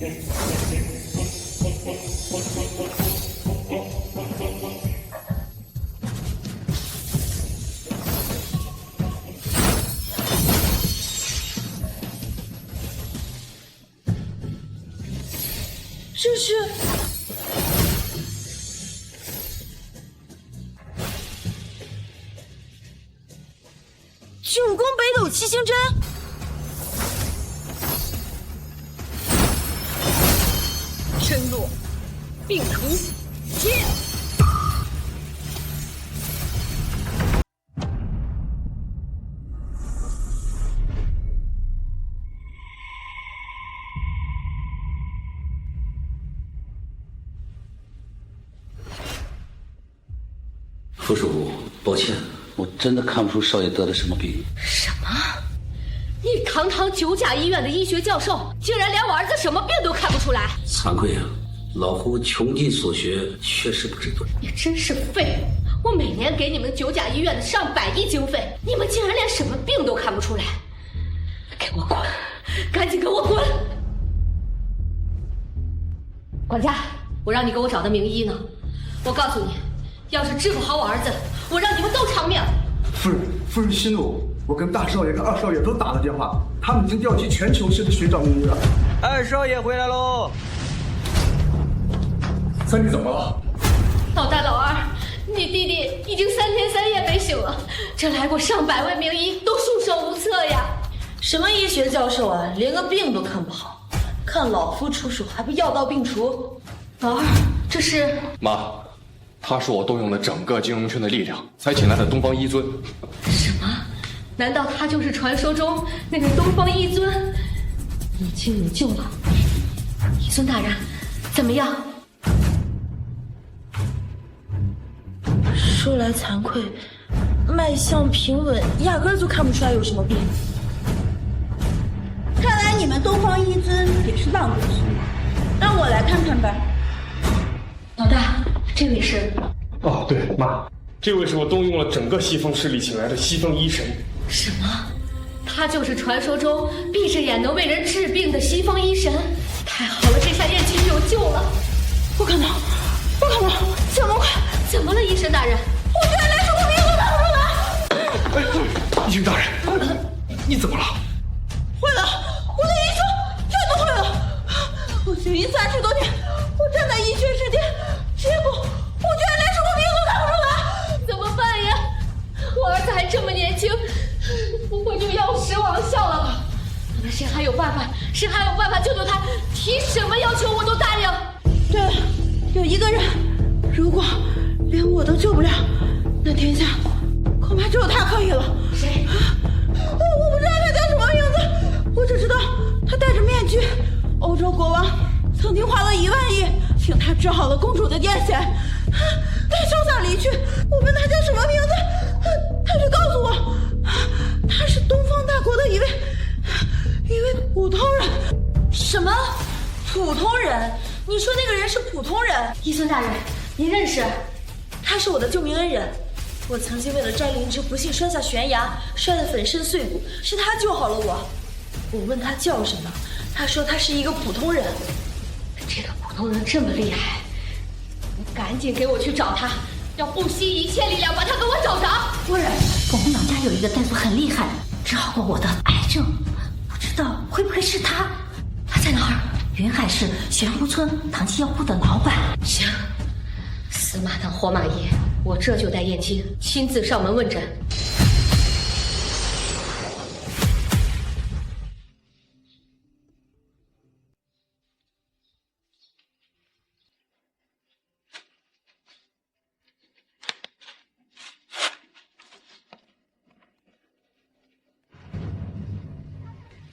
这是九宫北斗七星针。身落，并图接。副主，抱歉，我真的看不出少爷得了什么病。什么？你堂堂九甲医院的医学教授，竟然连我儿子什么病都看不出来？惭愧啊，老夫穷尽所学，确实不知道。你真是废物！我每年给你们九甲医院的上百亿经费，你们竟然连什么病都看不出来！给我滚！赶紧给我滚！管家，我让你给我找的名医呢。我告诉你，要是治不好我儿子，我让你们都偿命！夫人息怒，我跟大少爷跟二少爷都打了电话，他们已经调集全球市的寻找名医了。二少爷回来喽！三弟怎么了？老大老二，你弟弟已经3天3夜没醒了，这来过上百位名医都束手无策呀！什么医学教授啊，连个病都看不好，看老夫出手还不药到病除？老二，这是妈，他是我动用了整个金融圈的力量才请来的东方一尊。什么？难道他就是传说中那个东方一尊？已经有救了。一尊大人，怎么样？说来惭愧，脉象平稳，压根儿就看不出来有什么病。看来你们东方一尊也是浪过去了，让我来看看吧。老大，这位是？哦，对，妈，这位是我动用了整个西方势力请来的西方医神。什么？他就是传说中闭着眼能为人治病的西方医神？太好了，这下燕青有救了！不可能，不可能！怎么会？怎么了，医生大人？我居然连什么病都看不出来！哎，医生大人，你怎么了？坏了，我的医术全都坏了！我学医30多年，我站在医学世界，结果我居然连什么病都看不出来！怎么办呀？我儿子还这么年轻，不会就药石亡效了吧？你们谁还有办法？谁还有办法救救他？提什么要求我都答应。对了，有一个人，如果连我都救不了，那天下恐怕只有他可以了。谁？我不知道他叫什么名字，我只知道他戴着面具。欧洲国王曾经花了1万亿请他治好了公主的癫痫，他潇洒离去。我问他叫什么名字，他却告诉我，他是东方大国的一位普通人。什么？普通人？你说那个人是普通人？医生大人，您认识？他是我的救命恩人。我曾经为了摘灵芝不幸摔下悬崖，摔得粉身碎骨，是他救好了我。我问他叫什么，他说他是一个普通人。这个普通人这么厉害，你赶紧给我去找他，要不惜一切力量把他给我找着。夫人，我们老家有一个大夫很厉害，治好过我的癌症，不知道会不会是他？他在哪儿？云海市玄湖村唐七药铺的老板。行，死马当活马医，我这就带燕青亲自上门问诊。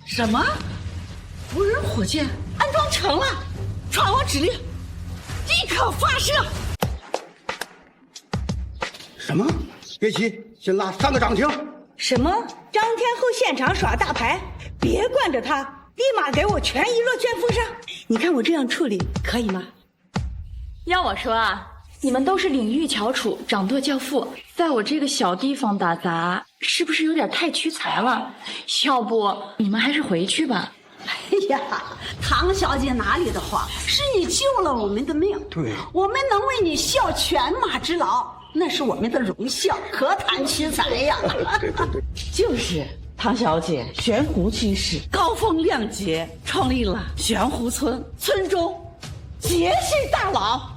什么？无人火箭安装成了，传我指令，立刻发射！什么？别急，先拉3个涨停。什么？张天后现场耍大牌？别惯着他，立马给我全一落全封上！你看我这样处理可以吗？要我说啊，你们都是领域翘楚，掌舵教父，在我这个小地方打杂，是不是有点太屈才了？要不你们还是回去吧。哎呀，唐小姐哪里的话，是你救了我们的命，对，我们能为你效犬马之劳，那是我们的荣孝，何谈屈才呀？就是唐小姐悬壶济世，高风亮节，创立了悬壶村，村中结系大佬。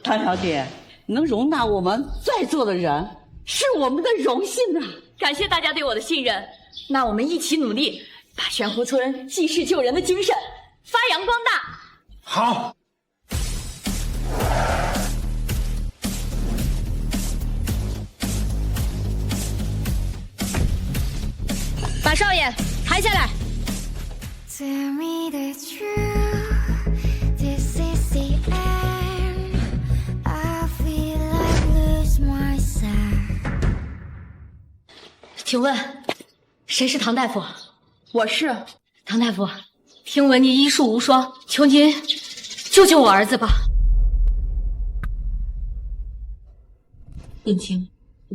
唐小姐能容纳我们在座的人，是我们的荣幸啊！感谢大家对我的信任，那我们一起努力，把悬壶村济世救人的精神发扬光大。好。马少爷，抬下来。Tell me the truth, this is the end. I feel like lose myself. 请问，谁是唐大夫？我是唐大夫，听闻你医术无双，求您救救我儿子吧。燕青，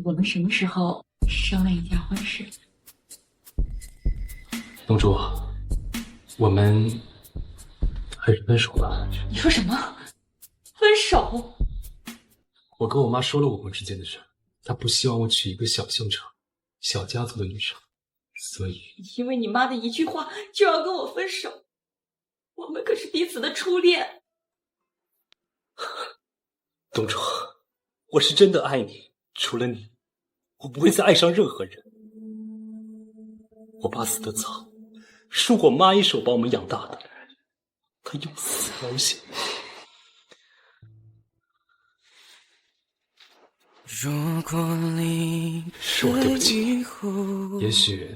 我们什么时候商量一下婚事？东珠，我们还是分手吧。你说什么？分手？我跟我妈说了我们之间的事，她不希望我娶一个小姓城、小家族的女生，所以因为你妈的一句话就要跟我分手，我们可是彼此的初恋。东珠，我是真的爱你，除了你，我不会再爱上任何人。我爸死得早，是我妈一手把我们养大的，她用死要挟。是我对不起，也许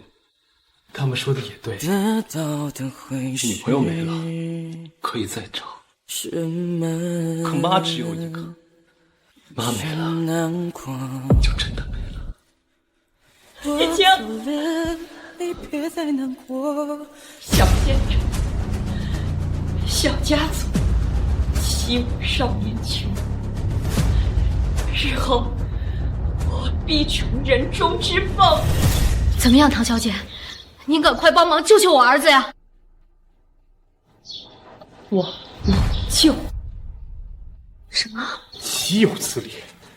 他们说的也对，女朋友没了可以再找，可妈只有一个，妈没了就真的没了。燕青，你别再难过。小县城，小家族，欺我少年穷，日后我必成人中之凤。怎么样，唐小姐，您赶快帮忙救救我儿子呀！我救什么？岂有此理！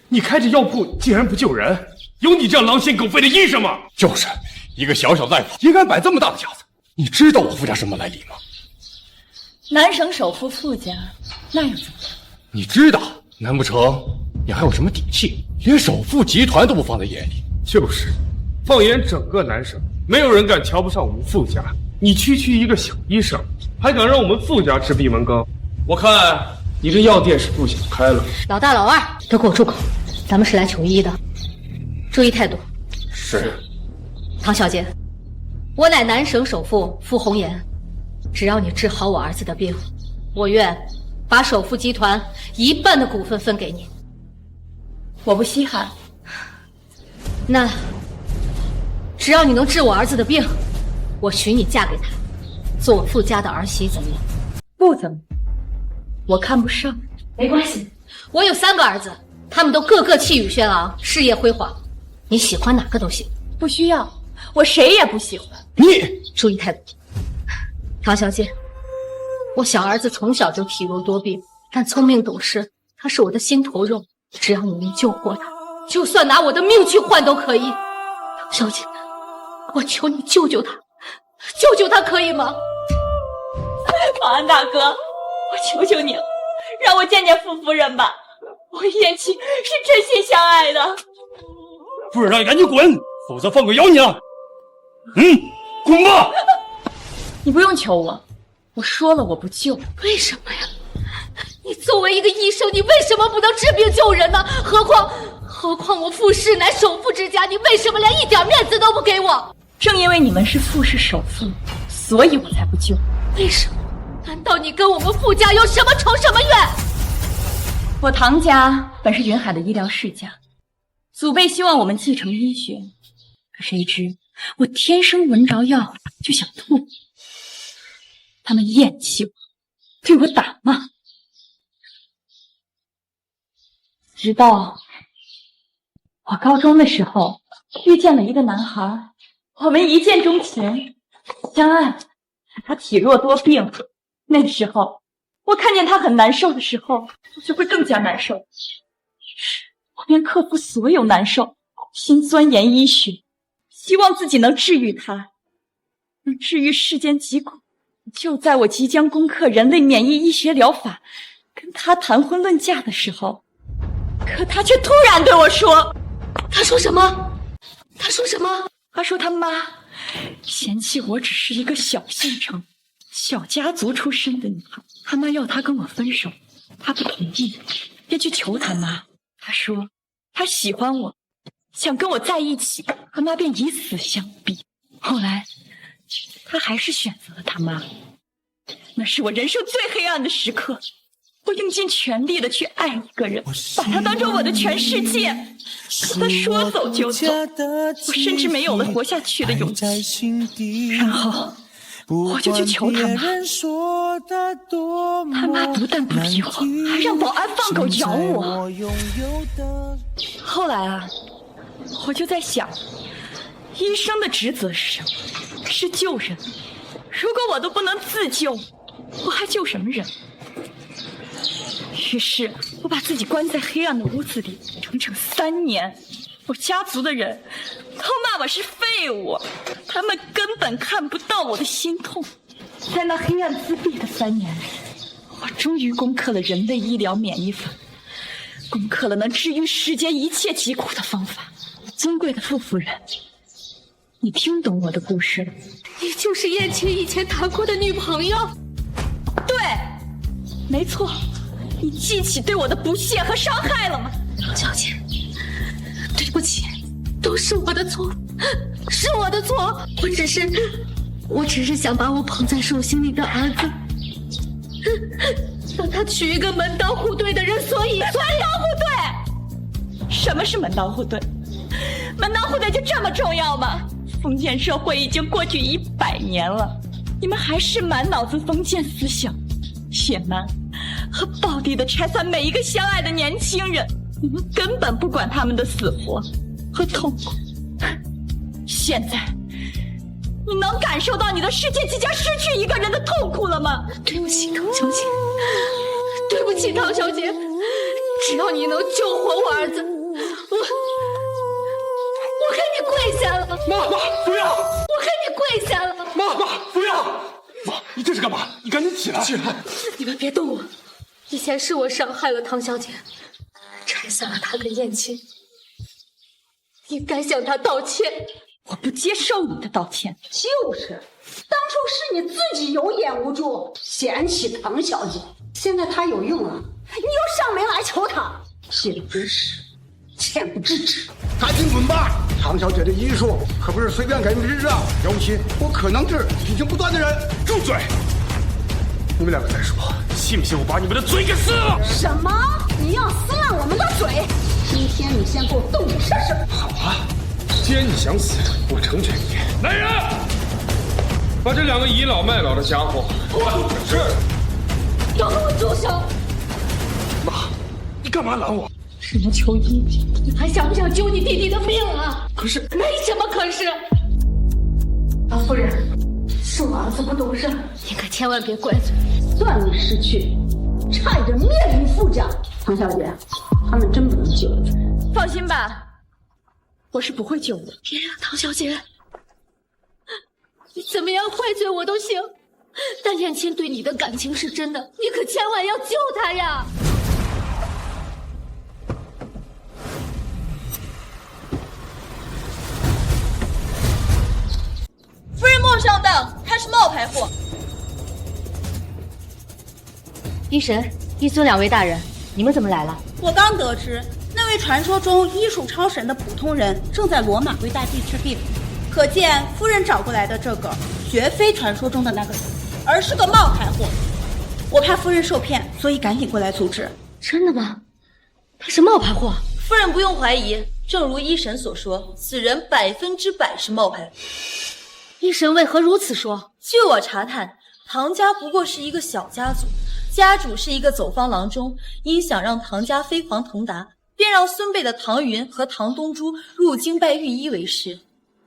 你开着药铺竟然不救人，有你这样狼心狗肺的医生吗？就是一个小小大夫，也敢摆这么大的架子。你知道我傅家什么来历吗？南省首富傅家，那又怎么样？你知道，难不成你还有什么底气？连首富集团都不放在眼里？就是，放眼整个南省，没有人敢瞧不上我们傅家。你区区一个小医生，还敢让我们傅家吃闭门羹？我看你这药店是不想开了。老大老二都给我住口！咱们是来求医的，注意态度。是。唐小姐，我乃南省首富傅红颜，只要你治好我儿子的病，我愿把首富集团1半的股份分给你。我不稀罕。那只要你能治我儿子的病，我许你嫁给他，做我傅家的儿媳，怎么样？不怎么，我看不上。没关系，我有3个儿子，他们都个个气宇轩昂，事业辉煌，你喜欢哪个都行。不需要，我谁也不喜欢。你注意态度。唐小姐，我小儿子从小就体弱多病，但聪明懂事，他是我的心头肉。只要你能救活他，就算拿我的命去换都可以。唐小姐，我求你救救他，救救他可以吗？保安大哥，我求求你了，让我见见傅夫人吧。我燕青是真心相爱的。夫人让你赶紧滚，否则放狗咬你啊！滚吧！你不用求我，我说了我不救。为什么呀？你作为一个医生，你为什么不能治病救人呢？何况我傅氏乃首富之家，你为什么连一点面子都不给我？正因为你们是傅氏首富，所以我才不救。为什么？难道你跟我们傅家有什么仇什么怨？我唐家本是云海的医疗世家，祖辈希望我们继承医学，可谁知我天生闻着药就想吐，他们厌弃我，对我打骂，直到我高中的时候遇见了一个男孩，我们一见钟情，相爱。他体弱多病，那个时候我看见他很难受的时候，我就会更加难受。于是我便克服所有难受，心钻研医学，希望自己能治愈他，能治愈世间疾苦。就在我即将攻克人类免疫医学疗法，跟他谈婚论嫁的时候，可他却突然对我说：“他说什么？他说什么？他说他妈嫌弃我只是一个小县城、小家族出身的女孩，他妈要他跟我分手，他不同意，便去求他妈。他说他喜欢我，想跟我在一起，他妈便以死相逼。后来他还是选择了他妈，那是我人生最黑暗的时刻。我用尽全力的去爱一个人，把他当成我的全世界，可他说走就走，我甚至没有了活下去的勇气。然后我就去求他妈，他妈不但不理我，还让保安放狗咬我。后来啊，我就在想，医生的职责是什么？是救人。如果我都不能自救，我还救什么人？于是我把自己关在黑暗的屋子里整整3年，我家族的人都骂我是废物，他们根本看不到我的心痛。在那黑暗自闭的3年里，我终于攻克了人类医疗免疫法，攻克了能治愈世间一切疾苦的方法。尊贵的傅夫人，你听懂我的故事了？你就是燕青以前谈过的女朋友？对，没错。你记起对我的不屑和伤害了吗？唐小姐，对不起，都是我的错，是我的错。我只是想把我捧在手心里的儿子，让他娶一个门当户对的人，所以门当户对。什么是门当户对？门当户对就这么重要吗？封建社会已经过去100年了，你们还是满脑子封建思想，野蛮和暴力的拆散每一个相爱的年轻人，你们根本不管他们的死活和痛苦。现在，你能感受到你的世界即将失去一个人的痛苦了吗？对不起，唐小姐，对不起，唐小姐，只要你能救活我儿子，我给你跪下了。妈，不要！我给你跪下了。妈，不要！妈，你这是干嘛？你赶紧起来！起来！你们别动我。以前是我伤害了唐小姐，拆散了她跟燕青，你该向她道歉。我不接受你的道歉。就是，当初是你自己有眼无珠，嫌弃唐小姐，现在她有用了，你又上门来求她，岂不知耻，恬不知耻！赶紧滚吧！唐小姐的医术可不是随便给你治啊，尤其不可能治病情不断的人。住嘴！你们2个再说，信不信我把你们的嘴给撕了？什么？你要撕烂我们的嘴？今天你先给我动手试试。好啊，既然你想死，我成全你。来人，把这2个倚老卖老的家伙绑着治。都给我住手！妈，你干嘛拦我？只能求医，你还想不想救你弟弟的命啊？可是没什么可是。王夫人，是我儿子不懂事，你可千万别怪罪。算你识趣，差一点面临副将。唐小姐，他们真不能救了。放心吧，我是不会救的。别呀，唐小姐，你怎么样怪罪我都行，但燕青对你的感情是真的，你可千万要救他呀！夫人莫上当，他是冒牌货。医神、医孙2位大人，你们怎么来了？我刚得知，那位传说中医术超神的普通人正在罗马为大帝治病，可见夫人找过来的这个绝非传说中的那个人，而是个冒牌货。我怕夫人受骗，所以赶紧过来阻止。真的吗？他是冒牌货？夫人不用怀疑，正如医神所说，此人100%是冒牌。医神为何如此说？据我查探，唐家不过是一个小家族，家主是一个走方郎中，因想让唐家飞黄腾达，便让孙辈的唐云和唐东珠入京拜御医为师。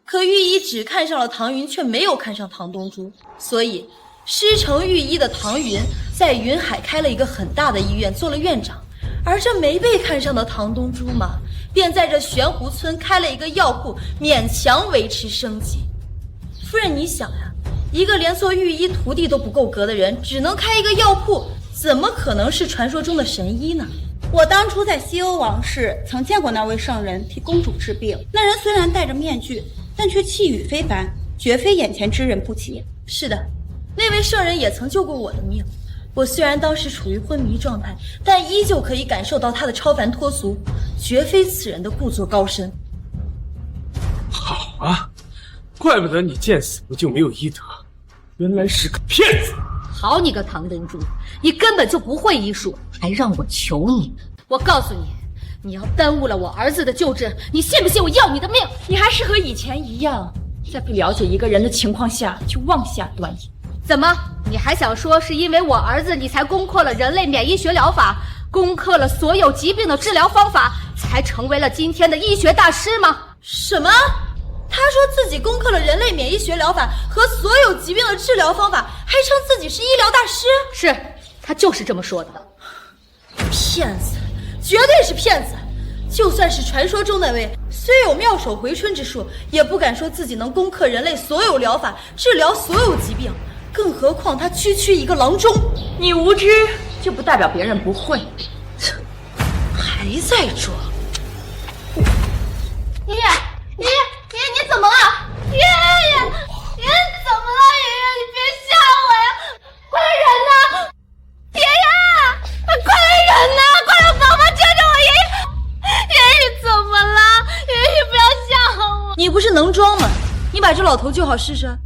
可御医只看上了唐云，却没有看上唐东珠，所以师承御医的唐云在云海开了一个很大的医院，做了院长。而这没被看上的唐东珠嘛，便在这玄湖村开了一个药铺，勉强维持生计。夫人，你想呀，一个连做御医徒弟都不够格的人，只能开一个药铺，怎么可能是传说中的神医呢？我当初在西欧王室曾见过那位圣人替公主治病，那人虽然戴着面具，但却气宇非凡，绝非眼前之人不齐。是的，那位圣人也曾救过我的命。我虽然当时处于昏迷状态，但依旧可以感受到他的超凡脱俗，绝非此人的故作高深。好啊，怪不得你见死不救没有医德，原来是个骗子。好你个唐东珠，你根本就不会医术，还让我求你。我告诉你，你要耽误了我儿子的救治，你信不信我要你的命？你还是和以前一样，在不了解一个人的情况下就妄下断言。怎么，你还想说是因为我儿子你才攻克了人类免疫学疗法，攻克了所有疾病的治疗方法，才成为了今天的医学大师吗？什么？他说自己攻克了人类免疫学疗法和所有疾病的治疗方法，还称自己是医疗大师？是，他就是这么说的。骗子，绝对是骗子！就算是传说中那位，虽有妙手回春之术，也不敢说自己能攻克人类所有疗法，治疗所有疾病。更何况他区区一个郎中。你无知就不代表别人不会。还在装。爷爷，爷爷，爷爷，你怎么了？爷爷，爷爷怎么了？爷爷，你别吓我呀！快来人呐！爷爷，快来人呐！快来帮忙救救我爷爷！爷爷，你怎么了？爷爷，你不要吓我！你不是能装吗？你把这老头救好试试。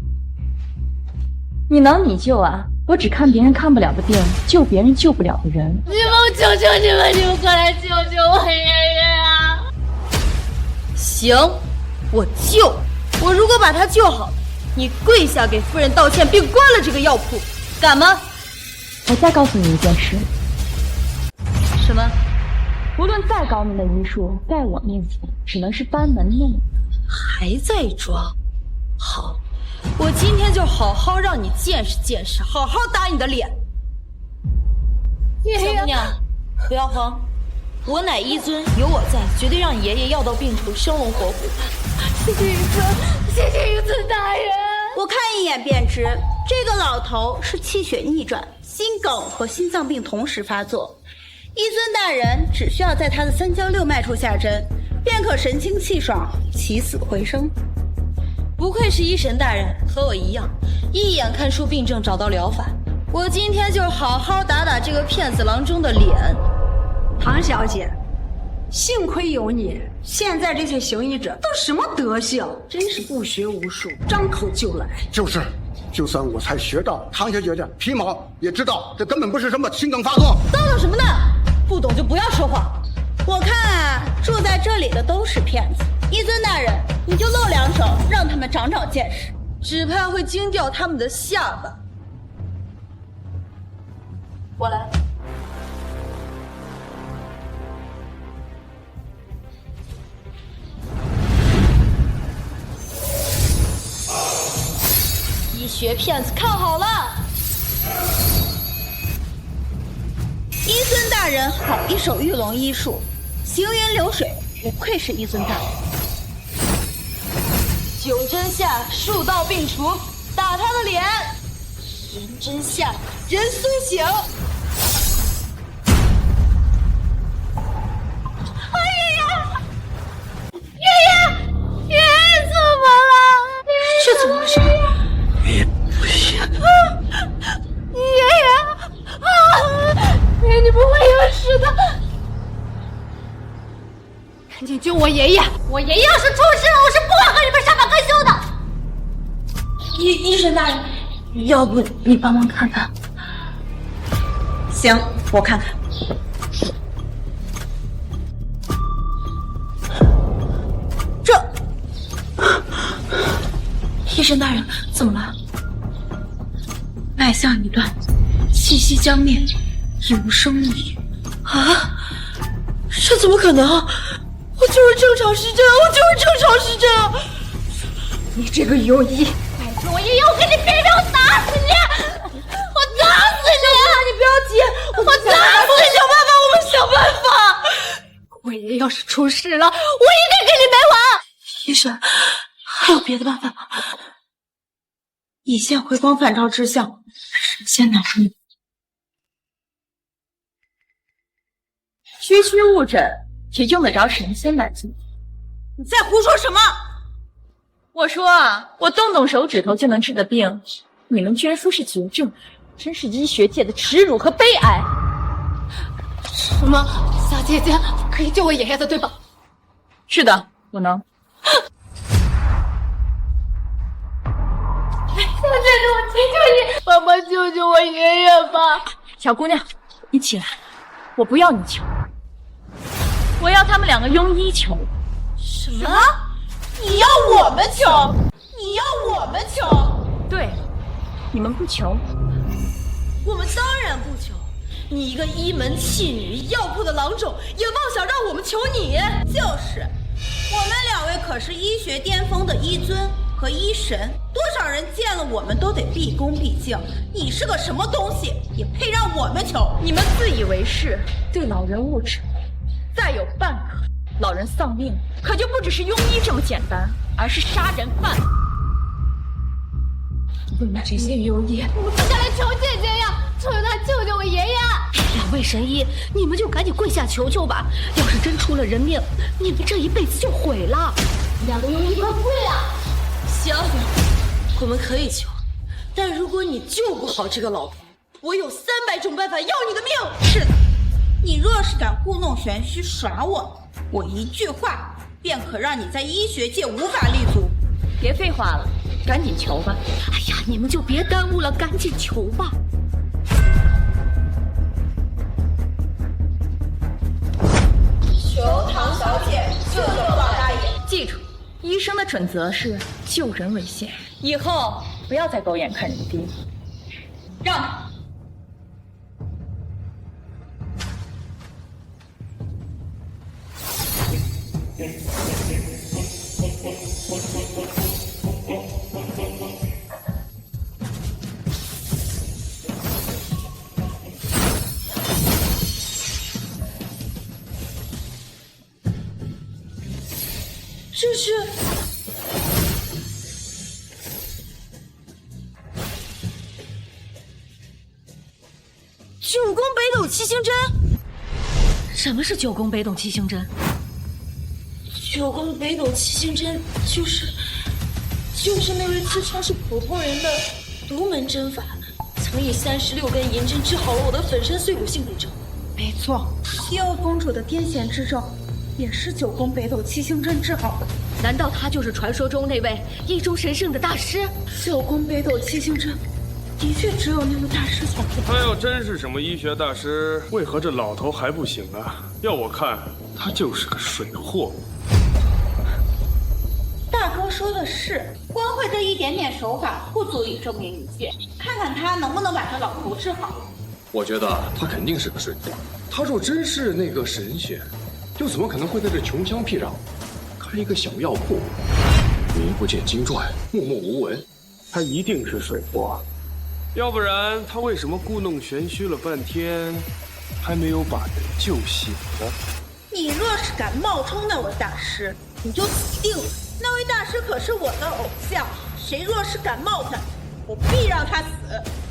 你能你救啊？我只看别人看不了的病，救别人救不了的人。你们求求你们，你们快来救救我爷爷啊！行，我救。我如果把他救好，你跪下给夫人道歉，并关了这个药铺，敢吗？我再告诉你一件事。什么？无论再高明的医术，在我面前只能是班门弄斧。还在装？好。我今天就好好让你见识见识，好好打你的脸。小姑娘，不要慌，我乃医尊，有我在，绝对让爷爷药到病除，生龙活虎。谢谢医尊，谢谢医尊大人。我看一眼便知，这个老头是气血逆转，心梗和心脏病同时发作。医尊大人只需要在他的三焦六脉处下针，便可神清气爽，起死回生。不愧是医神大人，和我一样，一眼看出病症，找到疗法。我今天就好好打打这个骗子郎中的脸。唐小姐，幸亏有你，现在这些行医者都什么德行？真是不学无术，张口就来。就是，就算我才学到，唐小姐姐皮毛也知道，这根本不是什么心梗发作。叨叨什么呢？不懂就不要说话。我看啊，住在这里的都是骗子。医尊大人，你就露两手，让他们长长见识，只怕会惊掉他们的下巴。我来。医学骗子看好了，医尊大人好一手玉龙医术，行云流水，不愧是医尊大人。九针下，数道并除，打他的脸；人针下，人苏醒。爷爷怎么了？这怎么回事？爷爷不行。爷爷，你不会有事的。赶紧救我爷爷！我爷爷要是出事了，我是不会和你们善罢甘休的。医生大人，要不你帮忙看看？行，我看看。医生大人，怎么了？脉象已断，气息将灭，已无生命力。啊，这怎么可能？我就是正常时针，我就是正常时针。你这个庸医，改天我也要跟你比拼，我打死你！我打死你！你不要急，我打死你！想办法，我们想办法。我爷要是出事了，我一定跟你没完。医生，还有别的办法吗？乙线回光返照之象，神仙难入。区区误诊也用得着神仙来做？你在胡说什么？我说啊，我动动手指头就能治的病，你们居然说是绝症，真是医学界的耻辱和悲哀。什么？小姐姐可以救我爷爷的，对吧？是的，我能。小姐姐，我求求你，帮忙救救我爷爷吧！小姑娘，你起来，我不要你求，我要他们两个庸医求。什么？你要我们求？你要我们求？对，你们不求，我们当然不求。你一个医门弃女、药铺的郎中，也妄想让我们求你？就是，我们两位可是医学巅峰的医尊和医神，多少人见了我们都得毕恭毕敬。你是个什么东西，也配让我们求？你们自以为是，对老人误诊，再有半个老人丧命，可就不只是庸医这么简单，而是杀人犯。你们这些庸医，我跪下来求姐姐呀，求求她救救我爷爷！两位神医，你们就赶紧跪下求求吧！要是真出了人命，你们这一辈子就毁了。两个庸医，快跪啊！行，我们可以求，但如果你救不好这个老婆，我有300种办法要你的命。是的，你若是敢故弄玄虚耍我一句话便可让你在医学界无法立足。别废话了，赶紧求吧！哎呀，你们就别耽误了，赶紧求吧！求唐小姐救救老大爷！记住，医生的准则是救人为先，以后不要再狗眼看人低。让！这是9宫北斗七星针。什么是9宫北斗七星针？9宫北斗七星针就是那位自称是普通人的独门针法，曾以36根银针治好了我的粉身碎骨性病症。没错，西欧公主的癫痫之症也是9宫北斗七星针治好的。难道他就是传说中那位医中神圣的大师？9宫北斗七星针的确只有那位大师才会。他要真是什么医学大师，为何这老头还不醒啊？要我看，他就是个水货。大哥说的是，光会这一点点手法不足以证明一切，看看他能不能把这老头治好。我觉得他肯定是个水货。他若真是那个神仙，又怎么可能会在这穷乡僻壤开一个小药铺？名不见经传，默默无闻。他一定是水货，要不然他为什么故弄玄虚了半天，还没有把人救醒呢？你若是敢冒充那位大师，你就死定了。那位大师可是我的偶像，谁若是敢冒犯，我必让他死。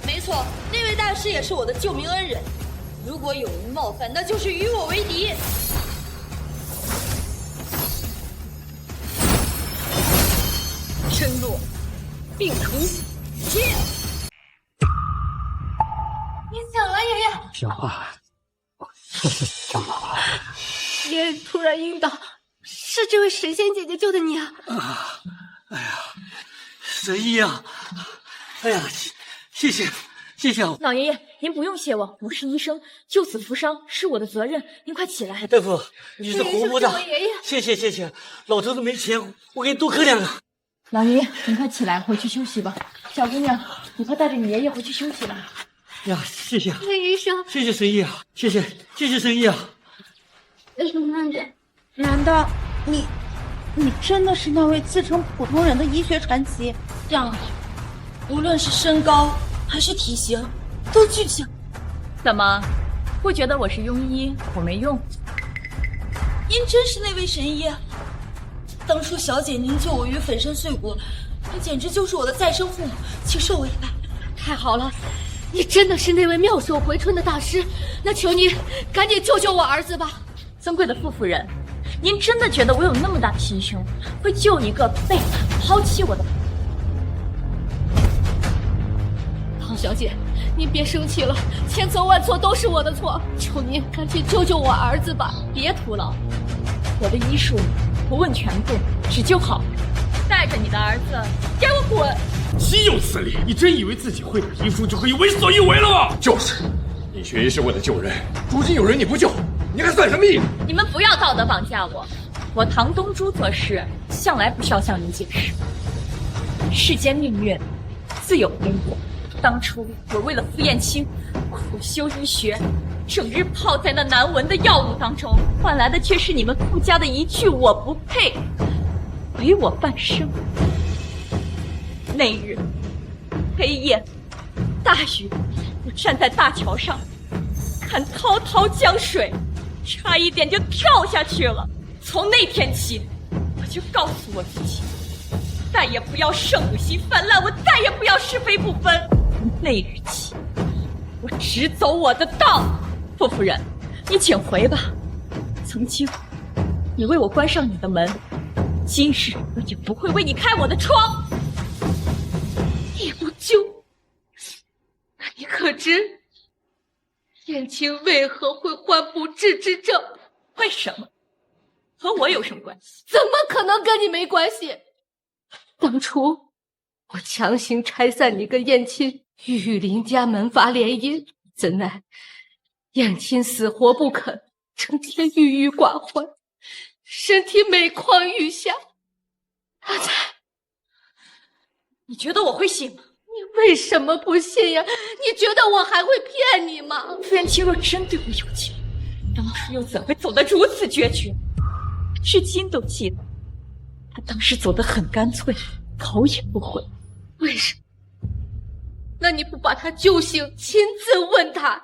没错，那位大师也是我的救命恩人。如果有人冒犯，那就是与我为敌。生落，病除，切！你醒了，爷爷。醒了，醒了。爷爷突然晕倒，是这位神仙姐姐救的你啊！哎呀，神医啊！哎呀，谢谢。老爷爷，您不用谢我，我是医生，救死扶伤是我的责任。您快起来。大夫，你是活菩萨，爷爷，谢谢。老头子没钱，我给你多磕2个。老爷爷，您快起来，回去休息吧。小姑娘，你快带着你爷爷回去休息吧。呀，谢谢医生，谢神医啊，谢谢神医啊。慢点。难道你真的是那位自称普通人的医学传奇？这样，无论是身高还是体型，都巨强。怎么，不觉得我是庸医，我没用？您真是那位神医？当初小姐您救我于粉身碎骨，那简直就是我的再生父母，请受我一拜。太好了，你真的是那位妙手回春的大师，那求你赶紧救救我儿子吧。尊贵的傅夫人，您真的觉得我有那么大的心胸，会救一个背叛抛弃我的？唐小姐，您别生气了，千错万错都是我的错，求您赶紧救救我儿子吧，别徒劳。我的医术不问全部，只救好。带着你的儿子给我滚！岂有此理！你真以为自己会点医术就可以为所欲为了吗？就是，你学医是为了救人，如今有人你不救，你还算什么医？你们不要道德绑架我，我唐东珠做事向来不需要向您解释。世间命运自有因果，当初我为了傅燕青苦修医学，整日泡在那难闻的药物当中，换来的却是你们傅家的一句我不配，毁我半生。那日黑夜大雨，我站在大桥上看滔滔江水，差一点就跳下去了。从那天起，我就告诉我自己，再也不要圣母心泛滥，我再也不要是非不分。从那日起，我只走我的道。傅夫人，你请回吧。曾经你为我关上你的门，今日我也不会为你开我的窗。你不救，那你可知燕青为何会患不治之症？为什么？和我有什么关系？怎么可能跟你没关系？当初我强行拆散你跟燕青与林家门阀联姻，怎奈燕青死活不肯，成天郁郁寡欢，身体每况愈下。他才……你觉得我会信吗？你为什么不信呀？你觉得我还会骗你吗？傅燕青若真对我有情，当初又怎会走得如此决绝？至今都记得，他当时走得很干脆，头也不回。为什么？那你不把他救醒，亲自问他？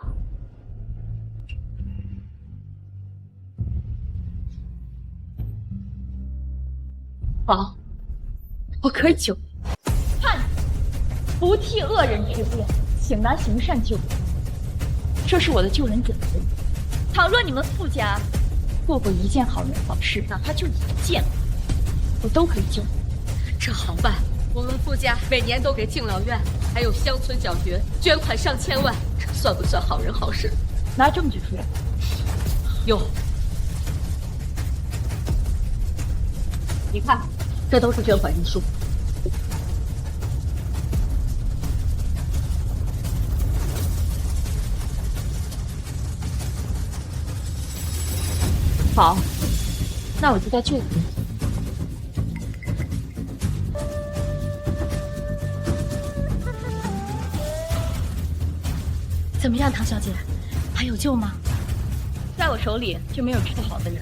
好，我可以救你。叛逆，不替恶人之辩，请拿行善救人，这是我的救人准则。倘若你们傅家做过一件好人好事，哪怕就一件，我都可以救你。这好办，我们傅家每年都给敬老院还有乡村小学捐款上千万，这算不算好人好事？拿证据出来。有，你看，这都是捐款遗书。好，那我就再救你。怎么样，唐小姐，还有救吗？在我手里就没有治不好的人。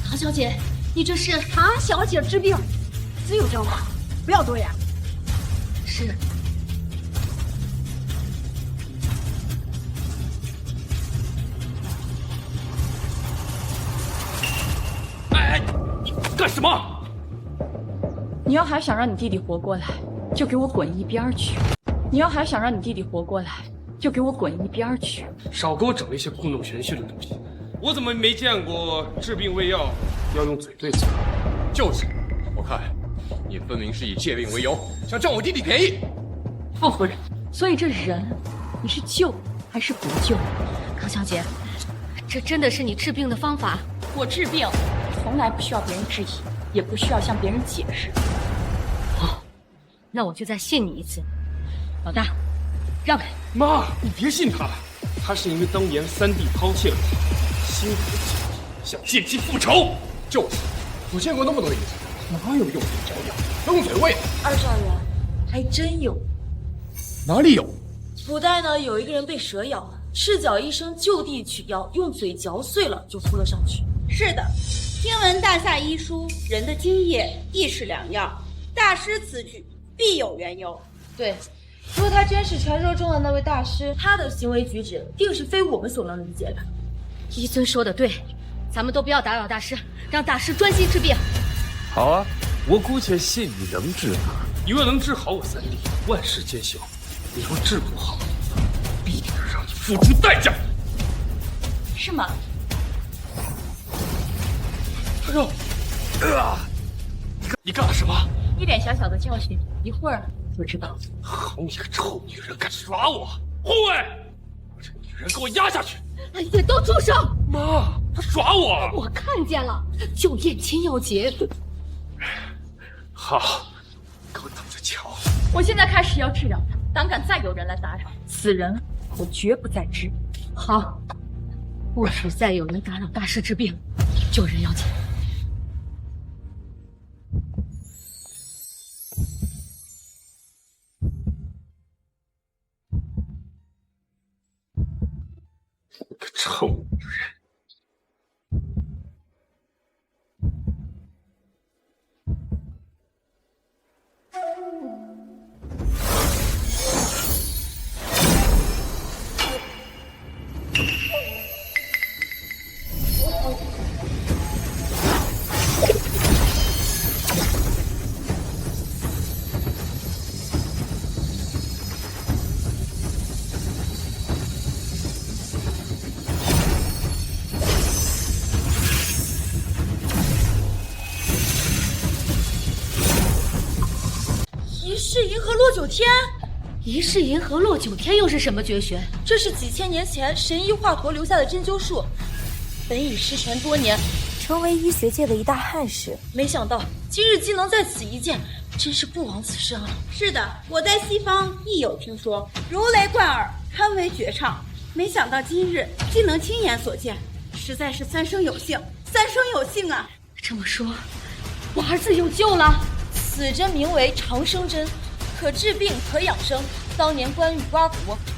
唐小姐，你这是？唐小姐治病自有章法，不要多言。是。哎，你干什么？你要还想让你弟弟活过来，就给我滚一边去！你要还想让你弟弟活过来，就给我滚一边去！少给我整那些故弄玄虚的东西。我怎么没见过治病喂药要用嘴对嘴？就是，我看你分明是以借病为由，想占我弟弟便宜。傅夫人，所以这人你是救还是不救？唐小姐，这真的是你治病的方法？我治病从来不需要别人质疑，也不需要向别人解释。好，那我就再信你一次。老大，让开！妈，你别信他，他是因为当年3弟抛弃了他，心头芥蒂，想借机复仇。就是，我见过那么多医生，哪有用嘴招摇、用嘴喂？二少爷，还真有。哪里有？古代呢，有一个人被蛇咬了，赤脚医生就地取药，用嘴嚼碎了就敷了上去。是的，听闻大夏医书，人的精液亦是良药。大师此举必有缘由。对，如果他真是传说中的那位大师，他的行为举止定是非我们所能理解的。医尊说的对，咱们都不要打扰大师，让大师专心治病。好啊，我姑且信你能治他。你若能治好我3弟，万事皆休；你若治不好，必定让你付出代价。是吗？大少，你干了什么？一点小小的教训，一会儿就知道了。好你个臭女人，敢耍我！护卫，把这女人给我压下去！哎呀，都住手！妈，她耍我！我看见了，就燕青要劫。好，给我等着瞧！我现在开始要治疗他，胆敢再有人来打扰，此人我绝不再知。好，不许再有人打扰大师治病，救人要紧。个臭女人！一世银河落九天，一世银河落九天又是什么绝学？这是几千年前神医华佗留下的针灸术，本已失传多年，成为医学界的一大憾事。没想到今日竟能在此一见，真是不枉此生啊！是的，我在西方亦有听说，如雷贯耳，堪为绝唱。没想到今日竟能亲眼所见，实在是三生有幸，三生有幸啊！这么说，我儿子有救了。此针名为长生针，可治病可养生。当年关羽刮骨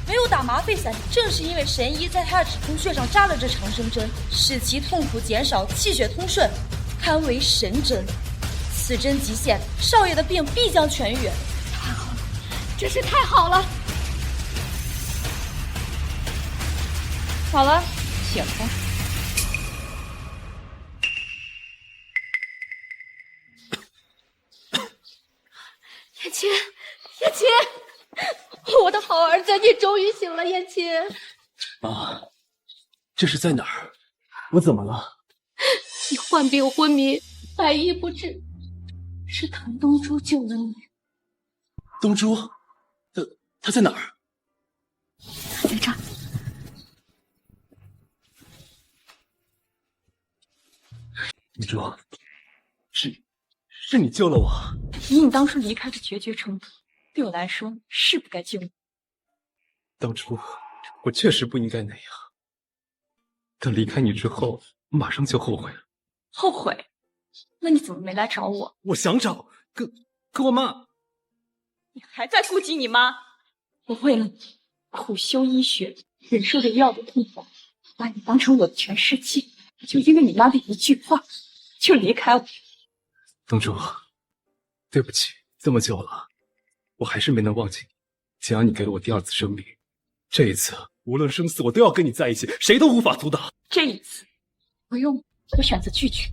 没有打麻沸散，正是因为神医在他的止痛穴上扎了这长生针，使其痛苦减少，气血通顺，堪为神针。此针极限，少爷的病必将痊愈。太好了，真是太好了！好了，醒吧。燕青，燕青，我的好儿子，你终于醒了，燕青。妈，这是在哪儿？我怎么了？你患病昏迷，百医不治，是唐东珠救了你。东珠，他在哪儿？他在这儿。东珠，是你救了我。以你当初离开的决绝程度，对我来说是不该救你。当初我确实不应该那样，但离开你之后，马上就后悔了。后悔？那你怎么没来找我？我想找，可我妈……你还在顾及你妈？我为了你苦修医学，忍受着药的痛苦，把你当成我的全世界，就因为你妈的一句话，就离开我。东珠，对不起，这么久了，我还是没能忘记你。既然你给了我第二次生命，这一次无论生死，我都要跟你在一起，谁都无法阻挡。这一次，不用，我选择拒绝。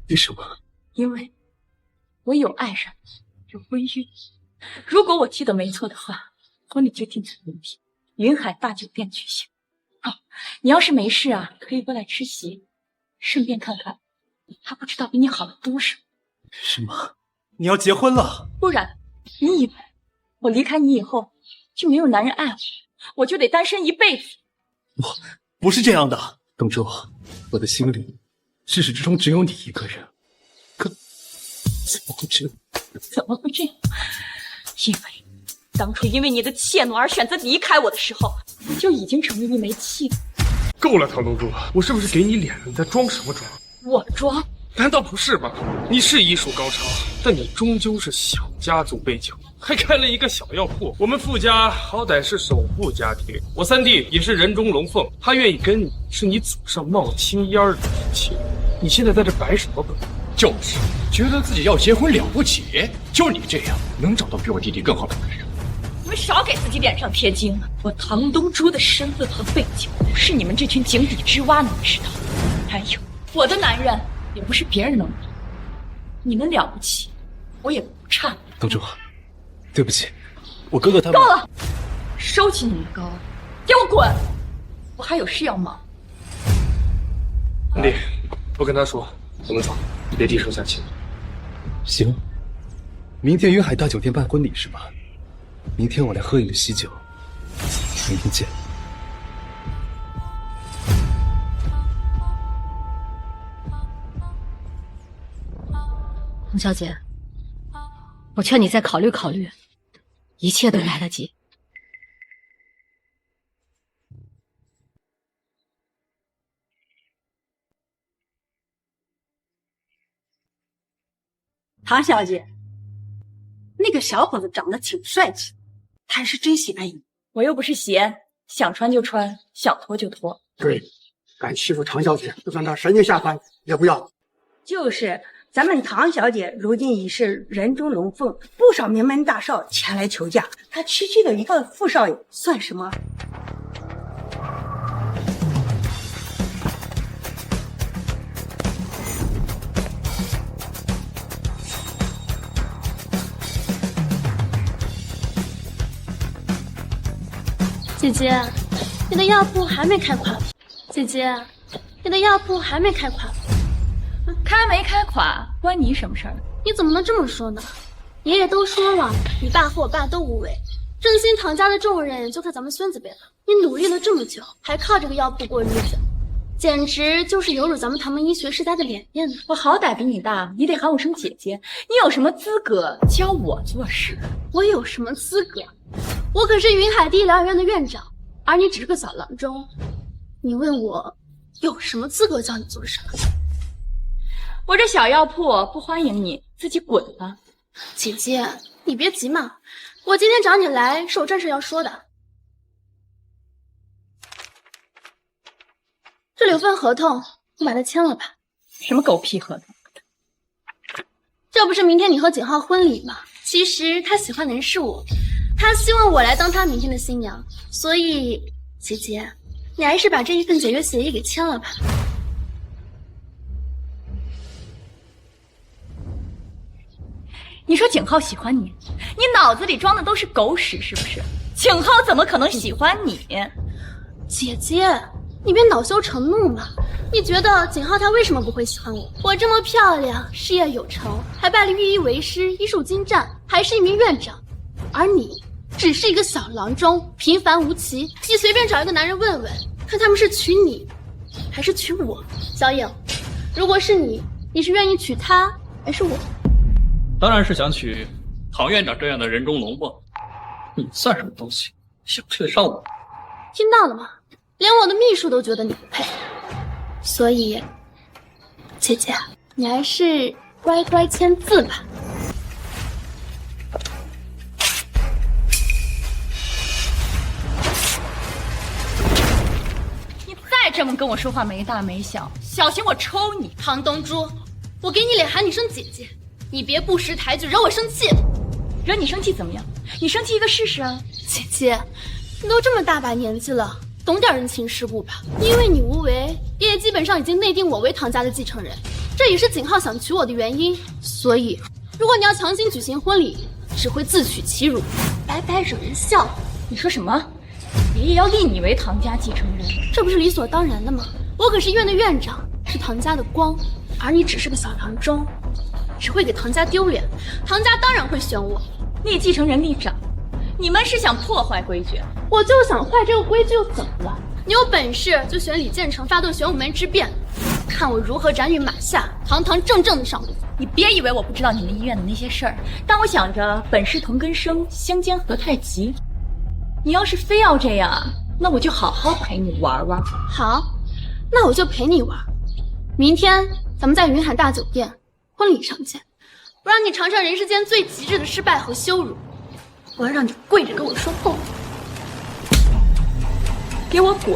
为什么？因为我有爱人，有婚约。如果我记得没错的话，婚礼就定在明天，云海大酒店举行。哦，你要是没事啊，可以过来吃席，顺便看看他不知道比你好了多少。什么？你要结婚了？不然，你以为我离开你以后就没有男人爱我，我就得单身一辈子？不是这样的。东周，我的心里至始至终只有你一个人，可怎么会这样？怎么会这样？因为当初因为你的怯懦而选择离开我的时候，你就已经成为一枚弃子。够了，唐东珠，我是不是给你脸了？你在装什么装？我装？难道不是吗？你是医术高超，但你终究是小家族背景，还开了一个小药铺。我们傅家好歹是首富家庭，我三弟也是人中龙凤，他愿意跟你是你祖上冒青烟的福气。你现在在这摆什么本？就是觉得自己要结婚了不起，就你这样能找到比我弟弟更好的男人？你们少给自己脸上贴金了！我唐东珠的身份和背景，不是你们这群井底之蛙能知道。还有，我的男人也不是别人能比。你们了不起，我也不差。东珠，对不起，我哥哥他们……够了，收起你的高，给我滚！我还有事要忙。三弟，我跟他说，我们走，别低声下气。行，明天云海大酒店办婚礼是吧？明天我来喝你的喜酒，明天见。洪小姐，我劝你再考虑考虑，一切都来得及。唐小姐，那个小伙子长得挺帅气，他是真喜欢你。我又不是鞋，想穿就穿，想脱就脱。对，敢欺负唐小姐，就算她神仙下凡也不要。就是，咱们唐小姐如今已是人中龙凤，不少名门大少前来求嫁，她区区的一个傅少爷算什么？姐姐，你的药铺还没开垮。姐姐，你的药铺还没开垮。开没开垮关你什么事儿？你怎么能这么说呢？爷爷都说了，你爸和我爸都无为，振兴唐家的重任就靠咱们孙子辈了。你努力了这么久，还靠这个药铺过日子，简直就是有辱咱们唐门医学世家的脸面呢。我好歹比你大，你得喊我声姐姐。你有什么资格教我做事？我有什么资格？我可是云海第一疗养院的院长，而你只是个小郎中。你问我有什么资格教你做什么？我这小药铺不欢迎你，自己滚吧。姐姐，你别急嘛，我今天找你来是有正事要说的。这里有份合同，你把它签了吧。什么狗屁合同？这不是明天你和景浩婚礼吗？其实他喜欢的人是我，他希望我来当他明天的新娘，所以姐姐，你还是把这一份解约协议给签了吧。你说景浩喜欢你，你脑子里装的都是狗屎是不是？景浩怎么可能喜欢你？姐姐，你别恼羞成怒嘛。你觉得景浩他为什么不会喜欢我？我这么漂亮，事业有成，还拜了御医为师，医术精湛，还是一名院长，而你只是一个小郎中，平凡无奇。你随便找一个男人问问，看他们是娶你还是娶我。小影，如果是你，你是愿意娶他还是我？当然是想娶唐院长这样的人中龙凤。你算什么东西，想配得上我？听到了吗？连我的秘书都觉得你不配。所以姐姐，你还是乖乖签字吧。你再这么跟我说话没大没小，小心我抽你！唐东珠，我给你脸喊你声姐姐，你别不识抬举，惹我生气。惹你生气怎么样？你生气一个试试啊！姐姐，你都这么大把年纪了，懂点人情世故吧。因为你无为，爷爷基本上已经内定我为唐家的继承人，这也是景浩想娶我的原因。所以，如果你要强行举行婚礼，只会自取其辱，白白惹人笑。你说什么？爷爷要立你为唐家继承人，这不是理所当然的吗？我可是医院的院长，是唐家的光，而你只是个小郎中，只会给唐家丢脸。唐家当然会选我。立继承人立长，你们是想破坏规矩？我就想坏这个规矩又怎么了？你有本事就选李建成发动玄武门之变，看我如何斩于马下，堂堂正正的上路。你别以为我不知道你们医院的那些事儿，但我想着本是同根生，相煎何太急。你要是非要这样啊，那我就好好陪你玩玩。好，那我就陪你玩。明天咱们在云海大酒店婚礼上见，我让你尝尝人世间最极致的失败和羞辱。我要让你跪着跟我说后悔。给我滚！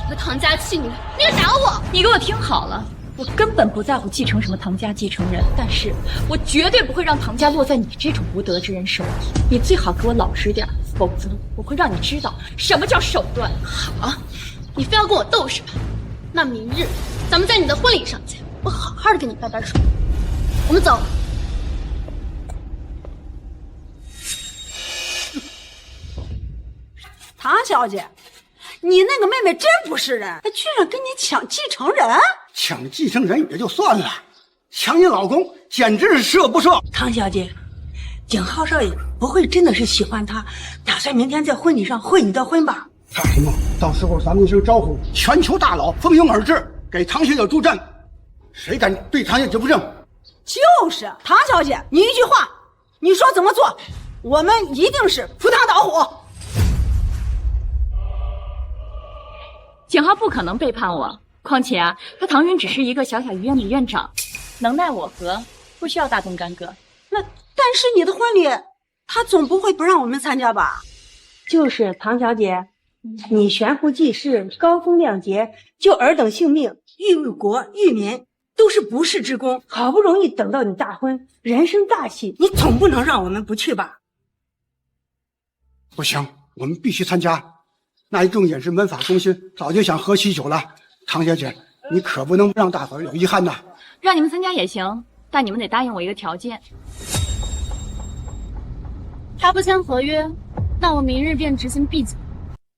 你个唐家弃女，你敢打我！你给我听好了，我根本不在乎继承什么唐家继承人，但是我绝对不会让唐家落在你这种无德之人手里。你最好给我老实点，否则我会让你知道什么叫手段。好，你非要跟我斗是吧？那明日咱们在你的婚礼上见，我好好的跟你掰掰手。我们走。唐小姐，你那个妹妹真不是人，她居然跟你抢继承人！抢继承人也就算了，抢你老公简直是色不赦！唐小姐，景浩少爷不会真的是喜欢她，打算明天在婚礼上会你的婚吧？放心吧，到时候咱们一声招呼，全球大佬蜂拥而至，给唐小姐助阵，谁敢对唐小姐不正？就是唐小姐，你一句话，你说怎么做，我们一定是赴汤蹈火。景浩不可能背叛我，况且啊，他唐云只是一个小小医院的院长，能奈我何？不需要大动干戈。但是你的婚礼，他总不会不让我们参加吧？就是唐小姐，你悬壶济世，高风亮节，救尔等性命，育国育民，都是不世之功。好不容易等到你大婚，人生大喜，你总不能让我们不去吧？不行，我们必须参加。那一众也是门法中心，早就想喝喜酒了。唐小姐，你可不能让大伙儿有遗憾呐！让你们参加也行，但你们得答应我一个条件。他不签合约，那我明日便执行闭嘴。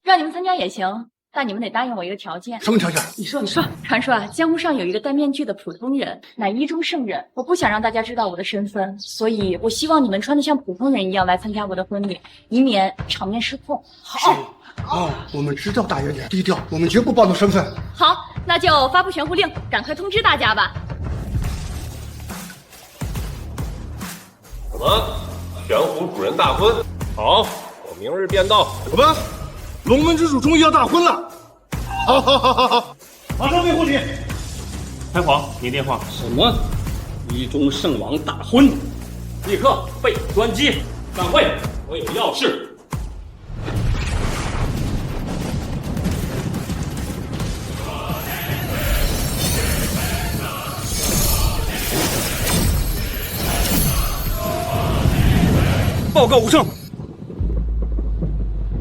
让你们参加也行，但你们得答应我一个条件。什么条件？你说。传说啊，江湖上有一个戴面具的普通人，乃医中圣人。我不想让大家知道我的身份，所以我希望你们穿得像普通人一样来参加我的婚礼，以免场面失控。好。我们知道大小姐低调，我们绝不暴露身份。好，那就发布悬壶令，赶快通知大家吧。什么？玄壶主人大婚？好，我明日便到。什么？龙门之主终于要大婚了！好，马上备婚礼。太皇，你电话。什么？医中圣王大婚？立刻备专机，散会，我有要事。报告武圣，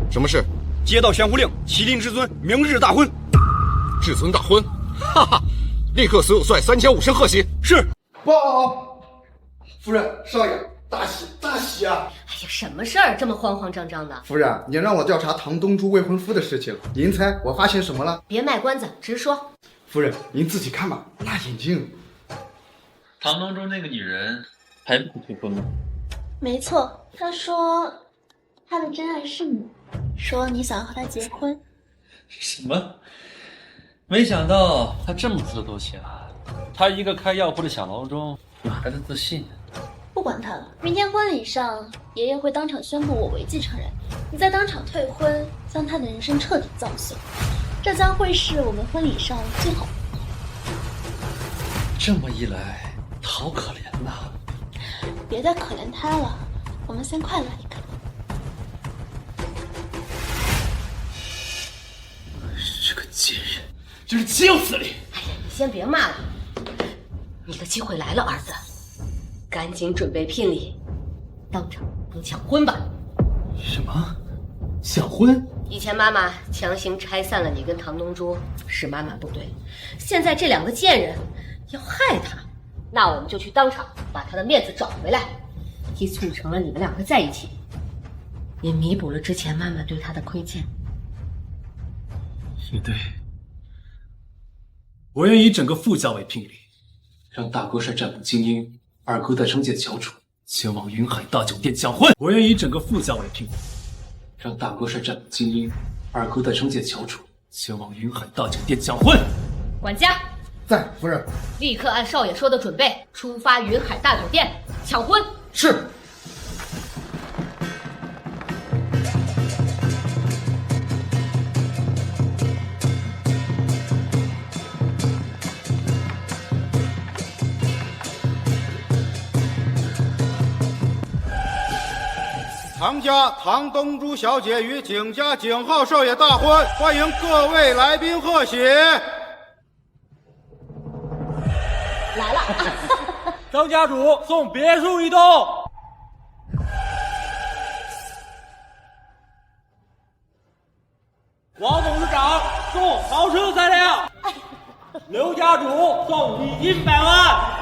什么事？接到玄壶令，麒麟至尊明日大婚。至尊大婚，哈哈！立刻所有帅3500声贺喜。是。报，夫人、少爷，大喜大喜啊！哎呀，什么事儿这么慌慌张张的？夫人，您让我调查唐东珠未婚夫的事情，您猜我发现什么了？别卖关子，直说。夫人，您自己看吧，那眼睛。唐东珠那个女人还不退婚吗？没错，他说他的真爱是你，说你想要和他结婚。什么？没想到他这么自作多情啊！他一个开药铺的小郎中，哪来的自信？不管他了，明天婚礼上，爷爷会当场宣布我为继承人，你再当场退婚，将他的人生彻底葬送。这将会是我们婚礼上最好的。这么一来，好可怜呐！别再可怜他了，我们先快乐一个。这个贱人，真是岂有此理！哎呀，你先别骂了，你的机会来了，儿子，赶紧准备聘礼，当场跟抢婚吧。什么？抢婚？以前妈妈强行拆散了你跟唐东珠，是妈妈不对，现在这两个贱人要害她。那我们就去当场把他的面子找回来，既促成了你们两个在一起，也弥补了之前妈妈对他的亏欠。也对，我愿以整个傅家为聘礼，让大哥率占卜精英，二哥带城界翘楚，前往云海大酒店抢婚。我愿以整个傅家为聘礼，让大哥率占卜精英，二哥带惩戒翘楚前往云海大酒店抢婚。管家，在，夫人。立刻按少爷说的准备，出发云海大酒店抢婚。是。唐家唐东珠小姐与景家景浩少爷大婚，欢迎各位来宾贺喜。来了，张家主送别墅一栋。王董事长送豪车3辆。刘家主送礼金100万。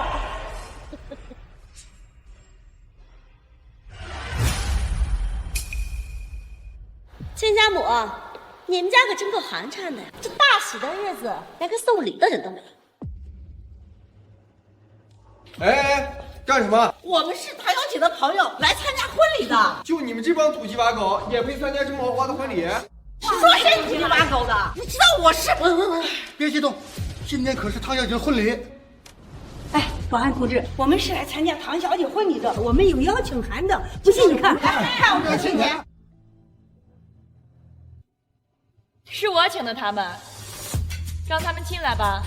亲家母，你们家可真够寒碜的呀！这大喜的日子，连个送礼的人都没有。哎，干什么？我们是唐小姐的朋友，来参加婚礼的。就你们这帮土鸡巴狗，也配参加这么豪华的婚礼？说谁土鸡巴狗的？你知道我是？别激动，今天可是唐小姐的婚礼。哎，保安同志，我们是来参加唐小姐婚礼的，我们有邀请函的。不信你看，看我们的请柬。是我请的他们，让他们进来吧。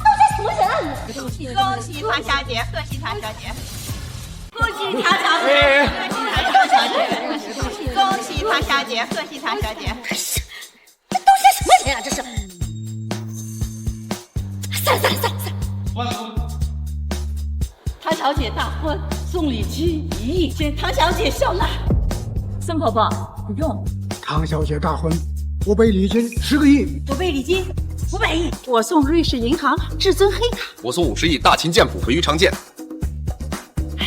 都是什么人？恭喜唐小姐，贺喜唐小姐，恭喜唐小姐，恭喜唐小姐，贺喜唐小姐。这都是什么人啊？这是。散。唐小姐大婚，送礼金1亿，请唐小姐笑纳。孙婆婆不用。唐小姐大婚，我备礼金10个亿。我备礼金500亿。我送瑞士银行至尊黑卡。我送50亿大秦剑谱和鱼肠剑。哎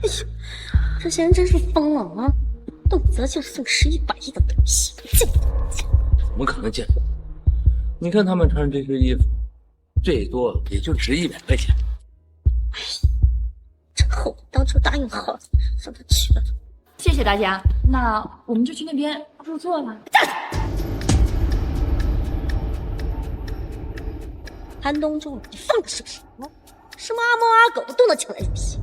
呦，这些人真是疯了啊！动辄就送10亿、100亿的东西，见不得人家。怎么可能见不得？你看他们穿这身衣服，最多也就值100块钱。真后悔当初答应好了让他娶了。谢谢大家，那我们就去那边入座了。韩东珠，你放的是什么？什么阿猫阿狗的都能请来入席？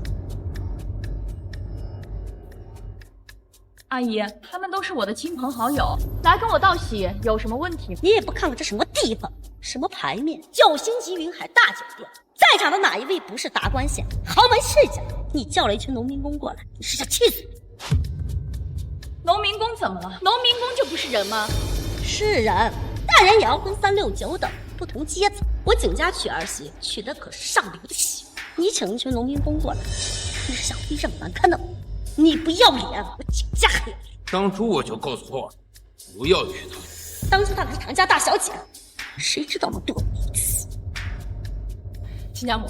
阿姨，他们都是我的亲朋好友，来跟我道喜，有什么问题？你也不看看这什么地方，什么牌面，9星级云海大酒店，在场的哪一位不是达官显豪门世家？你叫了一群农民工过来，你是想气死你？农民工怎么了？农民工就不是人吗？是人，但人也要分3、6、9等，不同阶层。我景家娶儿媳，娶的可是上流的媳妇。你请一群农民工过来，你是想逼这么难看的我？你不要脸，我景家还要脸。当初我就告诉错了，不要娶她。当初她可是唐家大小姐，谁知道能对我如此？亲家母，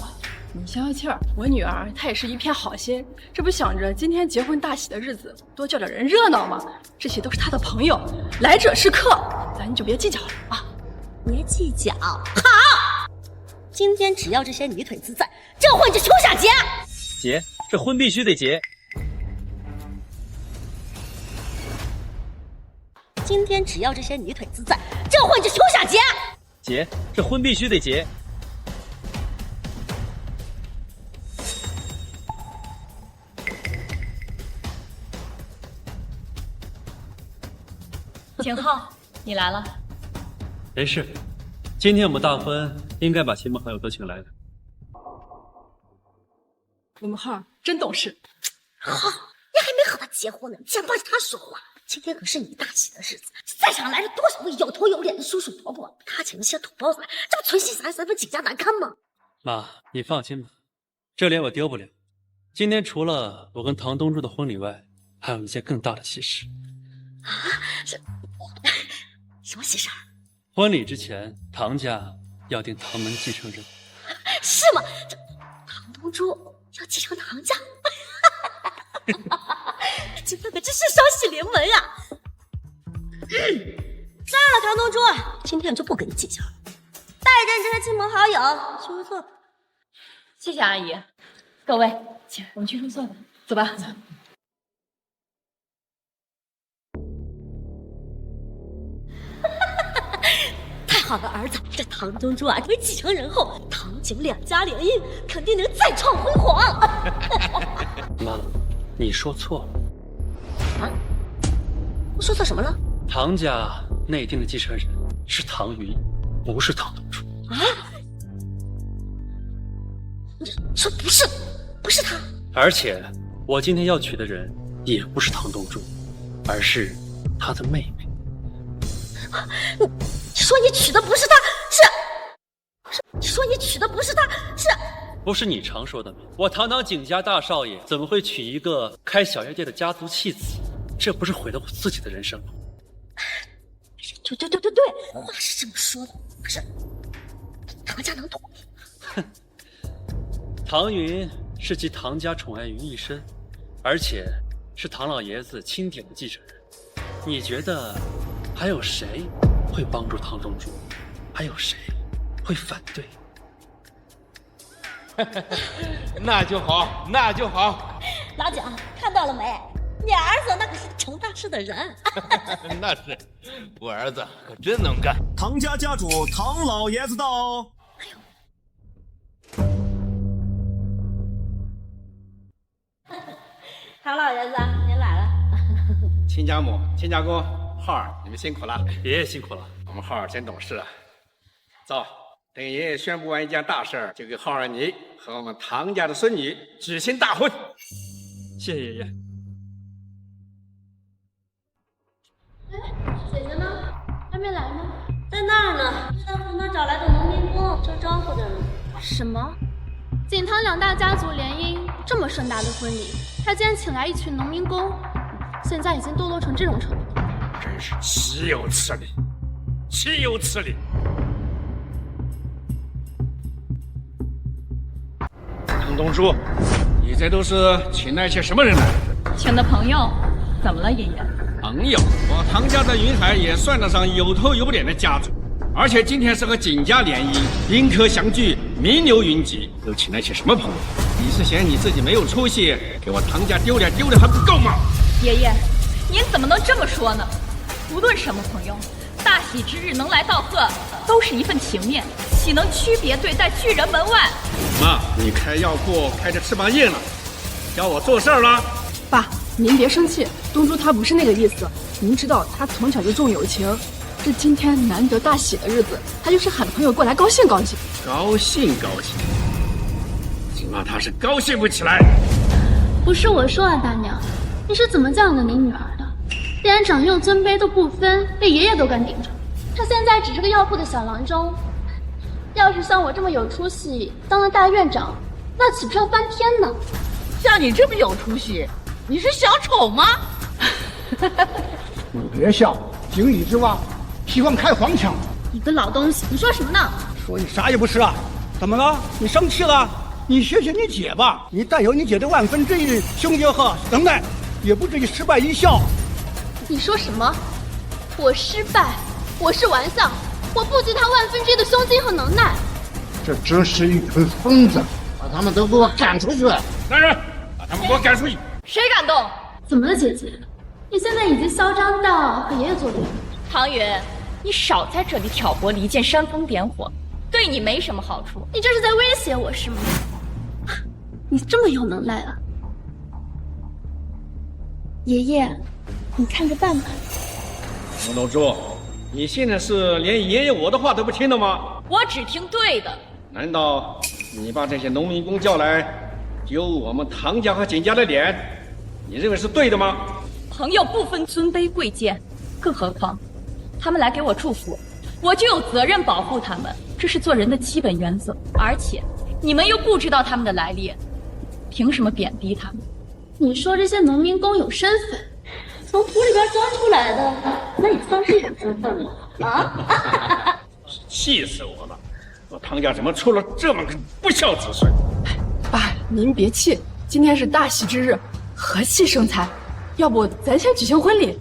你消消气儿，我女儿她也是一片好心，这不想着今天结婚大喜的日子，多叫点人热闹吗？这些都是她的朋友，来者是客，咱就别计较了啊！别计较，好。今天只要这些女腿子在，这婚就休想结。结，这婚必须得结。今天只要这些女腿子在，这婚就休想结。结，这婚必须得结。景浩，你来了。没事，今天我们大婚应该把亲朋好友都请来的。我们浩真懂事。浩，你还没和他结婚呢，你竟然帮着他说话。今天可是你大喜的日子，在场来了多少位有头有脸的叔叔伯伯，他请那些土包子来，这不存心想让咱们景家难堪吗？妈，你放心吧，这脸我丢不了。今天除了我跟唐东珠的婚礼外，还有一件更大的喜事。啊？什么喜事？婚礼之前，唐家要定唐门继承人。是吗？这唐东珠要继承唐家？今天可真是双喜临门呀！算了，唐东珠，今天我就不跟你计较了。带着你这些亲朋好友去入座。谢谢阿姨，各位姐，我们去说算了，走吧。太好了，儿子，这唐东珠啊，成为继承人后，唐景两家联姻，肯定能再创辉煌。妈，你说错了。啊？我说错什么了？唐家内定的继承人是唐云，不是唐东珠。啊？你说不是他？而且我今天要娶的人也不是唐东珠，而是他的妹妹。你说你娶的不是他，你说你娶的不是他，不是你常说的吗？我堂堂景家大少爷怎么会娶一个开小药店的家族弃子？这不是毁了我自己的人生吗？对，话是这么说的，可是唐家能同意？哼，唐云是集唐家宠爱于一身，而且是唐老爷子钦点的继承人。你觉得还有谁会帮助唐东珠？还有谁会反对？那就好，那就好。老蒋看到了没？你儿子那可是成大事的人。那是，我儿子可真能干。唐家家主唐老爷子到。唐老爷子，您来了。亲家母、亲家公、浩儿，你们辛苦了。爷爷辛苦了。我们浩儿真懂事啊。走，等爷爷宣布完一件大事儿，就给浩儿你和我们唐家的孙女举行大婚。谢谢爷爷。姐姐呢？还没来吗？在那儿呢，正在从那找来的农民工正招呼着呢。什么？景唐两大家族联姻，这么盛大的婚礼，他竟然请来一群农民工，现在已经堕落成这种程度，真是岂有此理！岂有此理！唐东珠，你这都是请来些什么人来？请的朋友，怎么了，爷爷？朋友，我唐家在云海也算得上有头有脸的家族，而且今天是和景家联姻，宾客相聚，名流云集，又请来些什么朋友？你是嫌你自己没有出息，给我唐家丢脸还不够吗？爷爷，您怎么能这么说呢？无论什么朋友，大喜之日能来道贺，都是一份情面，岂能区别对待拒人门外？妈，你开药铺开着翅膀硬了，叫我做事儿了？爸，您别生气，东珠他不是那个意思。您知道他从小就重友情，这今天难得大喜的日子，他就是喊朋友过来高兴高兴。高兴，只怕他是高兴不起来。不是我说啊，大娘，你是怎么教养您女儿的？连长幼尊卑都不分，连爷爷都敢顶撞。她现在只是个药铺的小郎中，要是像我这么有出息，当了大院长，那岂不是要翻天呢？像你这么有出息，你是小丑吗？你别笑，井底之蛙喜欢开黄腔。你个老东西，你说什么呢？说你啥也不是啊？怎么了？你生气了？你学学你姐吧，你带有你姐的万分之一胸襟和能耐，也不至于失败一笑。你说什么？我失败？我是玩笑？我不及他万分之一的胸襟和能耐。这真是一群疯子，把他们都给我赶出去！来人，把他们给我赶出去！谁敢动？怎么了，姐姐？你现在已经嚣张到和爷爷作对了。唐云，你少在这里挑拨离间、煽风点火，对你没什么好处。你这是在威胁我是吗？你这么有能耐啊！爷爷，你看着办吧。唐东珠，你现在是连爷爷我的话都不听了吗？我只听对的。难道你把这些农民工叫来，丢我们唐家和景家的脸，你认为是对的吗？朋友不分尊卑贵贱，更何况他们来给我祝福，我就有责任保护他们，这是做人的基本原则。而且你们又不知道他们的来历，凭什么贬低他们？你说这些农民工有身份，从土里边钻出来的，那也算是有身份了啊！气死我了！我唐家怎么出了这么个不孝子孙？爸，您别气，今天是大喜之日，和气生财。要不咱先举行婚礼？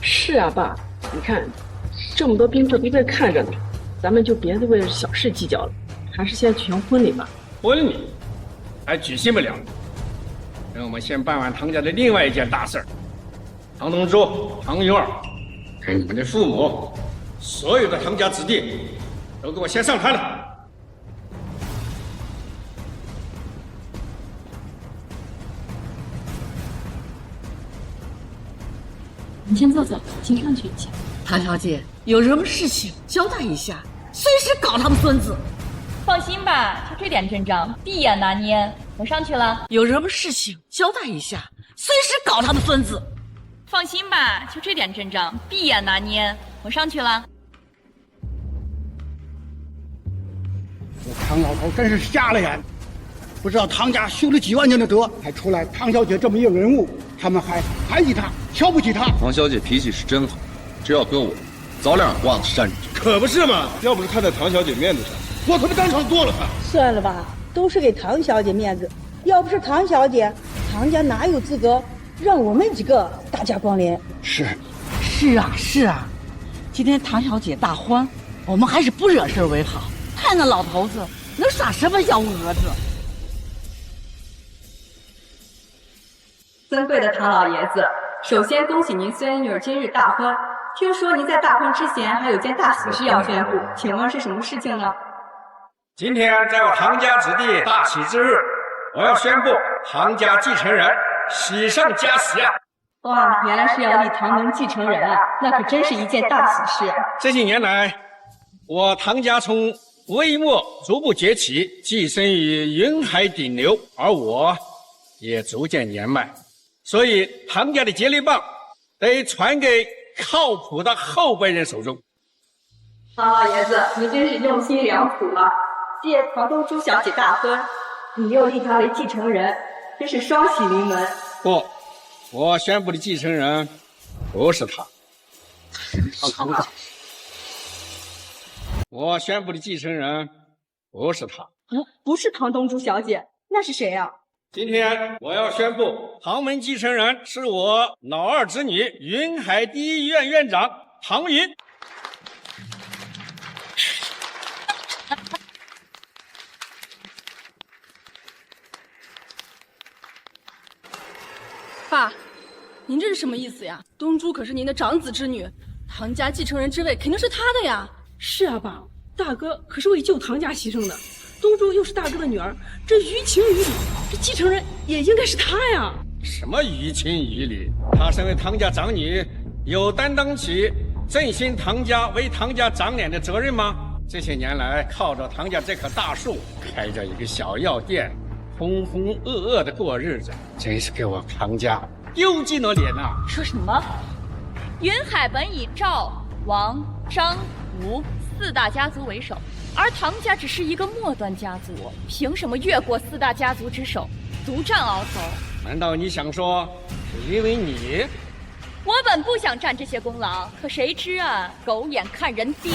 是啊，爸，你看这么多宾客都在看着呢，咱们就别为了小事计较了，还是先举行婚礼吧。婚礼还举行不了，让我们先办完唐家的另外一件大事儿。唐东珠、唐云儿，跟你们的父母，所有的唐家子弟，都给我先上船来。你先坐坐，请上去一下。唐小姐，有什么事情交代一下，随时搞他们孙子。放心吧，就这点阵仗，闭眼拿捏。我上去了。有什么事情交代一下，随时搞他们孙子。放心吧，就这点阵仗，闭眼拿捏。我上去了。这唐老头真是瞎了眼，不知道唐家修了几万年的德，还出来唐小姐这么一个人物，他们还排挤她，瞧不起她。唐小姐脾气是真好，只要跟我，早两挂子扇出去。可不是嘛！要不是看在唐小姐面子上，我他妈当场剁了她。算了吧，都是给唐小姐面子。要不是唐小姐，唐家哪有资格让我们几个大驾光临？是啊，今天唐小姐大欢，我们还是不惹事为好。看那老头子能耍什么幺蛾子？尊贵的唐老爷子，首先恭喜您孙女儿今日大婚。听说您在大婚之前还有件大喜事要宣布，请问是什么事情呢？今天在我唐家子弟大喜之日，我要宣布唐家继承人喜上加喜啊！哇，原来是要立唐门继承人啊，那可真是一件大喜事啊！这些年来，我唐家从微末逐步崛起，跻身于云海顶流，而我也逐渐年迈，所以唐家的接力棒得传给靠谱的后辈人手中。唐老爷子，你真是用心良苦了。借唐东珠小姐大婚，你又立她为继承人，真是双喜临门。不，我宣布的继承人不是她。我宣布的继承人不是她。不是唐东珠小姐，那是谁啊？今天我要宣布，唐门继承人是我老二侄女云海第一医院院长唐云。爸，您这是什么意思呀？东珠可是您的长子之女，唐家继承人之位肯定是她的呀。是啊，爸，大哥可是为救唐家牺牲的，东珠又是大哥的女儿，这于情于理，这继承人也应该是她呀。什么于情于理？她身为唐家长女，有担当起振兴唐家、为唐家长脸的责任吗？这些年来，靠着唐家这棵大树，开着一个小药店，浑浑噩噩的过日子，真是给我唐家丢尽了脸呐！说什么？云海本以赵、王、张、吴四大家族为首，而唐家只是一个末端家族，凭什么越过四大家族之首，独占鳌头？难道你想说是因为你？我本不想占这些功劳，可谁知啊，狗眼看人低。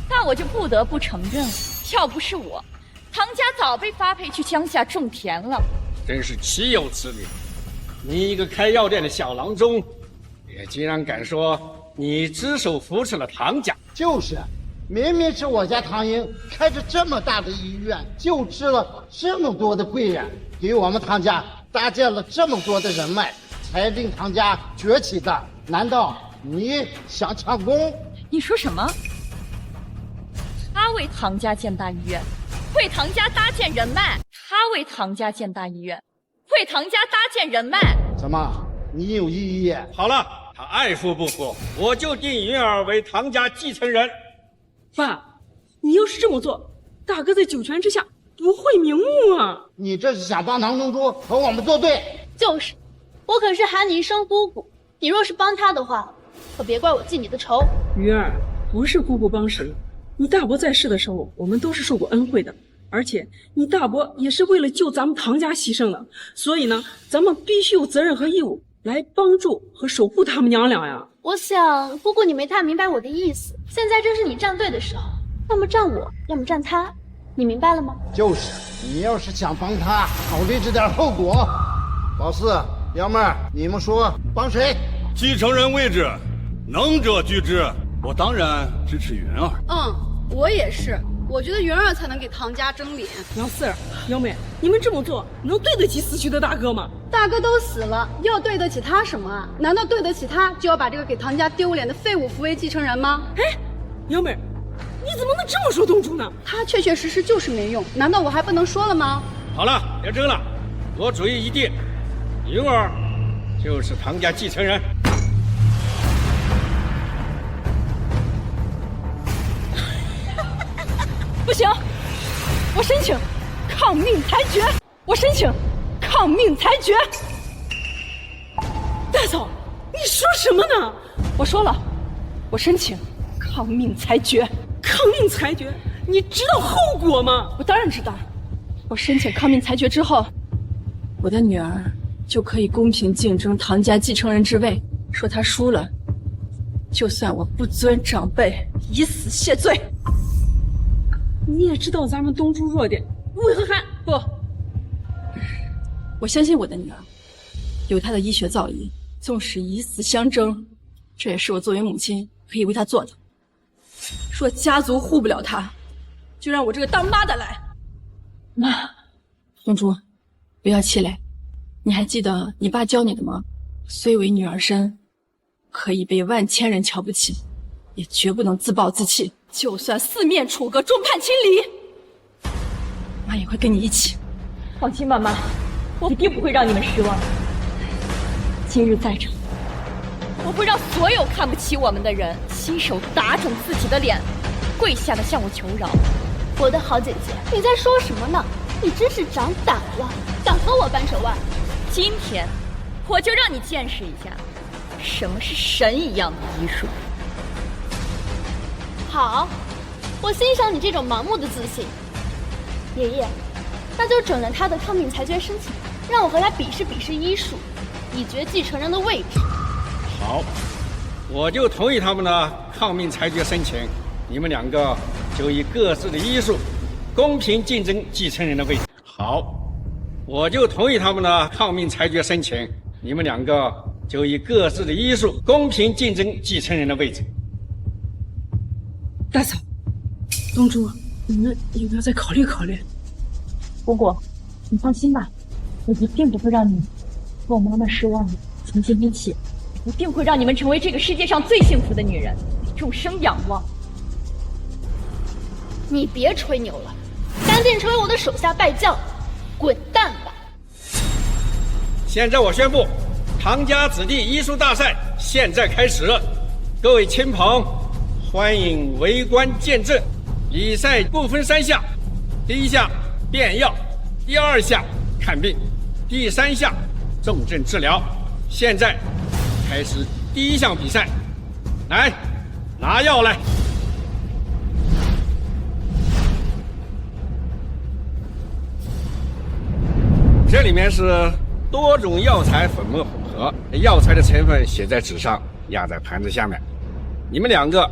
但我就不得不承认，要不是我，唐家早被发配去乡下种田了。真是岂有此理！你一个开药店的小郎中，也竟然敢说你只手扶持了唐家？就是，明明是我家唐英开着这么大的医院，救治了这么多的贵人，给我们唐家搭建了这么多的人脉，才令唐家崛起的。难道你想抢功？你说什么？他为唐家建大医院，为唐家搭建人脉。他为唐家建大医院，为唐家搭建人脉。怎么，你有异议？好了，他爱服不服，我就定云儿为唐家继承人。爸，你要是这么做，大哥在九泉之下不会瞑目啊！你这是想帮唐东珠和我们作对？就是，我可是喊你一声姑姑，你若是帮他的话，可别怪我记你的仇。鱼儿，不是姑姑帮谁，你大伯在世的时候，我们都是受过恩惠的，而且你大伯也是为了救咱们唐家牺牲的，所以呢，咱们必须有责任和义务来帮助和守护他们娘俩呀。我想姑姑你没太明白我的意思，现在正是你站队的时候，要么站我，要么站他，你明白了吗？就是，你要是想帮他，考虑这点后果。老四、幺妹儿，你们说帮谁？继承人位置，能者居之。我当然支持云儿。我也是。我觉得云儿才能给唐家争脸。姚四儿、姚妹，你们这么做能对得起死去的大哥吗？大哥都死了，要对得起他什么啊？难道对得起他就要把这个给唐家丢脸的废物扶为继承人吗？哎，姚妹，你怎么能这么说东珠呢？他确确实实就是没用，难道我还不能说了吗？好了，别争了，我主意一定，云儿就是唐家继承人。不行，我申请抗命裁决！我申请抗命裁决！大嫂，你说什么呢？我说了，我申请抗命裁决。抗命裁决？你知道后果吗？我当然知道。我申请抗命裁决之后，我的女儿就可以公平竞争唐家继承人之位。说她输了，就算我不尊长辈，以死谢罪。你也知道咱们东珠弱点，为何还不？我相信我的女儿，有她的医学造诣，纵使以死相争，这也是我作为母亲可以为她做的。说家族护不了她，就让我这个当妈的来。妈，东珠，不要气馁。你还记得你爸教你的吗？虽为女儿身，可以被万千人瞧不起，也绝不能自暴自弃。就算四面楚歌，众叛亲离，妈也会跟你一起。放心吧，妈，我一定不会让你们失望。今日在场，我会让所有看不起我们的人亲手打肿自己的脸，跪下的向我求饶。我的好姐姐，你在说什么呢？你真是长胆了，敢和我扳手腕！今天，我就让你见识一下，什么是神一样的医术。好，我欣赏你这种盲目的自信。爷爷，那就准了他的抗命裁决申请，让我和他比试比试医术，以决继承人的位置。好，我就同意他们的抗命裁决申请，你们两个就以各自的医术公平竞争继承人的位置。好，我就同意他们的抗命裁决申请，你们两个就以各自的医术公平竞争继承人的位置。大嫂，东珠，你们要不要再考虑考虑？姑姑，你放心吧，我一定不会让你和我妈妈失望的。从今天起，一定会让你们成为这个世界上最幸福的女人，众生仰望。你别吹牛了，赶紧成为我的手下败将，滚蛋吧！现在我宣布，唐家子弟医术大赛现在开始，各位亲朋，欢迎围观见证。比赛不分3项，第1项变药，第2项看病，第3项重症治疗。现在开始第1项比赛，来，拿药来。这里面是多种药材粉末混合，药材的成分写在纸上，压在盘子下面。你们两个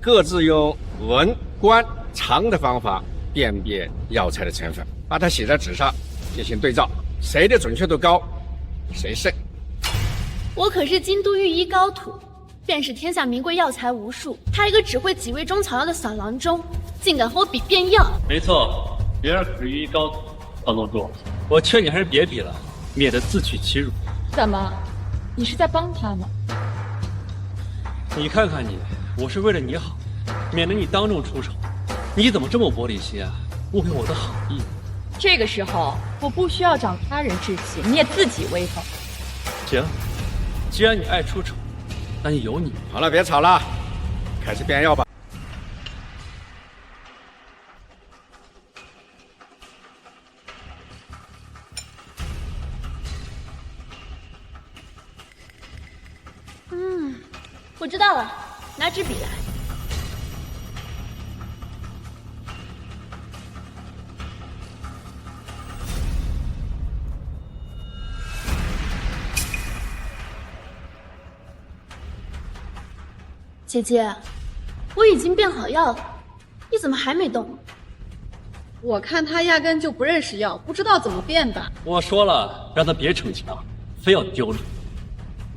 各自用闻、观、尝的方法辨别药材的成分，把它写在纸上进行对照，谁的准确度高，谁胜。我可是京都御医高徒，便是天下名贵药材无数，他一个只会几味中草药的小郎中，竟敢和我比变药。没错，别人可是御医高徒。唐宗主，我劝你还是别比了，免得自取其辱。怎么，你是在帮他吗？你看看你，我是为了你好，免得你当众出丑。你怎么这么玻璃心啊？误会我的好意。这个时候，我不需要长他人志气，你也自己威风。行，既然你爱出丑，那就由你。好了，别吵了，开始变药吧。我知道了，拿支笔来。姐姐，我已经变好药了，你怎么还没动？我看他压根就不认识药，不知道怎么变的。我说了，让他别逞强，非要丢脸。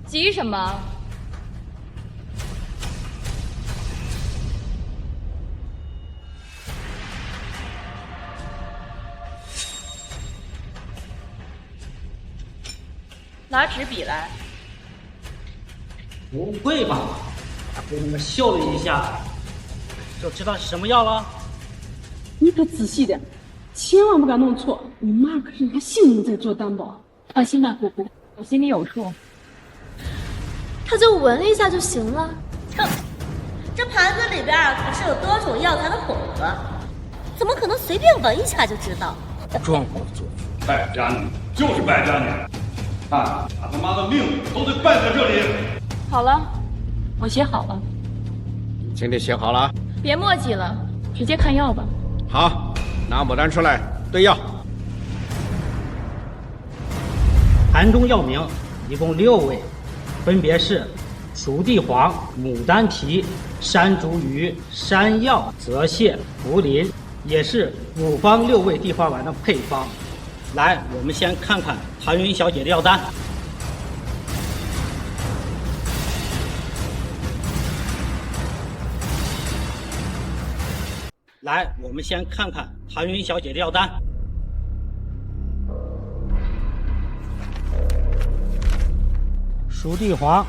急什么？拿纸笔来。不会吧？被你们嗅了一下，就知道是什么药了？你可仔细点，千万不敢弄错。你妈可是拿性命在做担保。放心吧，姑姑，我心里有数。他就闻了一下就行了。哼，这盘子里边可是有多种药材的混合，怎么可能随便闻一下就知道？装模作样，败家女就是败家女，看把他妈的命都得败在这里。好了，我写好了。请你写好了，别墨迹了，直接看药吧。好，拿牡丹出来对药。盘中药名一共6味，分别是熟地黄、牡丹皮、山茱萸、山药、泽泻、茯苓，也是5方6味地黄丸的配方。来，我们先看看唐云小姐的药单。来，我们先看看唐云小姐的药单。熟地黄、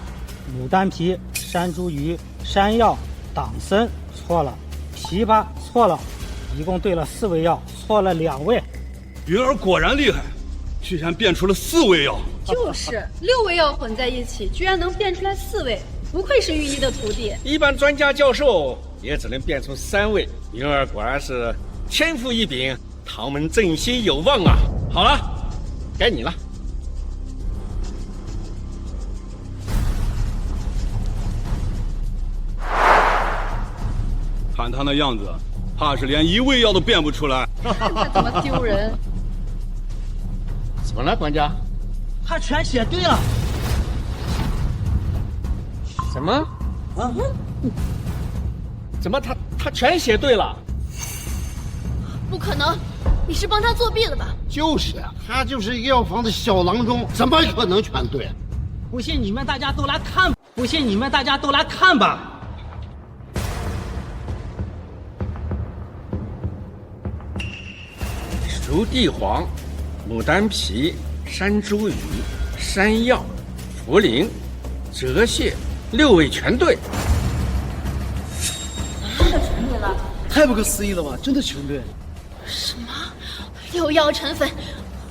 牡丹皮、山茱萸、山药、党参错了，枇杷错了，一共对了4味药，错了2味。云儿果然厉害，居然变出了4味药。就是6味药混在一起，居然能变出来4味，不愧是御医的徒弟。一般专家教授也只能变出3味，云儿果然是天赋异禀，唐门振兴有望啊！好了，该你了。看他那样子，怕是连1味药都变不出来。他怎么丢人？怎么了，管家？他全写对了。什么？啊？怎么他全写对了？不可能，你是帮他作弊了吧？就是啊，他就是药房的小郎中，怎么可能全对？不信你们大家都来看，不信你们大家都来看吧。熟地黄、牡丹皮、山茱萸、山药、茯苓、泽泻，6味全对。真的全对了？太不可思议了吧！真的全对。什么？6药成粉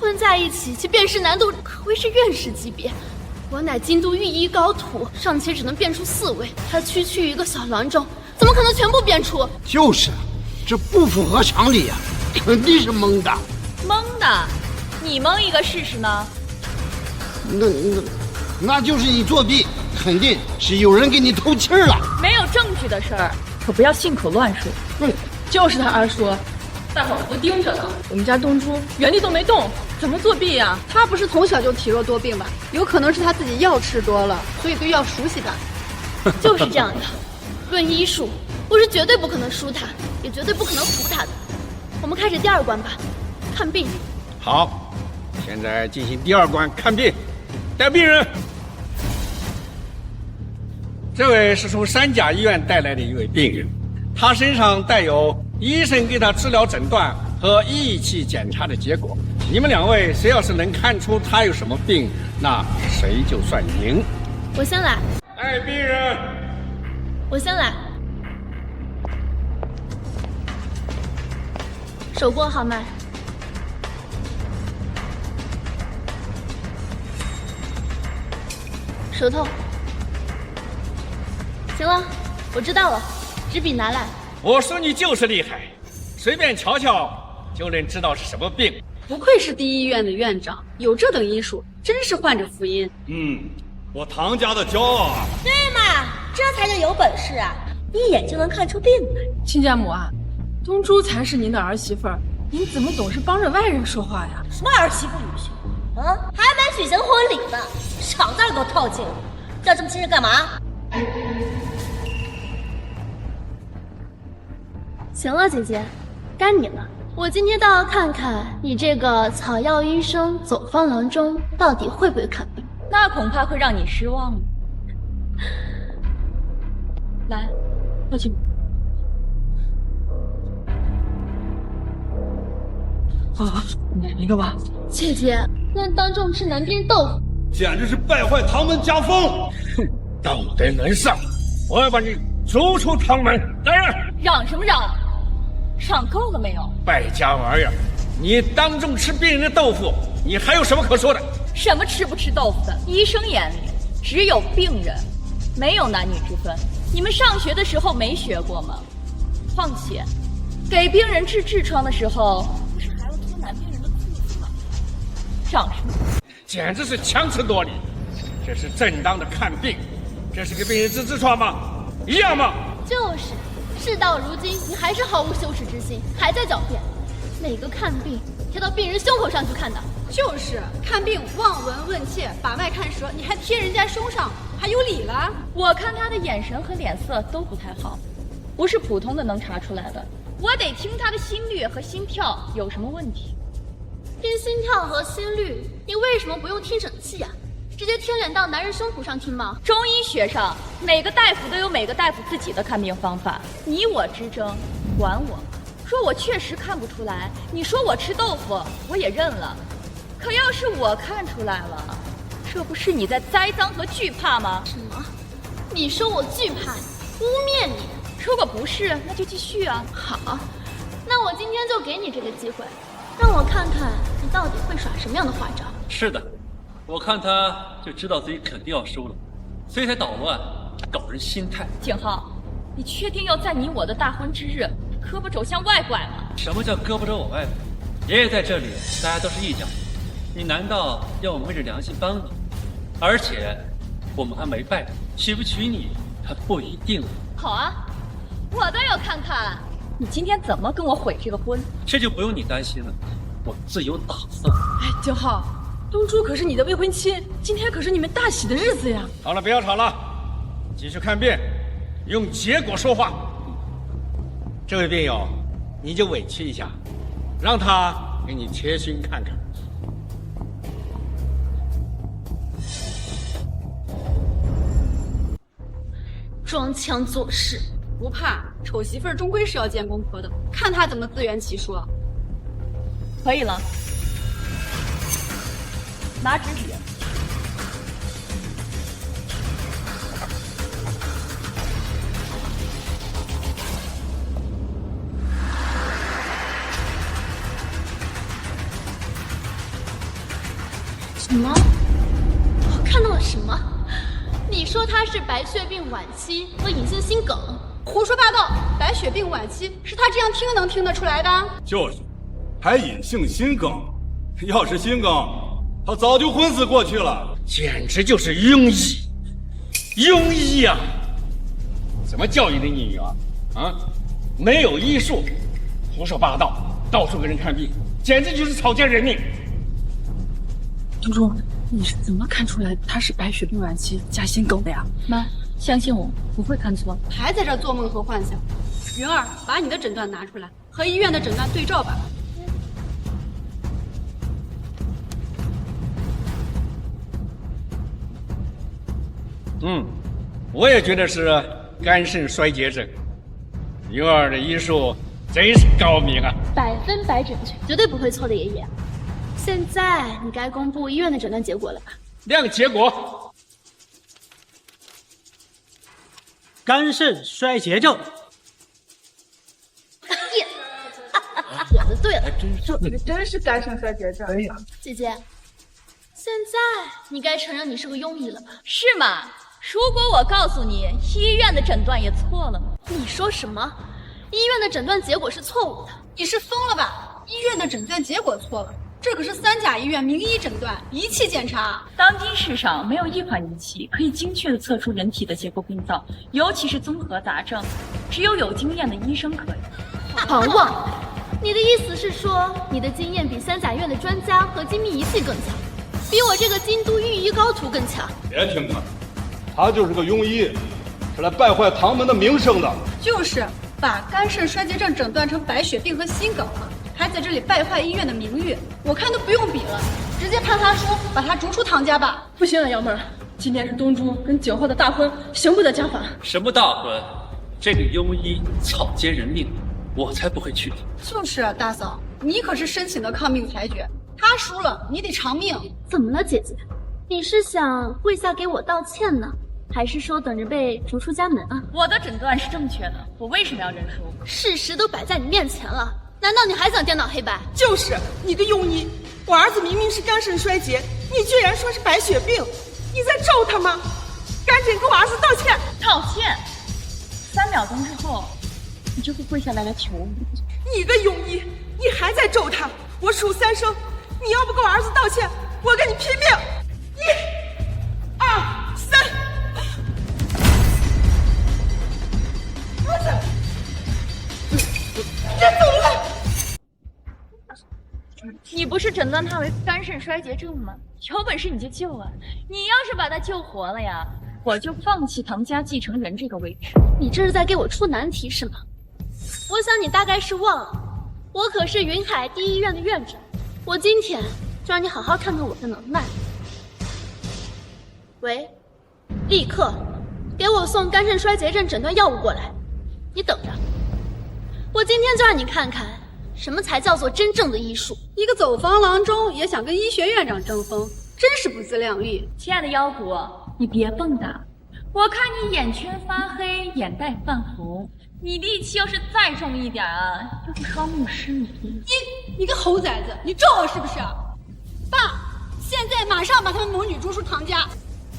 混在一起，其辨识难度可谓是院士级别。我乃京都御医高徒，尚且只能辨出4味，他区区一个小郎中，怎么可能全部辨出？就是，这不符合常理呀、肯定是蒙的。蒙的？你蒙一个试试呢？那就是你作弊，肯定是有人给你透气了。没有证据的事儿，可不要信口乱说。就是他二叔，大伙儿都盯着呢。我们家东珠原地都没动，怎么作弊呀？他不是从小就体弱多病吧？有可能是他自己药吃多了，所以对药熟悉吧。就是这样的。论医术，我是绝对不可能输他，也绝对不可能服他的。我们开始第2关吧，看病。好，现在进行第2关看病。带病人。这位是从3甲医院带来的一位病人，他身上带有医生给他治疗诊断和仪器检查的结果。你们2位谁要是能看出他有什么病，那谁就算赢。我先来。带病人。我先来。手拨号脉。舌头。行了，我知道了，纸笔拿来。我说你就是厉害，随便瞧瞧就能知道是什么病。不愧是第一医院的院长，有这等医术，真是患者福音。我唐家的骄傲啊！对嘛，这才叫有本事啊！一眼就能看出病来。亲家母啊，东珠才是您的儿媳妇儿，您怎么总是帮着外人说话呀？什么儿媳妇女婿？啊，还没举行婚礼呢，少在这给我套近乎！叫这么亲热干嘛？行了，姐姐，该你了。我今天倒要看看你这个草药医生走方郎中到底会不会看病。那恐怕会让你失望了。来，抱紧我。哪一个吧？姐姐，那当众吃男丁豆腐，简直是败坏唐门家风！哼，道德沦丧，我要把你逐出唐门！来人，嚷什么嚷？嚷够了没有？败家玩意儿！你当众吃病人的豆腐，你还有什么可说的？什么吃不吃豆腐的？医生眼里只有病人，没有男女之分。你们上学的时候没学过吗？况且，给病人治痔疮的时候，不是还要脱男病人的裤子吗？嚷什么？简直是强词夺理！这是正当的看病，这是给病人治痔疮吗？一样吗？就是，事到如今，你还是毫无羞耻之心，还在狡辩。哪个看病贴到病人胸口上去看的？就是看病望闻问切，把脉看舌，你还贴人家胸上，还有理了？我看他的眼神和脸色都不太好，不是普通的能查出来的。我得听他的心率和心跳有什么问题。听心跳和心率，你为什么不用听诊器啊？直接贴脸到男人胸脯上听吗？中医学上，每个大夫都有每个大夫自己的看病方法，你我之争，管我？说我确实看不出来，你说我吃豆腐，我也认了。可要是我看出来了，这不是你在栽赃和惧怕吗？什么？你说我惧怕你，污蔑你？如果不是，那就继续啊。好，那我今天就给你这个机会，让我看看你到底会耍什么样的花招。是的，我看他就知道自己肯定要输了，所以才捣乱，搞人心态。景浩，你确定要在你我的大婚之日胳膊肘向外拐吗？什么叫胳膊肘往外拐？爷爷在这里，大家都是一家人，你难道要我昧着良心帮你？而且我们还没拜，娶不娶你还不一定。好啊，我倒要看看你今天怎么跟我毁这个婚。这就不用你担心了，我自有打算。哎，景浩，东珠可是你的未婚妻，今天可是你们大喜的日子呀！好了，不要吵了，继续看病，用结果说话。这位病友，你就委屈一下，让他给你切心看看。装腔作势，不怕，丑媳妇儿终归是要见公婆的，看他怎么自圆其说。可以了，拿纸笔。什么？我看到了什么？你说他是白血病晚期和隐性心梗？胡说八道！白血病晚期是他这样听能听得出来的？就是，还隐性心梗。要是心梗，他早就昏死过去了。简直就是庸医，庸医呀！怎么教育的你女儿啊？没有医术，胡说八道，到处给人看病，简直就是草菅人命。东珠，你是怎么看出来他是白血病晚期加心梗的呀？妈，相信我，不会看错。还在这做梦和幻想。云儿，把你的诊断拿出来，和医院的诊断对照吧。我也觉得是肝肾衰竭症。云儿的医术真是高明啊100%准确，绝对不会错的，爷爷。现在你该公布医院的诊断结果了吧？亮结果。肝肾衰竭症。我的对了，真是肝肾衰竭症。姐姐，现在你该承认你是个庸医了吧？是吗？如果我告诉你医院的诊断也错了呢？你说什么？医院的诊断结果是错误的？你是疯了吧？医院的诊断结果错了，这可是3甲医院名医诊断，仪器检查。当今世上没有一款仪器可以精确地测出人体的结构病灶，尤其是综合杂症，只有有经验的医生可以。狂妄！你的意思是说，你的经验比3甲院的专家和精密仪器更强，比我这个京都御医高徒更强？别听他，他就是个庸医，是来败坏唐门的名声的。就是把肝肾衰竭症诊断成白血病和心梗了，还在这里败坏医院的名誉，我看都不用比了，直接判他输，把他逐出唐家吧。不行了，瑶妹儿，今天是东珠跟景浩的大婚，行不得家法。什么大婚？这个庸医草菅人命，我才不会去的。就是啊，大嫂，你可是申请的抗命裁决，他输了，你得偿命。怎么了，姐姐？你是想跪下给我道歉呢，还是说等着被逐出家门啊？我的诊断是正确的，我为什么要认输？事实都摆在你面前了，难道你还想颠倒黑白？就是你个庸医，我儿子明明是肝肾衰竭，你居然说是白血病，你在咒他吗？赶紧给我儿子道歉！道歉！3秒钟之后，你就会跪下来求我。你个庸医，你还在咒他！我数3声，你要不给我儿子道歉，我跟你拼命！1、2、3。儿子，你怎么了？你不是诊断他为肝肾衰竭症吗？有本事你就救啊！你要是把他救活了呀，我就放弃唐家继承人这个位置。你这是在给我出难题是吗？我想你大概是忘了，我可是云海第一医院的院长，我今天就让你好好看看我的能耐。喂，立刻给我送肝肾衰竭症诊断药物过来，你等着，我今天就让你看看什么才叫做真正的医术。一个走房郎中也想跟医学院长争锋，真是不自量力。亲爱的妖狐，你别蹦跶，我看你眼圈发黑，眼袋泛红，你力气要是再重一点啊，就会双目失明。你个猴崽子，你咒我是不是？爸，现在马上把他们母女逐出唐家。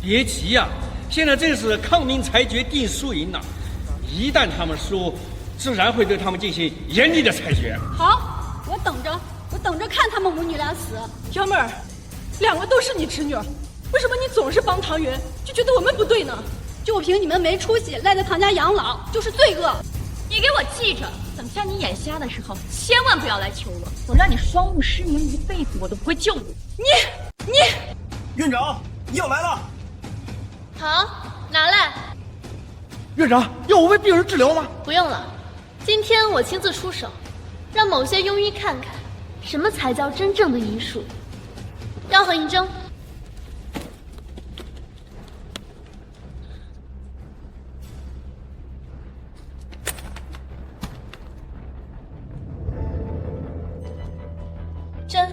别急呀，现在正是抗命裁决定输赢呢，一旦他们输，自然会对他们进行严厉的裁决。好，我等着看他们母女俩死。幺妹儿，2个都是你侄女，为什么你总是帮唐云，就觉得我们不对呢？就凭你们没出息，赖在唐家养老就是罪恶。你给我记着，等下你眼瞎的时候，千万不要来求我，我让你双目失明一辈子，我都不会救你。你，院长，药来了。好，拿来。院长，要我为病人治疗吗？不用了，今天我亲自出手，让某些庸医看看什么才叫真正的医术。药盒一蒸。针。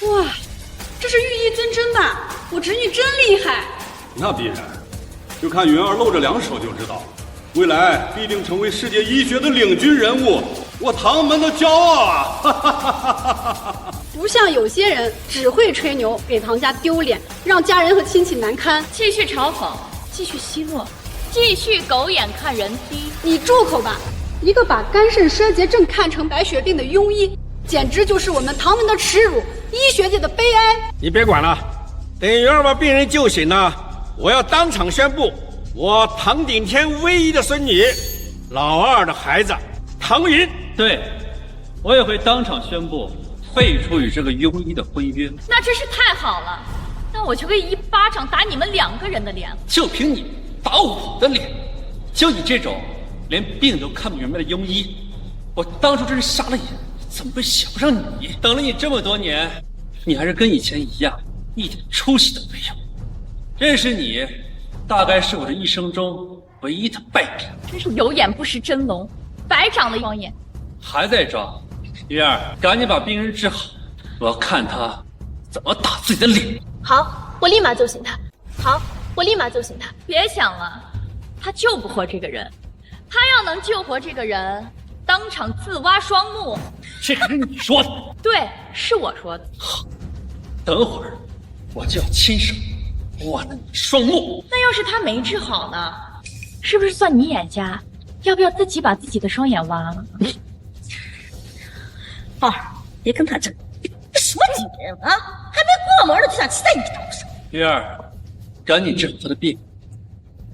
哇，这是寓意真真吧？我侄女真厉害。那必然，就看云儿露着2手就知道，未来必定成为世界医学的领军人物，我唐门的骄傲啊！不像有些人只会吹牛，给唐家丢脸，让家人和亲戚难堪。继续嘲讽，继续奚落，继续狗眼看人低。你住口吧！一个把肝肾衰竭症看成白血病的庸医，简直就是我们唐门的耻辱，医学界的悲哀。你别管了，等云儿把病人救醒了，我要当场宣布，我唐顶天唯一的孙女，老2的孩子唐云。对，我也会当场宣布废除与这个庸医的婚约。那真是太好了，那我就可以一巴掌打你们2个人的脸。就凭你打我的脸，就你这种连病都看不明白的庸医，我当初真是瞎了眼，怎么会想不上你？等了你这么多年，你还是跟以前一样，一点出息都没有。认识你，大概是我这一生中唯一的败笔。真是有眼不识真龙，白长了一双眼。还在装？云儿，赶紧把病人治好，我要看他怎么打自己的脸。好，我立马救醒他。好，我立马救醒他。别想了，他救不活这个人。他要能救活这个人，当场自挖双目。这可是你说的。对，是我说的。好，等会儿我就要亲手挖了你双目。那要是他没治好呢？是不是算你眼瞎？要不要自己把自己的双眼挖了？二，别跟他争，这什么女人啊？还没过门呢就想骑在你头上。云儿，赶紧治好他的病，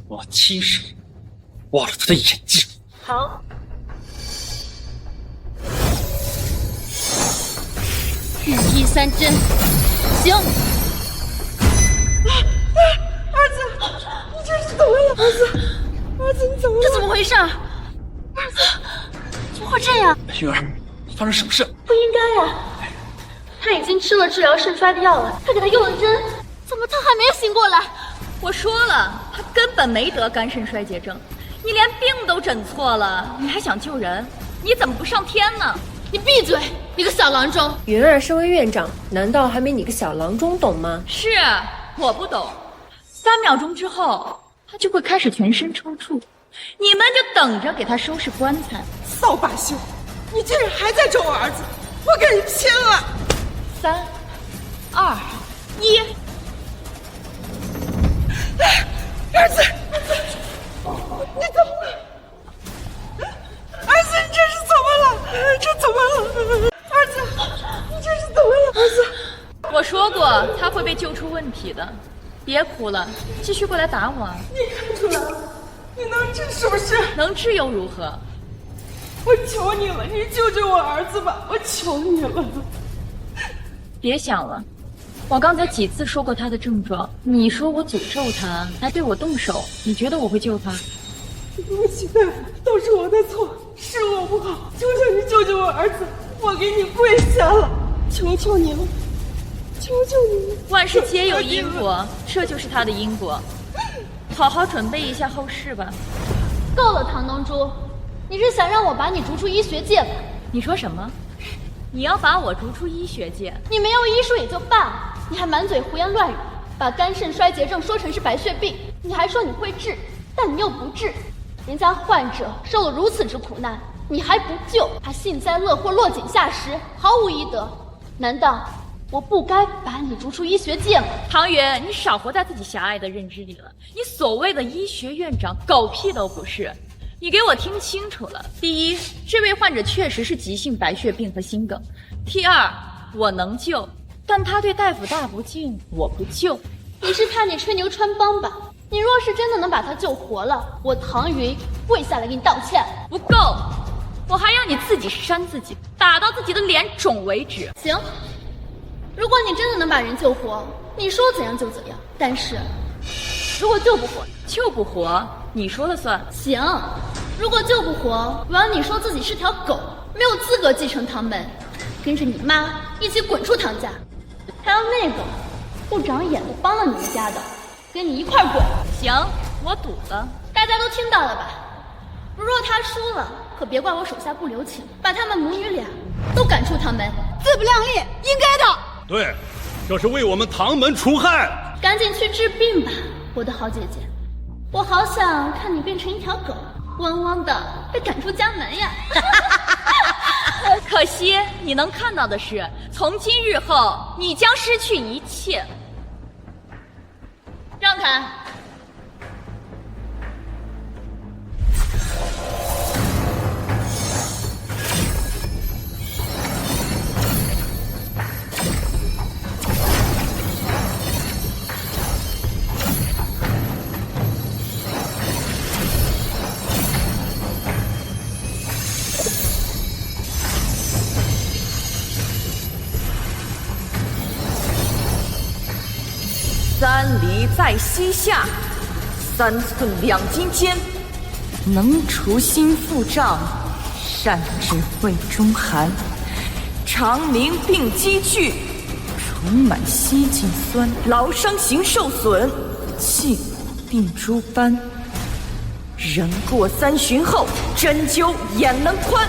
我要亲手挖了他的眼睛。好。1、3针，行。怎么了？儿子你怎么了？这怎么回事？儿子怎么会这样？云儿，发生什么事？不应该呀！他已经吃了治疗肾衰的药了，他给他用了针，怎么他还没有醒过来？我说了，他根本没得肝肾衰竭症，你连病都诊错了，你还想救人？你怎么不上天呢？你闭嘴，你个小郎中！云儿身为院长，难道还没你个小郎中懂吗？是我不懂，3秒钟之后他就会开始全身抽搐，你们就等着给他收拾棺材。扫把星，你竟然还在找我儿子，我跟你拼了！3、2、1。儿子，你怎么了？儿子，你这是怎么了？这怎么了？儿子，你这是怎么了？儿子，我说过他会被救出问题的，别哭了，继续过来打我。你看出来了，你能治是不是？能治又如何？我求你了，你救救我儿子吧，我求你了。别想了。我刚才几次说过他的症状，你说我诅咒他，还对我动手，你觉得我会救他？对不起，大夫，都是我的错，是我不好，求求你救救我儿子，我给你跪下了，求求你了，求求你了！万事皆有因果，这就是他的因果，好好准备一下后事吧。够了，唐东珠，你是想让我把你逐出医学界吧？你说什么？你要把我逐出医学界？你没有医术也就罢了，你还满嘴胡言乱语，把肝肾衰竭症说成是白血病，你还说你会治，但你又不治。人家患者受了如此之苦难，你还不救，还幸灾乐祸、落井下石，毫无医德。难道我不该把你逐出医学界吗？唐云，你少活在自己狭隘的认知里了。你所谓的医学院长，狗屁都不是。你给我听清楚了，第一，这位患者确实是急性白血病和心梗；第二，我能救，但他对大夫大不敬，我不救。你是怕你吹牛穿帮吧？你若是真的能把他救活了，我唐云跪下来给你道歉。不够，我还要你自己扇自己，打到自己的脸肿为止。行，如果你真的能把人救活，你说怎样就怎样。但是，如果救不活，救不活，你说了算。行，如果救不活，我要你说自己是条狗，没有资格继承唐门，跟着你妈一起滚出唐家。还有那个不长眼的帮了你们家的，跟你一块滚。行，我赌了。大家都听到了吧？如若他输了，可别怪我手下不留情，把他们母女俩都赶出唐门。自不量力，应该的。对，这是为我们唐门除害。赶紧去治病吧，我的好姐姐。我好想看你变成一条狗，汪汪的被赶出家门呀！可惜你能看到的是，从今日后你将失去一切。让开！3里在膝下，3寸2斤间，能除心腹胀，善治胃中寒，肠鸣病积聚，充满吸尽酸，劳伤形受损，气骨病诸斑。人过3旬后，针灸眼能宽。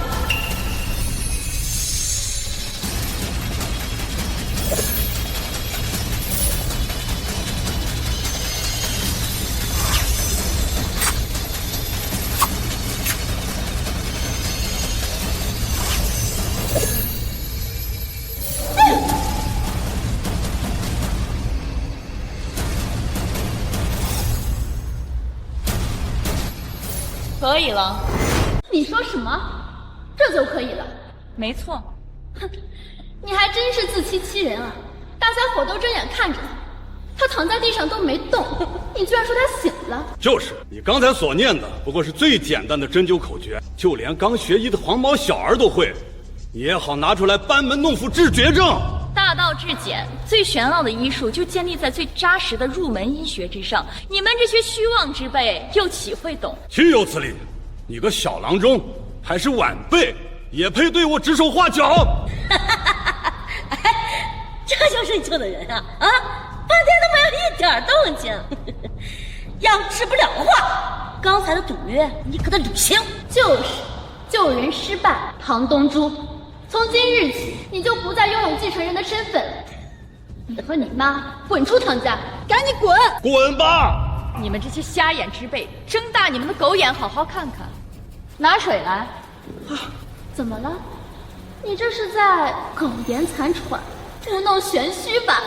可以了。你说什么？这就可以了？没错。哼，你还真是自欺欺人啊！大家伙都睁眼看着他躺在地上都没动，你居然说他醒了？就是你刚才所念的，不过是最简单的针灸口诀，就连刚学医的黄毛小儿都会，你也好拿出来班门弄斧治绝症。大道至简，最玄奥的医术就建立在最扎实的入门医学之上。你们这些虚妄之辈，又岂会懂？岂有此理！你个小郎中，还是晚辈，也配对我指手画脚？这就是你救的人啊！啊，半天都没有一点动静。要治不了的话，刚才的赌约你可得履行。就是，救人失败，唐东珠，从今日起你就不再拥有继承人的身份。你和你妈滚出唐家，赶紧滚！滚吧！你们这些瞎眼之辈，睁大你们的狗眼，好好看看。拿水来。怎么了？你这是在苟延残喘，故弄玄虚吧？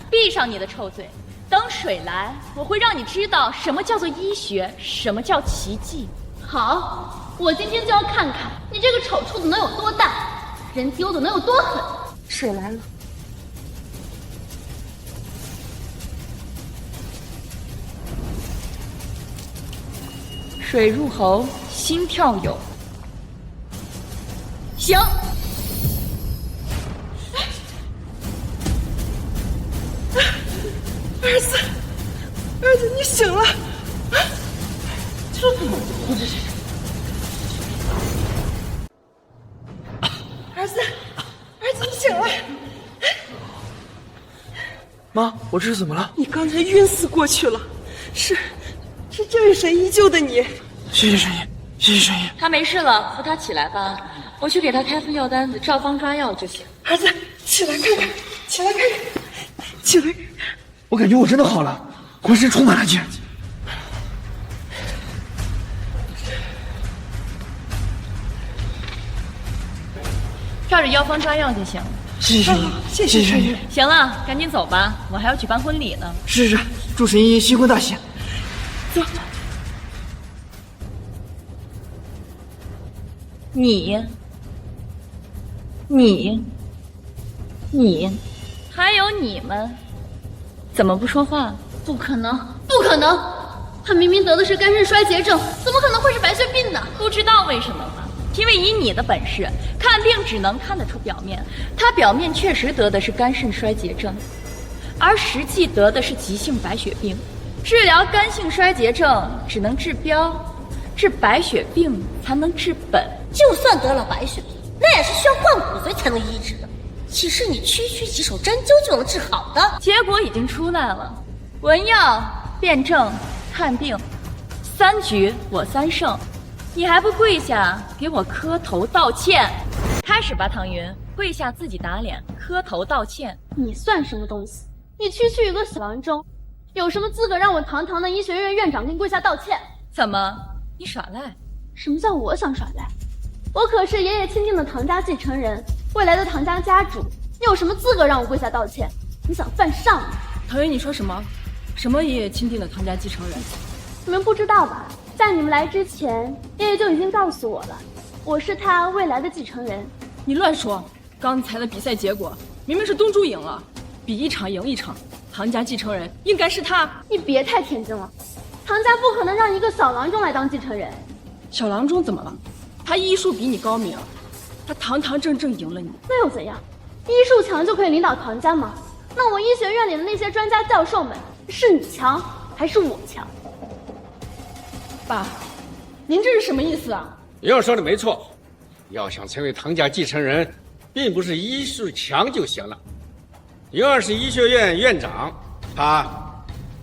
闭上你的臭嘴！等水来，我会让你知道什么叫做医学，什么叫奇迹。好，我今天就要看看你这个丑处子能有多大，人丢的能有多狠。水来了。水入喉，心跳有。行。儿子，你醒了！这怎么回事？儿子，你醒了！妈，我这是怎么了？你刚才晕死过去了，是这位神医救的你。谢谢神医，谢谢神医。他没事了，扶他起来吧，我去给他开副药单子，照方抓药就行。儿子，起来看看，起来看看，起来！我感觉我真的好了，浑身充满了劲。照着药方抓药就行。谢谢神医，谢谢神医。行了，赶紧走吧，我还要举办婚礼呢。是，祝神医新婚大喜。走。你，还有你们，怎么不说话？不可能，不可能！他明明得的是肝肾衰竭症，怎么可能会是白血病呢？不知道为什么吗？因为以你的本事，看病只能看得出表面。他表面确实得的是肝肾衰竭症，而实际得的是急性白血病。治疗肝性衰竭症只能治标，治白血病才能治本。就算得了白血病，那也是需要换骨髓才能医治的，岂是你区区几手针灸就能治好的？结果已经出来了，闻药、辩证、看病，3局我3胜。你还不跪下给我磕头道歉？开始吧，唐云，跪下自己打脸，磕头道歉。你算什么东西？你区区一个小郎中，有什么资格让我堂堂的医学院院长给你跪下道歉？怎么，你耍赖？什么叫我想耍赖？我可是爷爷钦定的唐家继承人，未来的唐家家主，你有什么资格让我跪下道歉？你想犯上吗？唐云，你说什么？什么爷爷钦定的唐家继承人？你们不知道吧？在你们来之前，爷爷就已经告诉我了，我是他未来的继承人。你乱说！刚才的比赛结果明明是东珠赢了，比一场赢一场，唐家继承人应该是他。你别太天真了，唐家不可能让一个小郎中来当继承人。小郎中怎么了？他医术比你高明，他堂堂正正赢了你，那又怎样？医术强就可以领导唐家吗？那我医学院里的那些专家教授们，是你强还是我强？爸，您这是什么意思啊？莹儿说的没错，要想成为唐家继承人，并不是医术强就行了。莹儿是医学院院长，他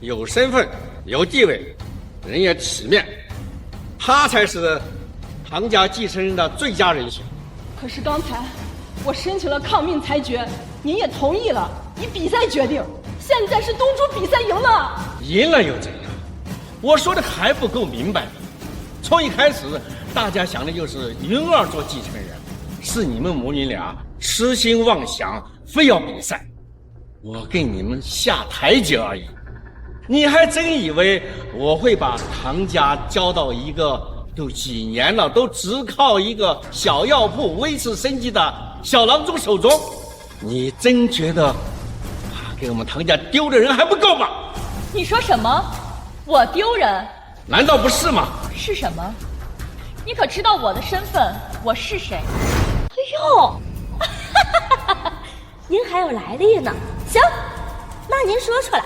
有身份、有地位，人也体面，他才是唐家继承人的最佳人选。可是刚才我申请了抗命裁决，您也同意了，以比赛决定。现在是东珠比赛赢了，赢了又怎样？我说的还不够明白吗？从一开始，大家想的就是云儿做继承人，是你们母女俩痴心妄想，非要比赛，我给你们下台阶而已。你还真以为我会把唐家交到一个都几年了，都只靠一个小药铺维持生计的小郎中手中？你真觉得给我们唐家丢的人还不够吗？你说什么？我丢人？难道不是吗？是什么？你可知道我的身份？我是谁？哎呦，您还有来历呢。行，那您说出来，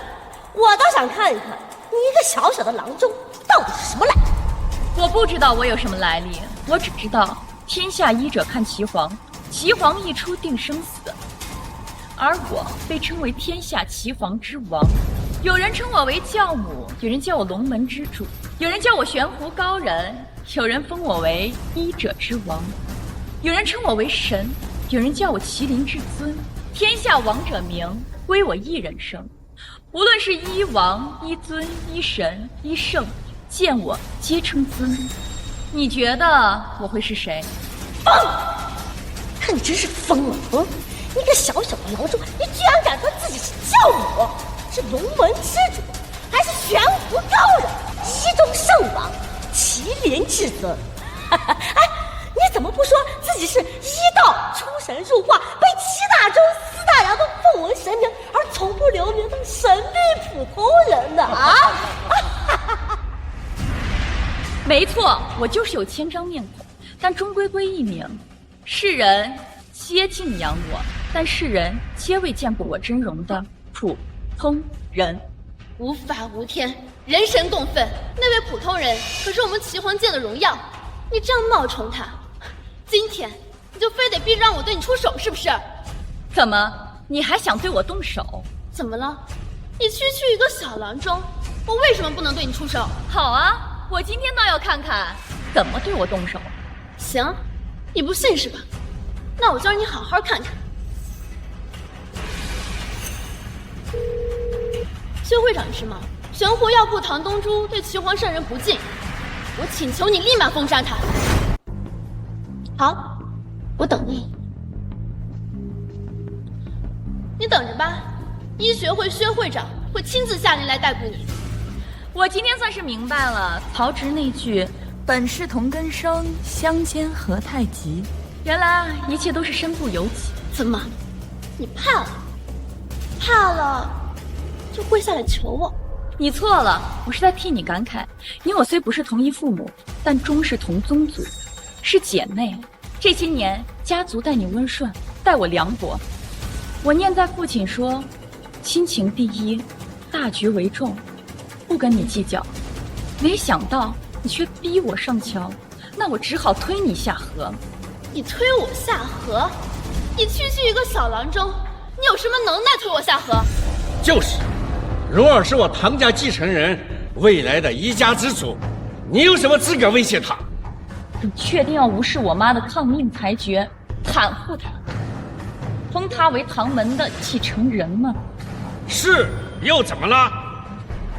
我倒想看一看你一个小小的郎中到底是什么来历。我不知道我有什么来历，我只知道天下医者看岐黄，岐黄一出定生死，而我被称为天下岐黄之王。有人称我为教母，有人叫我龙门之主，有人叫我悬壶高人，有人封我为医者之王，有人称我为神，有人叫我麒麟至尊。天下王者名，归我一人生。无论是医王、医尊、医神、医圣，见我皆称尊。你觉得我会是谁？疯！看你真是疯了！你个小小的郎中，你居然敢说自己是教母，是龙门之主，还是悬壶高人，医中圣王，麒麟至尊。哎，你怎么不说自己是医道出神入化，被7大洲4大洋都奉为神明，而从不留名的神秘普通人呢？啊！没错，我就是有千张面孔，但终归归一名。世人皆敬仰我，但世人皆未见过我真容的普通人。无法无天，人神共愤。那位普通人可是我们岐黄界的荣耀，你这样冒充他，今天你就非得逼着让我对你出手，是不是？怎么，你还想对我动手？怎么了？你区区一个小郎中，我为什么不能对你出手？好啊，我今天倒要看看怎么对我动手。行，你不信是吧？那我就让你好好看看。薛会长是吗？玄狐药铺唐东珠对岐黄圣人不敬，我请求你立马封杀他。好，我等你。你等着吧，医学会薛会长会亲自下令来逮捕你。我今天算是明白了曹植那句“本是同根生，相煎何太急”，原来一切都是身不由己。怎么，你怕了？怕了就跪下来求我？你错了，我是在替你感慨，你我虽不是同一父母，但终是同宗族，是姐妹。这些年家族待你温顺，待我凉薄。我念在父亲说亲情第一，大局为重，不跟你计较。没想到你却逼我上桥，那我只好推你下河。你推我下河？你区区一个小郎中，你有什么能耐推我下河？就是，若尔是我唐家继承人，未来的一家之主，你有什么资格威胁他？你确定要无视我妈的抗命裁决，袒护他，封他为唐门的继承人吗？是，又怎么了？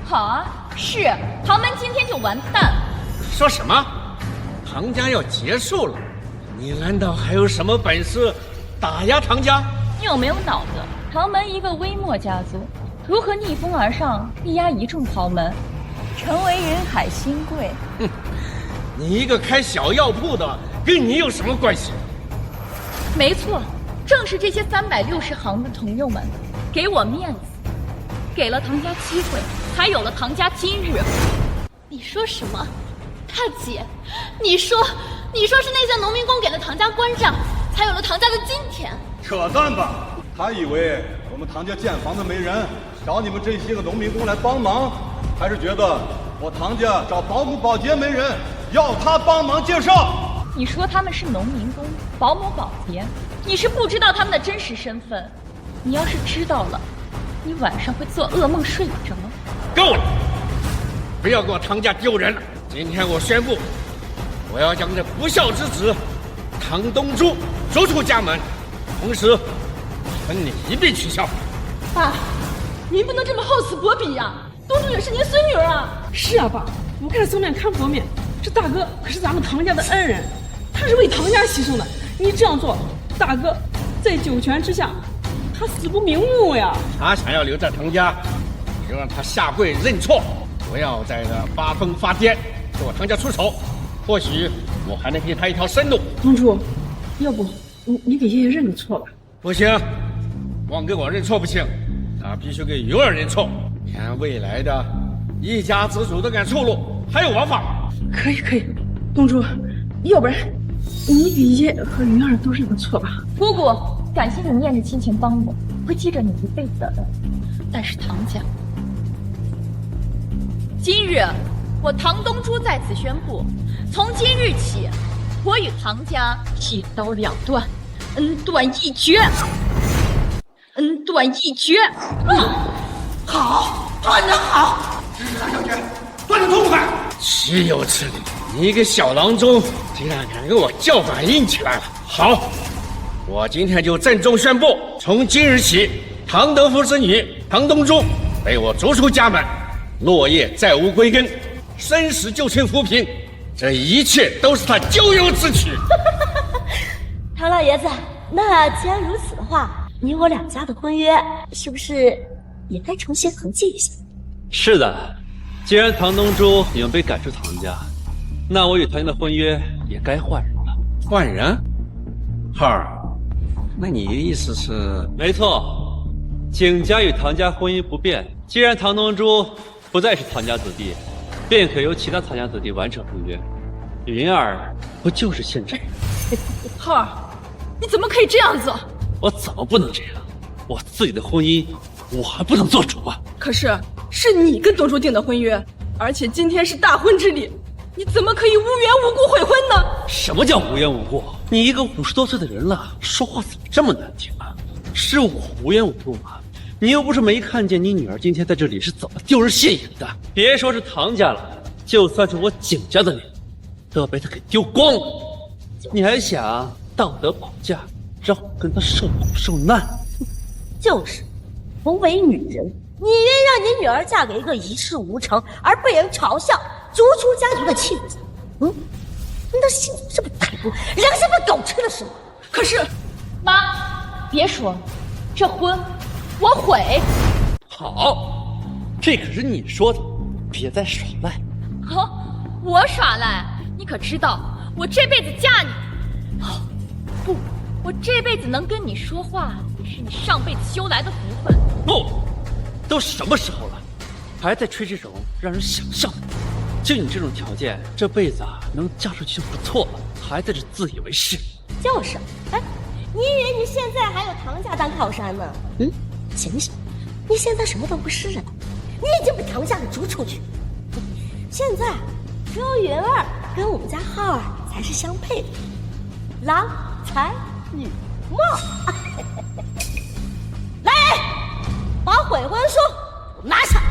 好啊，是，唐门今天就完蛋。说什么？唐家要结束了？你难道还有什么本事打压唐家？你有没有脑子？唐门一个微末家族，如何逆风而上，力压一众豪门，成为人海新贵？哼，你一个开小药铺的，跟你有什么关系？没错，正是这些360行的朋友们给我面子，给了唐家机会，才有了唐家今日。你说什么？大姐，你说是那些农民工给了唐家关照，才有了唐家的今天？扯淡吧！他以为我们唐家建房子没人，找你们这些个农民工来帮忙，还是觉得我唐家找保姆保洁没人，要他帮忙介绍？你说他们是农民工、保姆、保洁，你是不知道他们的真实身份。你要是知道了，你晚上会做噩梦睡不着。够了！不要给我唐家丢人了！今天我宣布，我要将这不孝之子唐东珠逐出家门，同时跟你一并取笑。爸，您不能这么厚此薄彼呀！东珠也是您孙女啊。是啊，爸，不看僧面看佛面，这大哥可是咱们唐家的恩人，他是为唐家牺牲的。你这样做，大哥在九泉之下，他死不瞑目呀！他想要留在唐家，你就让他下跪认错，不要在这发疯发癫，给我唐家出手。或许我还能给他一条生路。东珠，要不你给爷爷认个错吧？不行，光给我认错不行，他必须给云儿认错。连未来的一家之主都敢触怒，还有王法吗？可以，东珠，要不然你给爷爷和云儿都认个错吧。姑姑，感谢你念着亲情帮我，会记着你一辈子的恩。但是唐家，今日我唐东珠在此宣布，从今日起，我与唐家一刀两断，恩断义绝。恩断义绝。好，断得好！支持唐小姐，断得痛快！岂有此理！你一个小郎中，竟然敢跟我叫板硬起来了！好，我今天就郑重宣布，从今日起，唐德福之女唐东珠被我逐出家门，落叶再无归根，生死就成浮萍。这一切都是他咎由自取。唐老爷子，那既然如此的话，你我两家的婚约是不是也该重新合计一下？是的，既然唐东珠已经被赶出唐家，那我与唐家的婚约也该换人了。换人？浩儿，那你的意思是？没错，景家与唐家婚姻不变，既然唐东珠不再是唐家子弟，便可由其他唐家子弟完成婚约。云儿不就是现在？浩儿，你怎么可以这样子？我怎么不能这样？我自己的婚姻，我还不能做主啊！可是你跟东珠定的婚约，而且今天是大婚之礼，你怎么可以无缘无故悔婚呢？什么叫无缘无故？你一个50多岁的人了，说话怎么这么难听啊？是我无缘无故吗？你又不是没看见你女儿今天在这里是怎么丢人现眼的。别说是唐家了，就算是我景家的脸，都要被她给丢光了。你还想道德绑架，让我跟她受苦受难？就是，同为女人，你愿让你女儿嫁给一个一事无成而被人嘲笑、逐出家族的弃子？你的心怎么这么歹毒，良心被狗吃了是吗？可是，妈，别说，这婚我悔。好，这可是你说的，别再耍赖。我耍赖？你可知道我这辈子嫁你？不，我这辈子能跟你说话，也是你上辈子修来的福分。不，都什么时候了，还在吹这种让人想笑的？就你这种条件，这辈子能嫁出去就不错了，还在这自以为是。就是，你以为你现在还有唐家当靠山呢？醒醒，你现在什么都不是了，你已经被唐家给逐出去。现在只有云儿跟我们家浩儿才是相配的，郎才女貌。来人，把悔婚书拿下！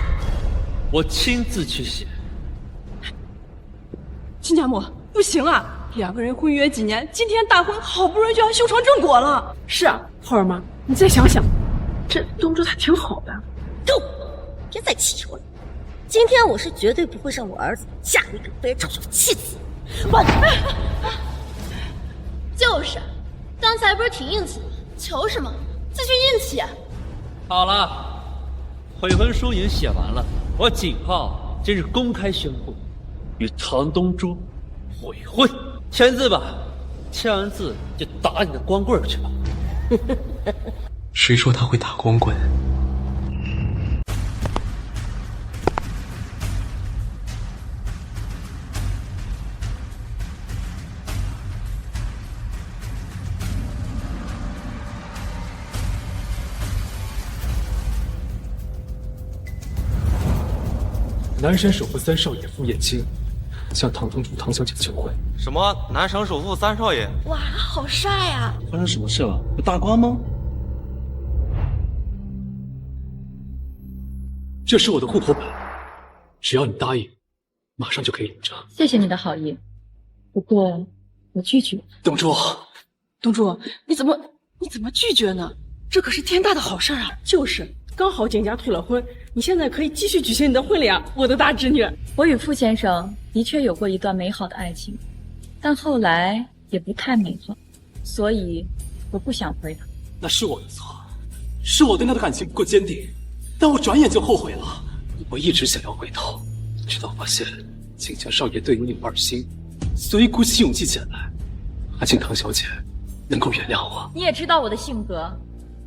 我亲自去写。亲家母，不行啊！2个人婚约几年，今天大婚好不容易就要修成正果了。是啊，浩儿妈，你再想想，这东珠他挺好的。够，别再气我了。今天我是绝对不会让我儿子嫁给一个被人嘲笑的弃子。就是，刚才不是挺硬气吗？求什么？自去硬气。好了，悔婚书已经写完了，我景浩今日公开宣布，与唐东珠悔婚。签字吧，签完字就打你的光棍去吧。谁说他会打光棍？南山首富3少爷傅衍清向唐东珠唐小姐求婚。什么？南省首富3少爷？哇，好帅啊！发生什么事了？有大瓜吗？这是我的户口本，只要你答应，马上就可以领证。谢谢你的好意，不过我拒绝。东珠，东珠，你怎么拒绝呢？这可是天大的好事啊！就是，刚好景家退了婚，你现在可以继续举行你的婚礼啊，我的大侄女。我与傅先生的确有过一段美好的爱情，但后来也不太美好，所以我不想回头。那是我的错，是我对他的感情不够坚定，但我转眼就后悔了。我一直想要回头，直到发现景家少爷对你有2心，所以鼓起勇气前来。还请唐小姐能够原谅我。你也知道我的性格，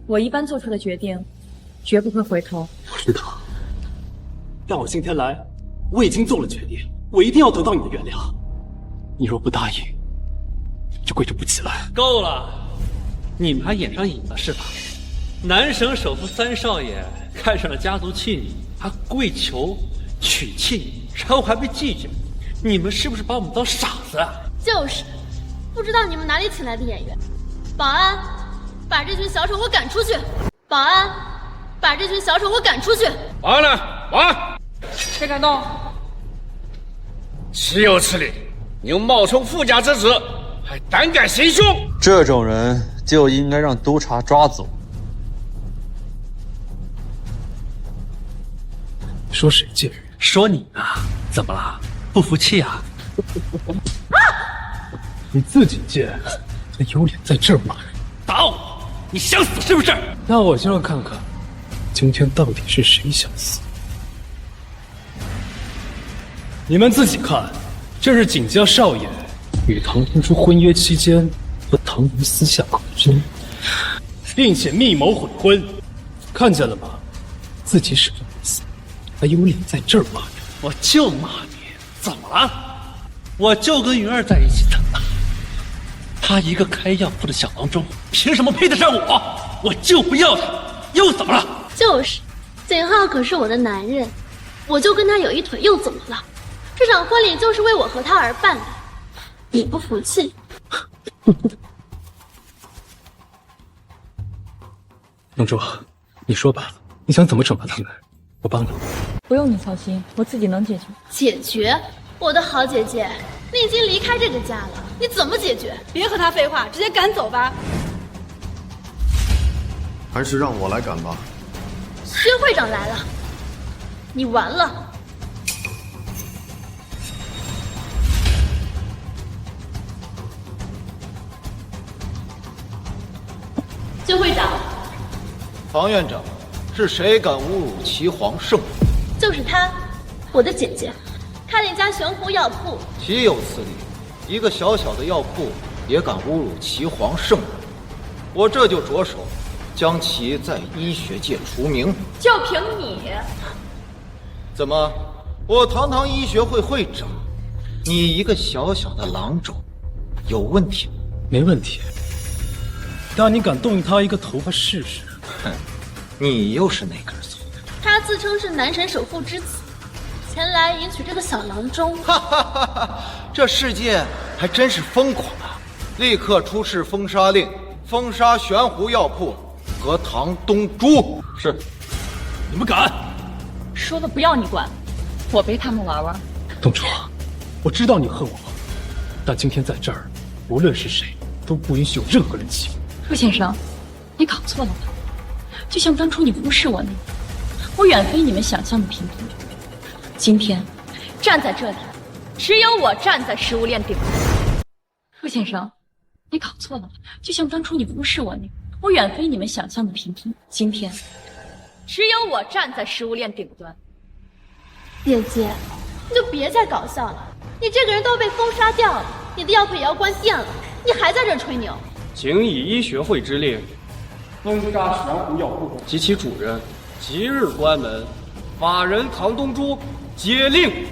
我一般做出的决定绝不会回头。我知道，但我今天来，我已经做了决定，我一定要得到你的原谅。你若不答应，就跪着不起来。够了，你们还演上瘾了是吧？南省首富三少爷看上了家族妻女，还跪求娶妻女，然后还被拒绝，你们是不是把我们当傻子啊？就是，不知道你们哪里请来的演员。保安，把这群小丑给我赶出去！保安，把这群小丑给我赶出去！保安呢？保安，谁敢动？岂有此理！你又冒充富家之子，还胆敢行凶！这种人就应该让督察抓走。说谁贱人？说你呢？怎么了？不服气啊？你自己贱，还有脸在这儿骂人？打我！你想死是不是？那我就要看看，今天到底是谁想死。你们自己看，这是景家少爷与唐公主婚约期间和唐云私下口军，并且密谋悔婚，看见了吗？自己什么意思？还有脸在这儿骂人？我就骂你，怎么了？我就跟云儿在一起长大，他一个开药铺的小郎中，凭什么配得上我？我就不要他，又怎么了？就是，景浩可是我的男人，我就跟他有一腿，又怎么了？这场婚礼就是为我和他而办的，你不服气？龙珠，你说吧，你想怎么惩罚他们？我帮你。不用你操心，我自己能解决。解决？我的好姐姐，你已经离开这个家了，你怎么解决？别和他废话，直接赶走吧。还是让我来赶吧。薛会长来了，你完了。薛会长，唐院长，是谁敢侮辱齐皇圣母？就是他，我的姐姐，开了一家玄壶药铺。岂有此理！一个小小的药铺也敢侮辱齐皇圣母，我这就着手将其在医学界除名。就凭你？怎么，我堂堂医学会会长，你一个小小的郎中，有问题吗？没问题。但你敢动他一个头发试试？哼，你又是哪根葱？他自称是南神首富之子，前来迎娶这个小郎中。哈哈哈哈！这世界还真是疯狂啊！立刻出示封杀令，封杀玄壶药铺和唐东珠。是，你们敢？说了不要你管，我陪他们玩玩。东珠，我知道你恨我，但今天在这儿，无论是谁，都不允许有任何人欺负。陆先生，你搞错了吧？就像当初你无视我那样，我远非你们想象的平平。今天站在这里，只有我站在食物链顶端。陆先生，你搞错了吧？就像当初你无视我那样，我远非你们想象的平平。今天只有我站在食物链顶端。姐姐，你就别再搞笑了，你这个人都要被封杀掉了，你的药铺也要关店了，你还在这吹牛。请以医学会之令，封杀玄壶药铺及其主人，即日关门。法人唐东珠接令。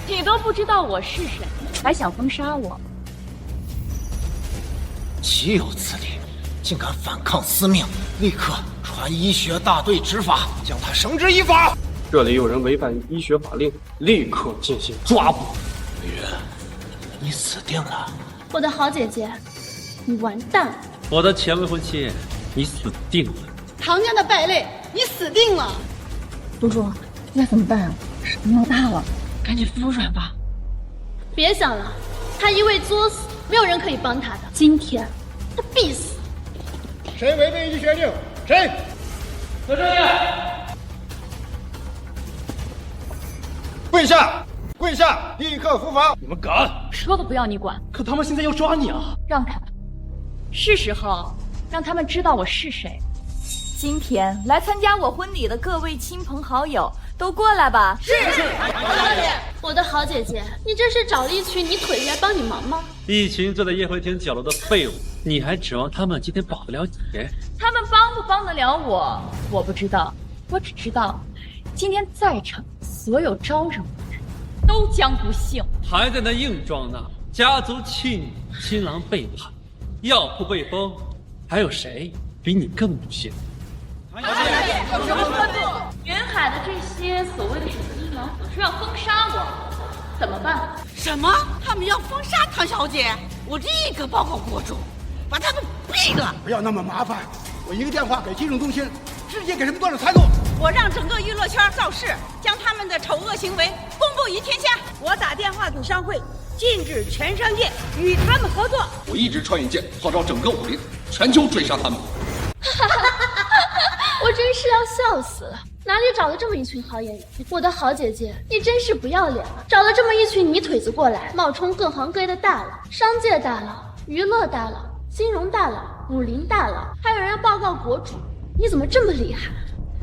你都不知道我是谁，还想封杀我？岂有此理！竟敢反抗司命，立刻传医学大队执法，将他绳之以法。这里有人违反医学法令，立刻进行抓捕。雨云，你死定了！我的好姐姐，你完蛋了！我的前未婚妻，你死定了！唐家的败类，你死定了！公主，现在怎么办啊？事情闹大了，赶紧服软吧！别想了，他一味作死，没有人可以帮他的。今天他必死！谁违背医学令？谁？在这里！跪下！跪下！立刻伏法！你们敢？说了不要你管，可他们现在要抓你啊！让开！是时候让他们知道我是谁。今天来参加我婚礼的各位亲朋好友都过来吧。是。我的好姐姐，你这是找了一群你腿来帮你忙吗？一群坐在宴会厅角落的废物，你还指望他们今天保得了你？他们帮不帮得了我，我不知道。我只知道，今天在场所有招惹我的人都将不幸。还在那硬装呢？家族弃女，新郎背叛，药铺被封，还有谁比你更不幸？有什么合作？云海的这些所谓的主子一郎可是要封杀我，怎么办？什么？他们要封杀唐小姐？我立刻报告国主，把他们毙了！不要那么麻烦，我一个电话给金融中心，直接给他们断了财路。我让整个娱乐圈造势，将他们的丑恶行为公布于天下。我打电话给商会，禁止全商界与他们合作。我一直传引荐，号召整个武林全球追杀他们。我真是要笑死了，哪里找了这么一群好演员？我的好姐姐，你真是不要脸了，找了这么一群泥腿子过来，冒充各行各业的大佬，商界大佬、娱乐大佬、金融大佬、武林大佬，还有人要报告国主，你怎么这么厉害？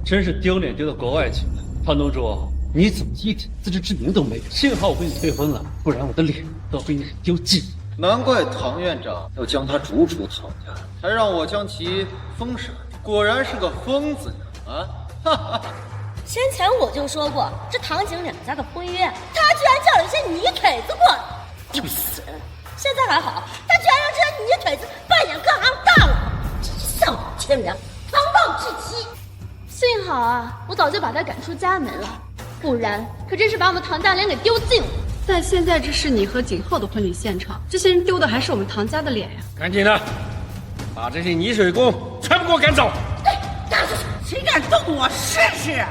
真是丢脸丢到国外去了。唐东主，你怎么一点自知之明都没有？幸好我跟你退婚了，不然我的脸都被你丢尽。难怪唐院长要将他逐出唐家，还让我将其封杀。果然是个疯子呀！哈哈。先前我就说过，这唐景两家的婚约，他居然叫了一些泥腿子过来，丢死人！现在还好，他居然让这些泥腿子扮演各行大佬，真是丧尽天良，狂暴至极。幸好啊，我早就把他赶出家门了，不然可真是把我们唐家脸给丢尽了。但现在这是你和景浩的婚礼现场，这些人丢的还是我们唐家的脸呀！赶紧的，把这些泥水工全部给我赶走！大叔，谁敢动我试试？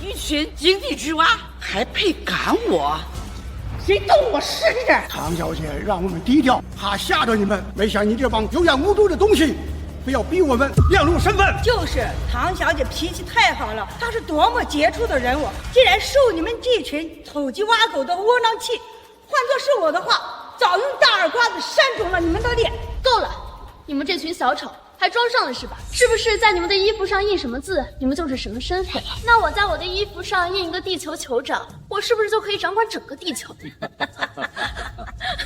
一群井底之蛙，还配赶我？谁动我试试？唐小姐让我们低调，怕吓着你们。没想你这帮有眼无珠的东西，非要逼我们亮露身份。就是唐小姐脾气太好了，她是多么杰出的人物，竟然受你们这群偷鸡挖狗的窝囊气。换作是我的话，早用大耳刮子扇肿了你们的脸。够了，你们这群小丑还装上了是吧？是不是在你们的衣服上印什么字，你们就是什么身份？那我在我的衣服上印一个地球酋长，我是不是就可以掌管整个地球？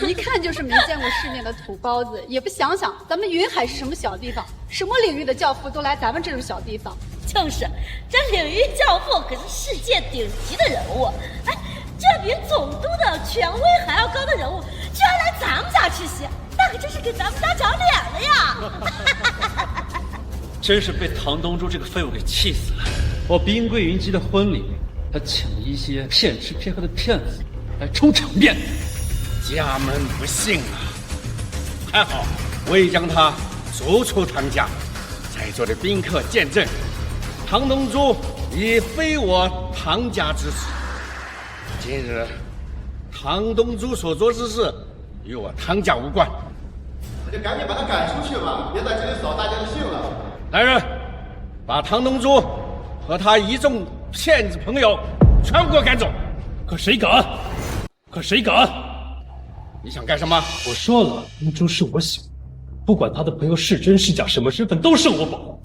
一看就是没见过世面的土包子，也不想想咱们云海是什么小地方，什么领域的教父都来咱们这种小地方。就是，这领域教父可是世界顶级的人物，哎，这比总督的权威还要高的人物，居然来咱们家吃席，那可真是给咱们家长脸了呀！真是被唐东珠这个废物给气死了。我兵贵云集的婚礼，他请了一些骗吃骗喝的骗子来充场面。家门不幸啊！还好我已将他逐出唐家。在座的宾客见证，唐东珠已非我唐家之子。今日唐东珠所做之事与我唐家无关。那就赶紧把他赶出去吧，别在这里扫大家的兴了。来人，把唐东珠和他一众骗子朋友全部给我赶走！可谁敢？可谁敢？你想干什么？我说了，东珠是我喜欢，不管他的朋友是真是假，什么身份都是我保。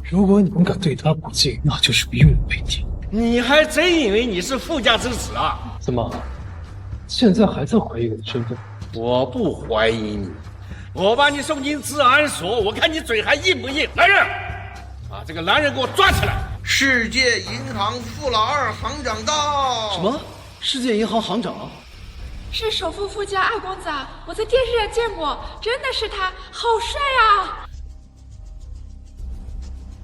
如果你们敢对他不敬，那就是与我为敌。你还真以为你是富家之子啊？怎么，现在还在怀疑我的身份？我不怀疑你，我把你送进治安所，我看你嘴还硬不硬？来人，把这个男人给我抓起来！世界银行傅老二行长到。什么？世界银行行长？是首富富家二公子啊！我在电视上见过，真的是他，好帅啊！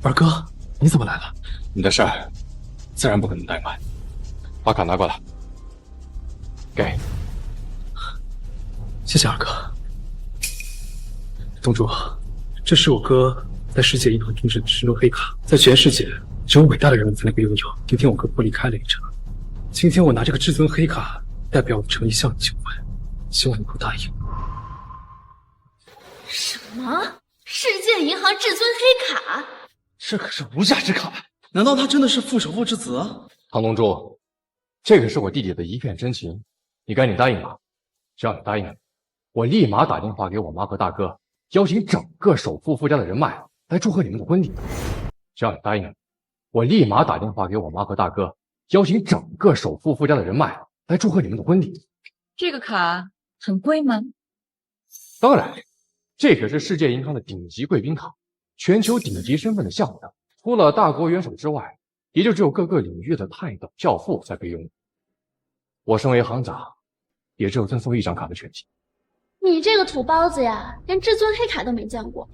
二哥，你怎么来了？你的事儿自然不可能怠慢，把卡拿过来。给，谢谢二哥。东珠，这是我哥在世界银行定制的10张黑卡，在全世界只有伟大的人物才能够拥有。今天我哥破例开了一张，今天我拿这个至尊黑卡，代表我的诚意向你求婚，希望你能够答应。什么？世界银行至尊黑卡？这可是无价之卡，难道他真的是副首富之子？唐东珠，这个是我弟弟的一片真情，你赶紧答应吧。只要你答应了，我立马打电话给我妈和大哥，邀请整个首富富家的人脉来祝贺你们的婚礼。只要你答应了，我立马打电话给我妈和大哥，邀请整个首富富家的人脉来祝贺你们的婚礼。这个卡很贵吗？当然，这可是世界银行的顶级贵宾卡，全球顶级身份的象征。除了大国元首之外，也就只有各个领域的泰斗教父才可以拥有。我身为行长，也只有赠送一张卡的权利。你这个土包子呀，连至尊黑卡都没见过，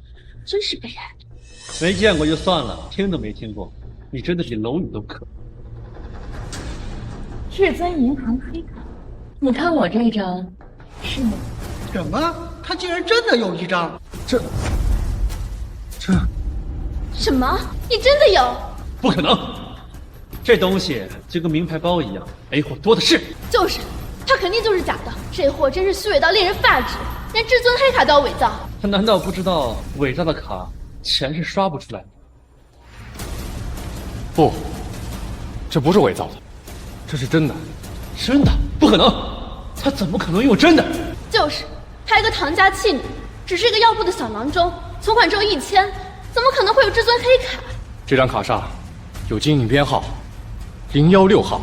真是悲哀。没见过就算了，听都没听过，你真的比蝼蚁都可。至尊银行黑卡，你看我这张是吗？什么？他竟然真的有一张？什么？你真的有？不可能，这东西就跟名牌包一样，A货多的是。就是，他肯定就是假的。这货真是虚伪到令人发指，连至尊黑卡都要伪造。他难道不知道伪造的卡钱是刷不出来的？不，这不是伪造的，这是真的。真的？不可能，他怎么可能用真的？就是，他一个唐家弃女，只是一个药铺的小郎中，存款只有1000，怎么可能会有至尊黑卡？这张卡上有金领编号016号，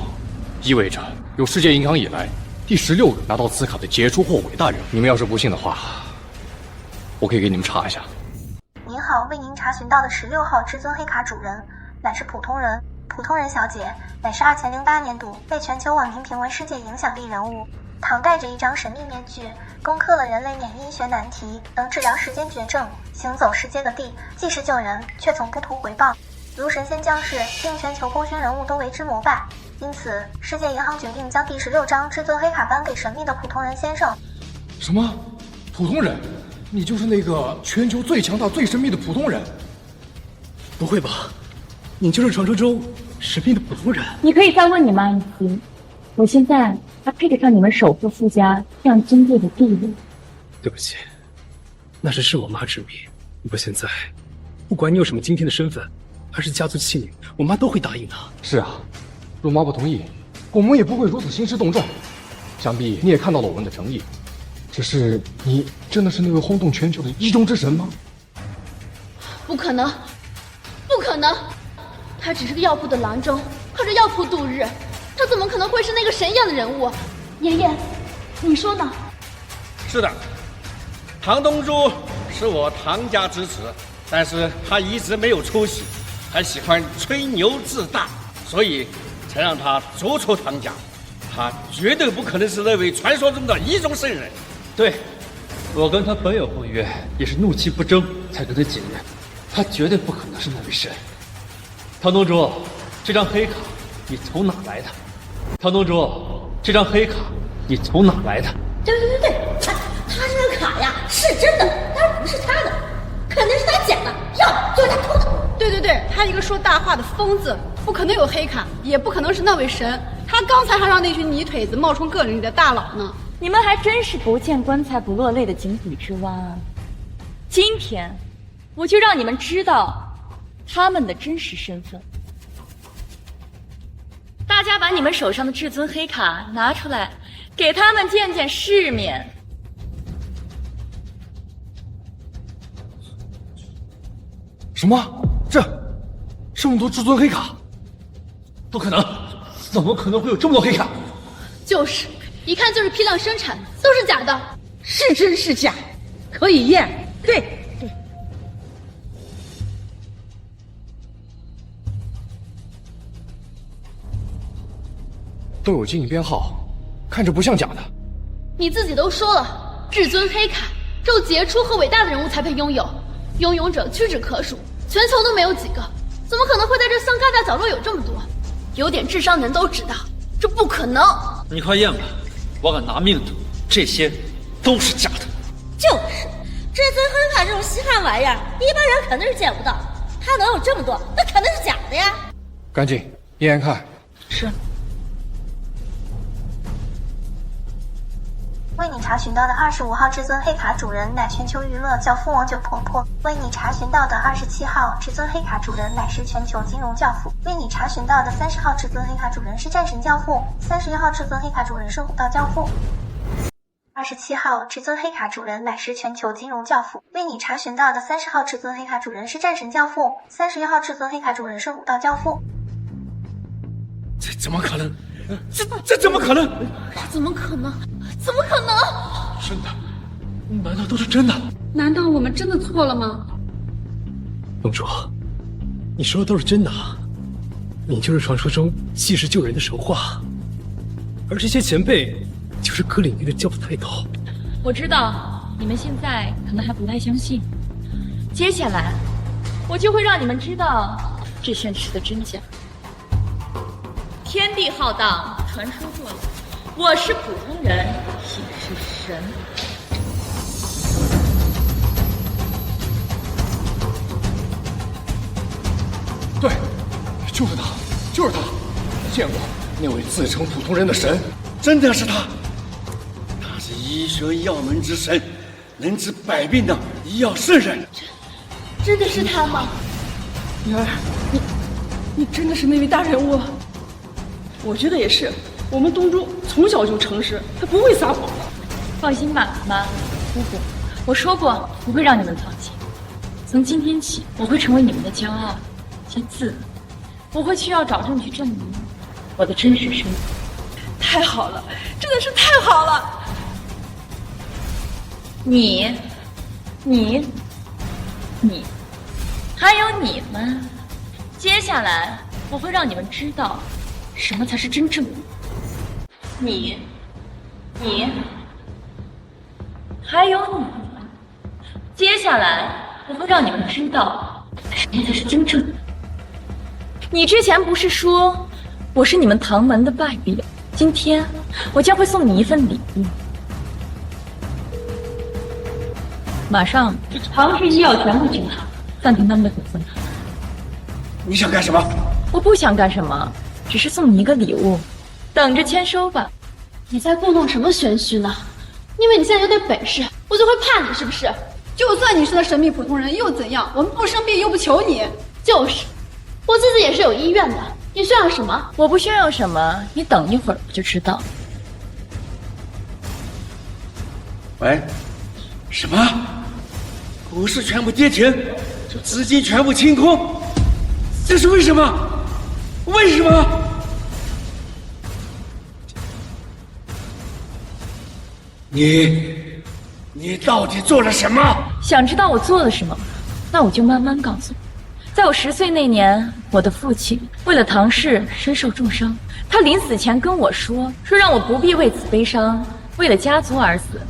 意味着有世界银行以来第16个拿到此卡的杰出或伟大人物。你们要是不信的话，我可以给你们查一下。您好，为您查询到的16号至尊黑卡主人乃是普通人，普通人小姐乃是2008年度被全球网民评为世界影响力人物。唐戴着一张神秘面具，攻克了人类免疫医学难题，能治疗世间绝症，行走世界各地，济世救人，却从不图回报。如神仙降世，令全球功勋人物都为之膜拜。因此，世界银行决定将第16张至尊黑卡颁给神秘的普通人先生。什么？普通人？你就是那个全球最强大、最神秘的普通人？不会吧？你就是传说中神秘的普通人？你可以再问你妈一次，我现在还配得上你们首富富家这样尊贵的地位？对不起，那是我妈之谜。不过现在，不管你有什么今天的身份，还是家族器皿，我妈都会答应的。是啊，若妈不同意，我们也不会如此兴师动众。想必你也看到了我们的诚意。只是你真的是那位轰动全球的医中之神吗？不可能，不可能！他只是个药铺的郎中，靠着药铺度日，他怎么可能会是那个神一样的人物？爷爷，你说呢？是的，唐东珠是我唐家之子，但是他一直没有出息，还喜欢吹牛自大，所以才让他逐出唐家。他绝对不可能是那位传说中的医中圣人。对，我跟他本有婚约，也是怒气不争才跟他结缘，他绝对不可能是那位神。唐东珠，这张黑卡你从哪来的？唐东珠，这张黑卡你从哪来的？对，他这个卡呀是真的，但是不是他的，肯定是他假的，要就是他偷的。对，他一个说大话的疯子，不可能有黑卡，也不可能是那位神。他刚才还让那群泥腿子冒充个人里的大佬呢。你们还真是不见棺材不落泪的井底之蛙啊！今天我就让你们知道他们的真实身份。大家把你们手上的至尊黑卡拿出来，给他们见见世面。什么？这么多至尊黑卡？不可能！怎么可能会有这么多黑卡？就是，一看就是批量生产，都是假的。是真是假，可以验。对。都有金印编号，看着不像假的。你自己都说了，至尊黑卡只有杰出和伟大的人物才配拥有，拥有者屈指可数，全球都没有几个，怎么可能会在这香疙瘩角落有这么多？有点智商的人都知道，这不可能。你快验吧，我敢拿命赌，这些都是假的。就是至尊黑卡这种稀罕玩意儿，一般人肯定是见不到，他能有这么多，那肯定是假的呀。赶紧验验看。是。为你查询到的25号至尊黑卡主人乃全球娱乐教父王九婆婆。为你查询到的27号至尊黑卡主人乃是全球金融教父。为你查询到的30号至尊黑卡主人是战神教父。31号至尊黑卡主人是虎道教父。27号至尊黑卡主人乃是全球金融教父。为你查询到的30号至尊黑卡主人是战神教父。31号至尊黑卡主人是虎道教父。这怎么可能？这怎么可能？怎么可能？怎么可能？真的？难道都是真的？难道我们真的错了吗？公主，你说的都是真的啊！你就是传说中济世救人的神话，而这些前辈就是各领域的教父泰斗。我知道你们现在可能还不太相信，接下来我就会让你们知道这件事的真假。天地浩荡，传说过了，我是普通人，也是神。对，就是他，就是他！见过那位自称普通人的神，真的是他！他是医学药门之神，能治百病的医药圣人。真的是他吗？女儿，你真的是那位大人物？我觉得也是，我们东珠从小就诚实，他不会撒谎。放心吧，妈，姑姑，我说过不会让你们放弃。从今天起，我会成为你们的骄傲。其次，我会需要找证据证明我的真实身份。太好了，真的是太好了！你，还有你们，接下来我会让你们知道什么才是真正的你，还有你们，接下来我会让你们知道什么才是真正的。你之前不是说我是你们唐门的败笔？今天我将会送你一份礼物。马上，唐氏医药全部停产，暂停他们的股份。你想干什么？我不想干什么，只是送你一个礼物，等着签收吧。你在故弄什么玄虚呢？因为你现在有点本事，我就会怕你，是不是？就算你是个神秘普通人又怎样？我们不生病又不求你。就是，我自己也是有医院的。你炫耀什么？我不炫耀什么，你等一会儿不就知道。喂，什么？股市全部跌停，这资金全部清空，这是为什么？为什么？你到底做了什么？想知道我做了什么吗？那我就慢慢告诉你。在我10岁那年，我的父亲为了唐氏身受重伤，他临死前跟我说让我不必为此悲伤，为了家族而死，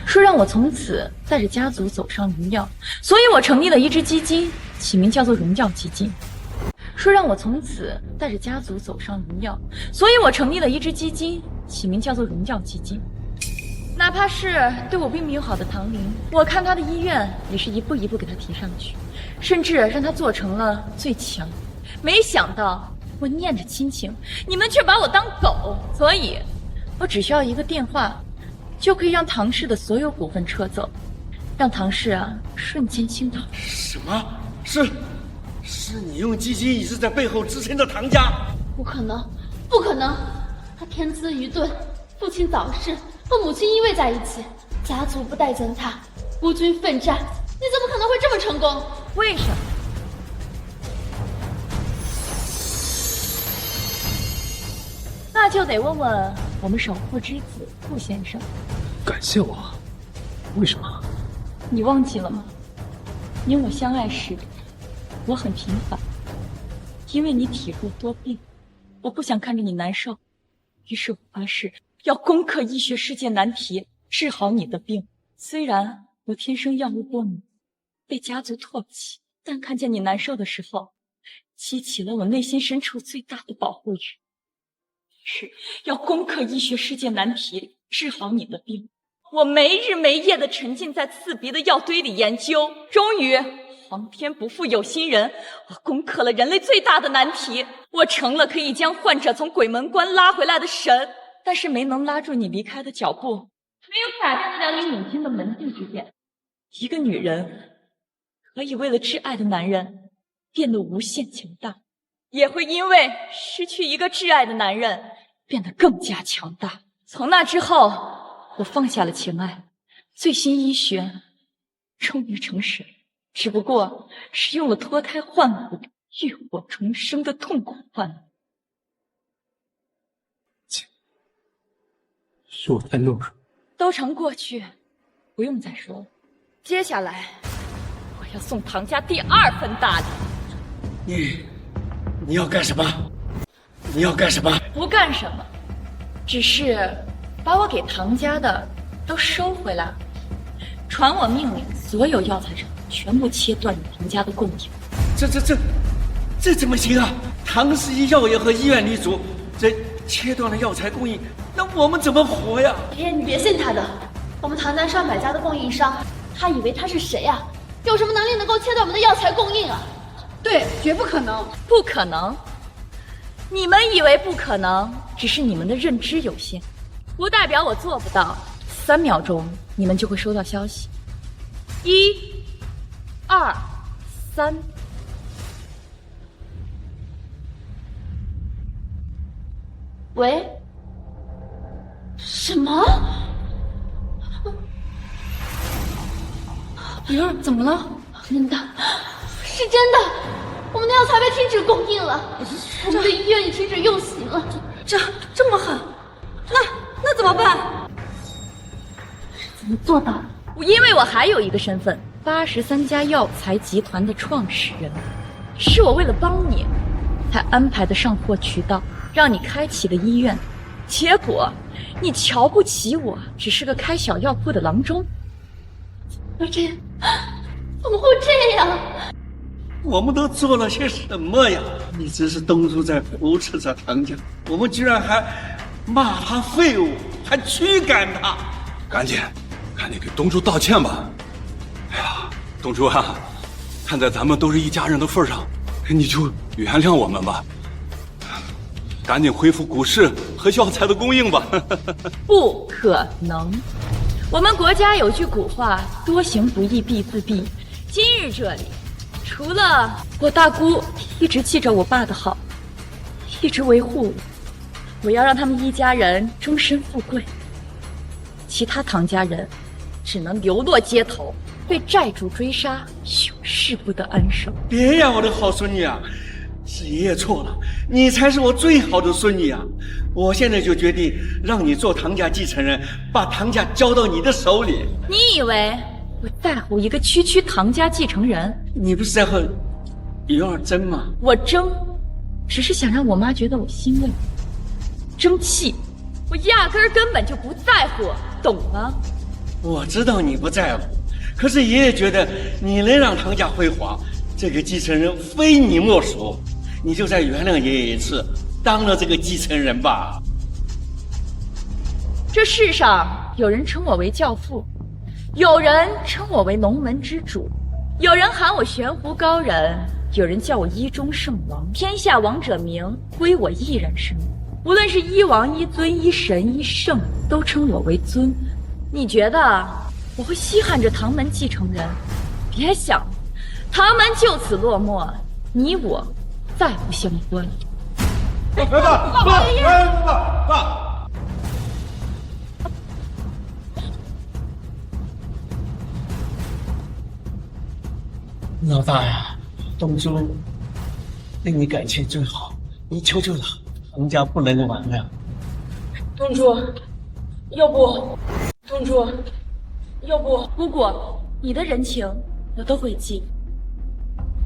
说让我从此带着家族走上荣耀，所以我成立了一支基金，起名叫做荣耀基金。说让我从此带着家族走上荣耀，所以我成立了一支基金，起名叫做荣耀基金。哪怕是对我并没有好的唐玲，我看他的医院也是一步一步给他提上去，甚至让他做成了最强。没想到我念着亲情，你们却把我当狗，所以我只需要一个电话，就可以让唐氏的所有股份撤走，让唐氏瞬间倾倒。什么？是你用基金一直在背后支撑着唐家？不可能，不可能！他天资愚钝，父亲早逝，和母亲依偎在一起，家族不待见他，孤军奋战，你怎么可能会这么成功？为什么？那就得问问我们守护之子顾先生。感谢我？为什么？你忘记了吗？你我相爱时，我很平凡，因为你体弱多病，我不想看着你难受，于是我发誓要攻克医学世界难题，治好你的病。虽然我天生药物过敏，被家族唾弃，但看见你难受的时候，激起了我内心深处最大的保护欲。是要攻克医学世界难题，治好你的病。我没日没夜地沉浸在刺鼻的药堆里研究，终于皇天不负有心人，我攻克了人类最大的难题，我成了可以将患者从鬼门关拉回来的神。但是没能拉住你离开的脚步，没有改变得了你母亲的门第之见。一个女人可以为了挚爱的男人变得无限强大，也会因为失去一个挚爱的男人变得更加强大。从那之后，我放下了情爱，最新医学终于成神，只不过是用了脱胎换骨、浴火重生的痛苦换来。是我太懦弱。都成过去，不用再说了。接下来，我要送唐家第2份大礼。你要干什么？你要干什么？不干什么，只是把我给唐家的都收回来，传我命令，所有药材厂全部切断唐家的供应。这怎么行啊？唐氏医药业和医院立足，这切断了药材供应，那我们怎么活呀？爷爷，你别信他的，我们唐家上百家的供应商，他以为他是谁啊？有什么能力能够切断我们的药材供应啊？对，绝不可能，不可能。你们以为不可能，只是你们的认知有限，不代表我做不到。3秒钟，你们就会收到消息。1、2、3。喂？什么？鱼儿，怎么了？真的，是真的，我们的药材被停止供应了，我们的医院也停止运行了。这么狠？那怎么办？怎么做到？因为我还有一个身份，83家药材集团的创始人，是我为了帮你，才安排的上货渠道，让你开启的医院。结果你瞧不起我，只是个开小药铺的郎中。怎么会这样？我们都做了些什么呀？你只是东珠在扶持着唐家，我们居然还骂他废物，还驱赶他。赶紧给东珠道歉吧！哎呀，东珠啊，看在咱们都是一家人的份上，你就原谅我们吧。赶紧恢复股市和药材的供应吧。不可能，我们国家有句古话，多行不义必自毙。今日这里，除了我大姑一直记着我爸的好，一直维护我要让他们一家人终身富贵，其他唐家人只能流落街头，被债主追杀，永世不得安生。别呀，我的好孙女啊！是爷爷错了，你才是我最好的孙女啊！我现在就决定让你做唐家继承人，把唐家交到你的手里。你以为我在乎一个区唐家继承人？你不是在和鱼儿争吗？我争，只是想让我妈觉得我欣慰。争气，我压根儿根本就不在乎，懂吗？我知道你不在乎，可是爷爷觉得你能让唐家辉煌，这个继承人非你莫属。你就再原谅爷爷一次，当了这个继承人吧。这世上有人称我为教父，有人称我为龙门之主，有人喊我玄壶高人，有人叫我医中圣王。天下王者名归我一人身，无论是医王、医尊、医神、医圣，都称我为尊。你觉得我会稀罕这唐门继承人？别想，唐门就此落寞，你我再不相关。爸！老大呀，东珠令你感情最好，你求求他，唐家不能完了。东珠，要不，姑姑，你的人情我都会记，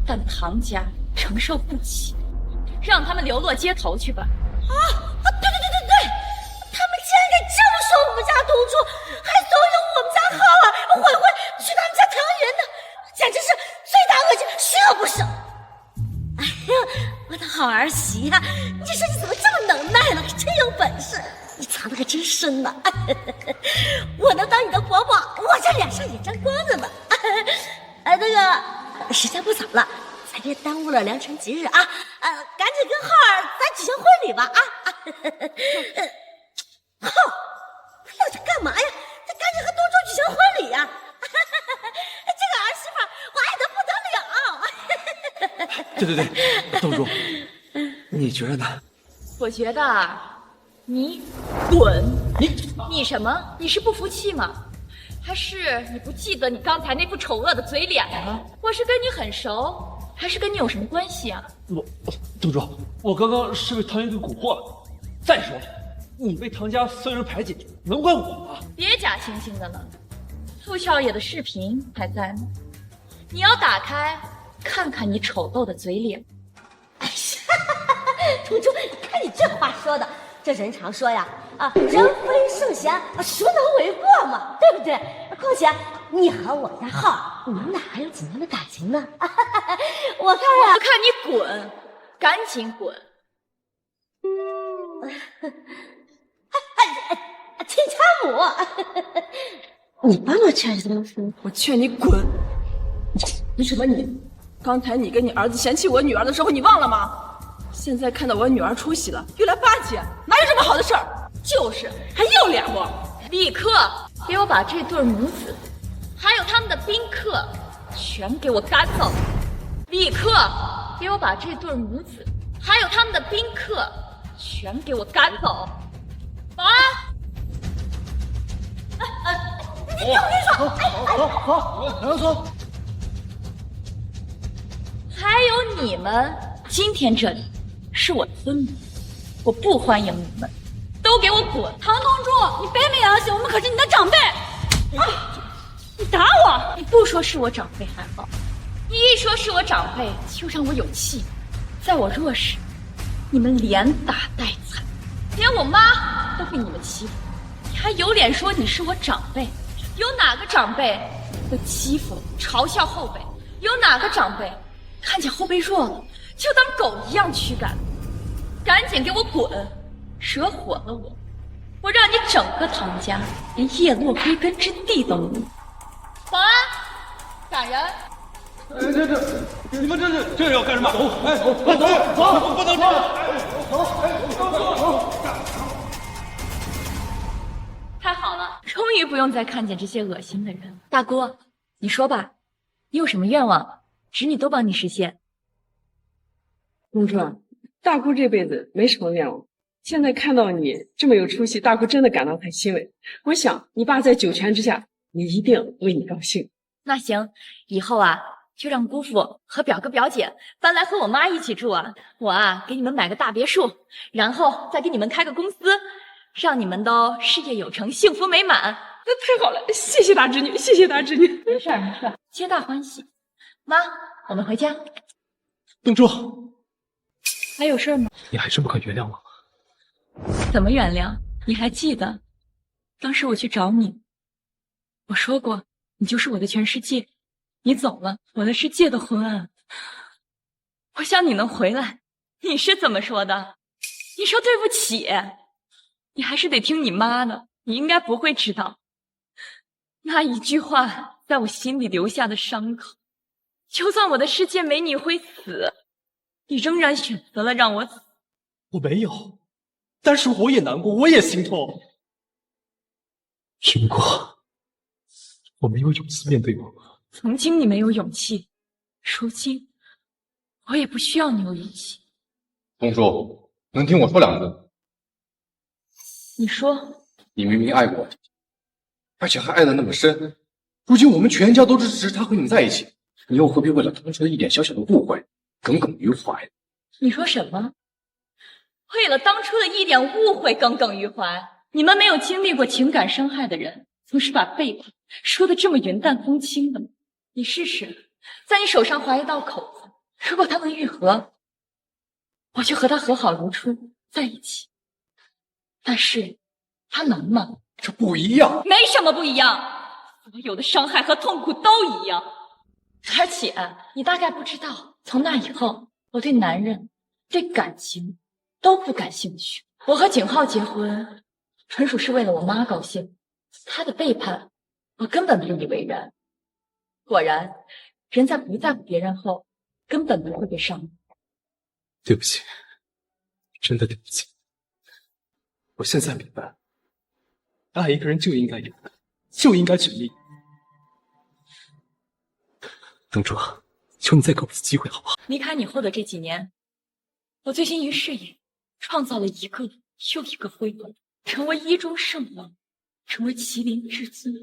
但唐家承受不起，让他们流落街头去吧。对，他们竟然敢这么说我们家东珠，还怂恿我们家浩儿悔去他们家唐人呢，简直是罪大恶极，十恶不赦！哎呀，我的好儿媳呀，你说你怎么这么能耐呢？真有本事，你藏得可真深呐！我能当你的婆婆，我这脸上也沾光着呢。那个时间不早了，咱别耽误了良辰吉日啊！赶紧跟浩儿咱举行婚礼吧！浩，他到底干嘛呀？他赶紧和东珠举行婚礼呀！这个儿媳妇我爱得不得了！对，东珠，你觉得呢？我觉得你滚！你什么？你是不服气吗？还是你不记得你刚才那副丑恶的嘴脸了？我是跟你很熟，还是跟你有什么关系啊？东珠，我刚刚是被唐嫣给蛊惑了。再说了，你被唐家所有人排挤，能怪我吗？别假惺惺的了，傅少爷的视频还在呢，你要打开看看你丑陋的嘴脸。图图，看你这话说的，这人常说呀，人非圣贤，孰能为过嘛，对不对？况且你和我家浩，你们俩还有几年的感情呢？我看呀，我看你滚，赶紧滚！亲家母，你帮我劝什么？我劝你滚！你什么你？刚才你跟你儿子嫌弃我女儿的时候，你忘了吗？现在看到我女儿出息了，又来巴结，哪有这么好的事儿？就是还要脸不？立刻给我把这对母子，还有他们的宾客，全给我赶走！立刻给我把这对母子，还有他们的宾客，全给我赶走！保安！你听我跟你说，好，杨松，还有你们，今天这里是我的村子，我不欢迎你们，都给我滚！唐东珠，你别没良心，我们可是你的长辈。你打我！你不说是我长辈还好，你一说是我长辈，就让我有气。在我弱时，你们连打带踩，连我妈都被你们欺负，你还有脸说你是我长辈？有哪个长辈会欺负、嘲笑后辈？有哪个长辈看见后辈弱了，就当狗一样驱赶？赶紧给我滚！惹火了我让你整个唐家连叶落归根之地都没有！保安，赶人！你们这要干什么？走！快走！不能这样！走！太好了，终于不用再看见这些恶心的人。大姑，你说吧，你有什么愿望，侄女都帮你实现。公主，大姑这辈子没什么愿望，现在看到你这么有出息，大姑真的感到很欣慰。我想你爸在九泉之下，也一定为你高兴。那行，以后啊，就让姑父和表哥表姐搬来和我妈一起住啊。我啊，给你们买个大别墅，然后再给你们开个公司，让你们都事业有成，幸福美满。那太好了，谢谢大侄女，谢谢大侄女。没事没事，皆大欢喜。妈，我们回家。东珠，还有事吗？你还是不肯原谅我？怎么原谅？你还记得当时我去找你，我说过你就是我的全世界，你走了，我的世界都昏暗。我想你能回来，你是怎么说的？你说对不起，你还是得听你妈的，你应该不会知道那一句话在我心里留下的伤口。就算我的世界没你会死，你仍然选择了让我死。我没有，但是我也难过，我也心痛。只不过我没有勇气面对我妈。曾经你没有勇气，如今我也不需要你有勇气。东珠，能听我说两句？你说，你明明爱过我，而且还爱得那么深，如今我们全家都支持他和你在一起，你又何必为了当初的一点小小的误会耿耿于怀？你说什么？为了当初的一点误会耿耿于怀？你们没有经历过情感伤害的人，总是把背叛说得这么云淡风轻的吗？你试试，在你手上划一道口子，如果它能愈合，我就和他和好如初，在一起。但是，他能吗？这不一样。没什么不一样，所有的伤害和痛苦都一样。而且，你大概不知道，从那以后，我对男人、对感情都不感兴趣。我和景浩结婚，纯属是为了我妈高兴。他的背叛，我根本不以为然。果然，人在不在乎别人后，根本不会被伤。对不起，真的对不起。我现在明白，爱一个人就应该勇敢，就应该全力。东珠，求你再给我一次机会，好不好？离开你后的这几年，我醉心于事业，创造了一个又一个辉煌，成为一中圣王，成为麒麟至尊，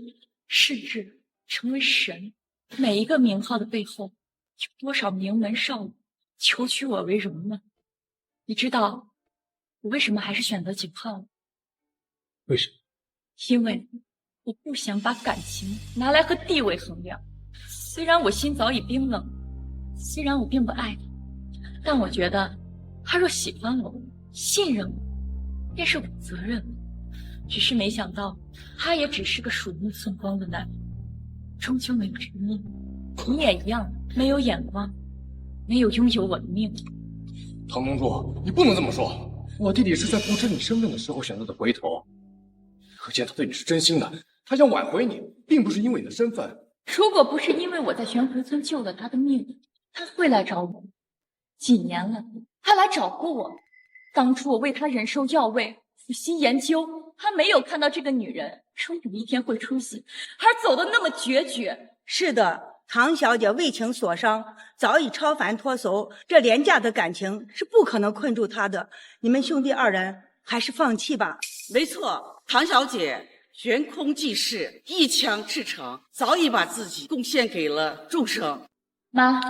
甚至成为神。每一个名号的背后，有多少名门少女求取我为荣呢？你知道我为什么还是选择景浩吗？为什么？因为我不想把感情拿来和地位衡量。虽然我心早已冰冷，虽然我并不爱他，但我觉得他若喜欢我、信任我，便是我的责任。只是没想到，他也只是个鼠目寸光的男人，终究没有人命。你也一样，没有眼光，没有拥有我的命。唐东珠，你不能这么说。我弟弟是在不知你身份的时候选择的回头，可见他对你是真心的。他想挽回你，并不是因为你的身份。如果不是因为我在悬湖村救了他的命，他会来找我。几年了，他来找过我。当初我为他忍受药味，苦心研究，他没有看到这个女人说有一天会出现，而走得那么决绝。是的，唐小姐为情所伤，早已超凡脱俗，这廉价的感情是不可能困住她的。你们兄弟二人还是放弃吧。没错，唐小姐悬空济世，一腔赤诚，早已把自己贡献给了众生。妈，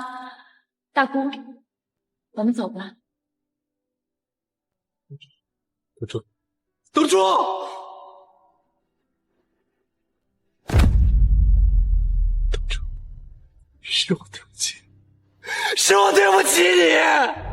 大姑，我们走吧。东珠，东珠，是我对不起，是我对不起你。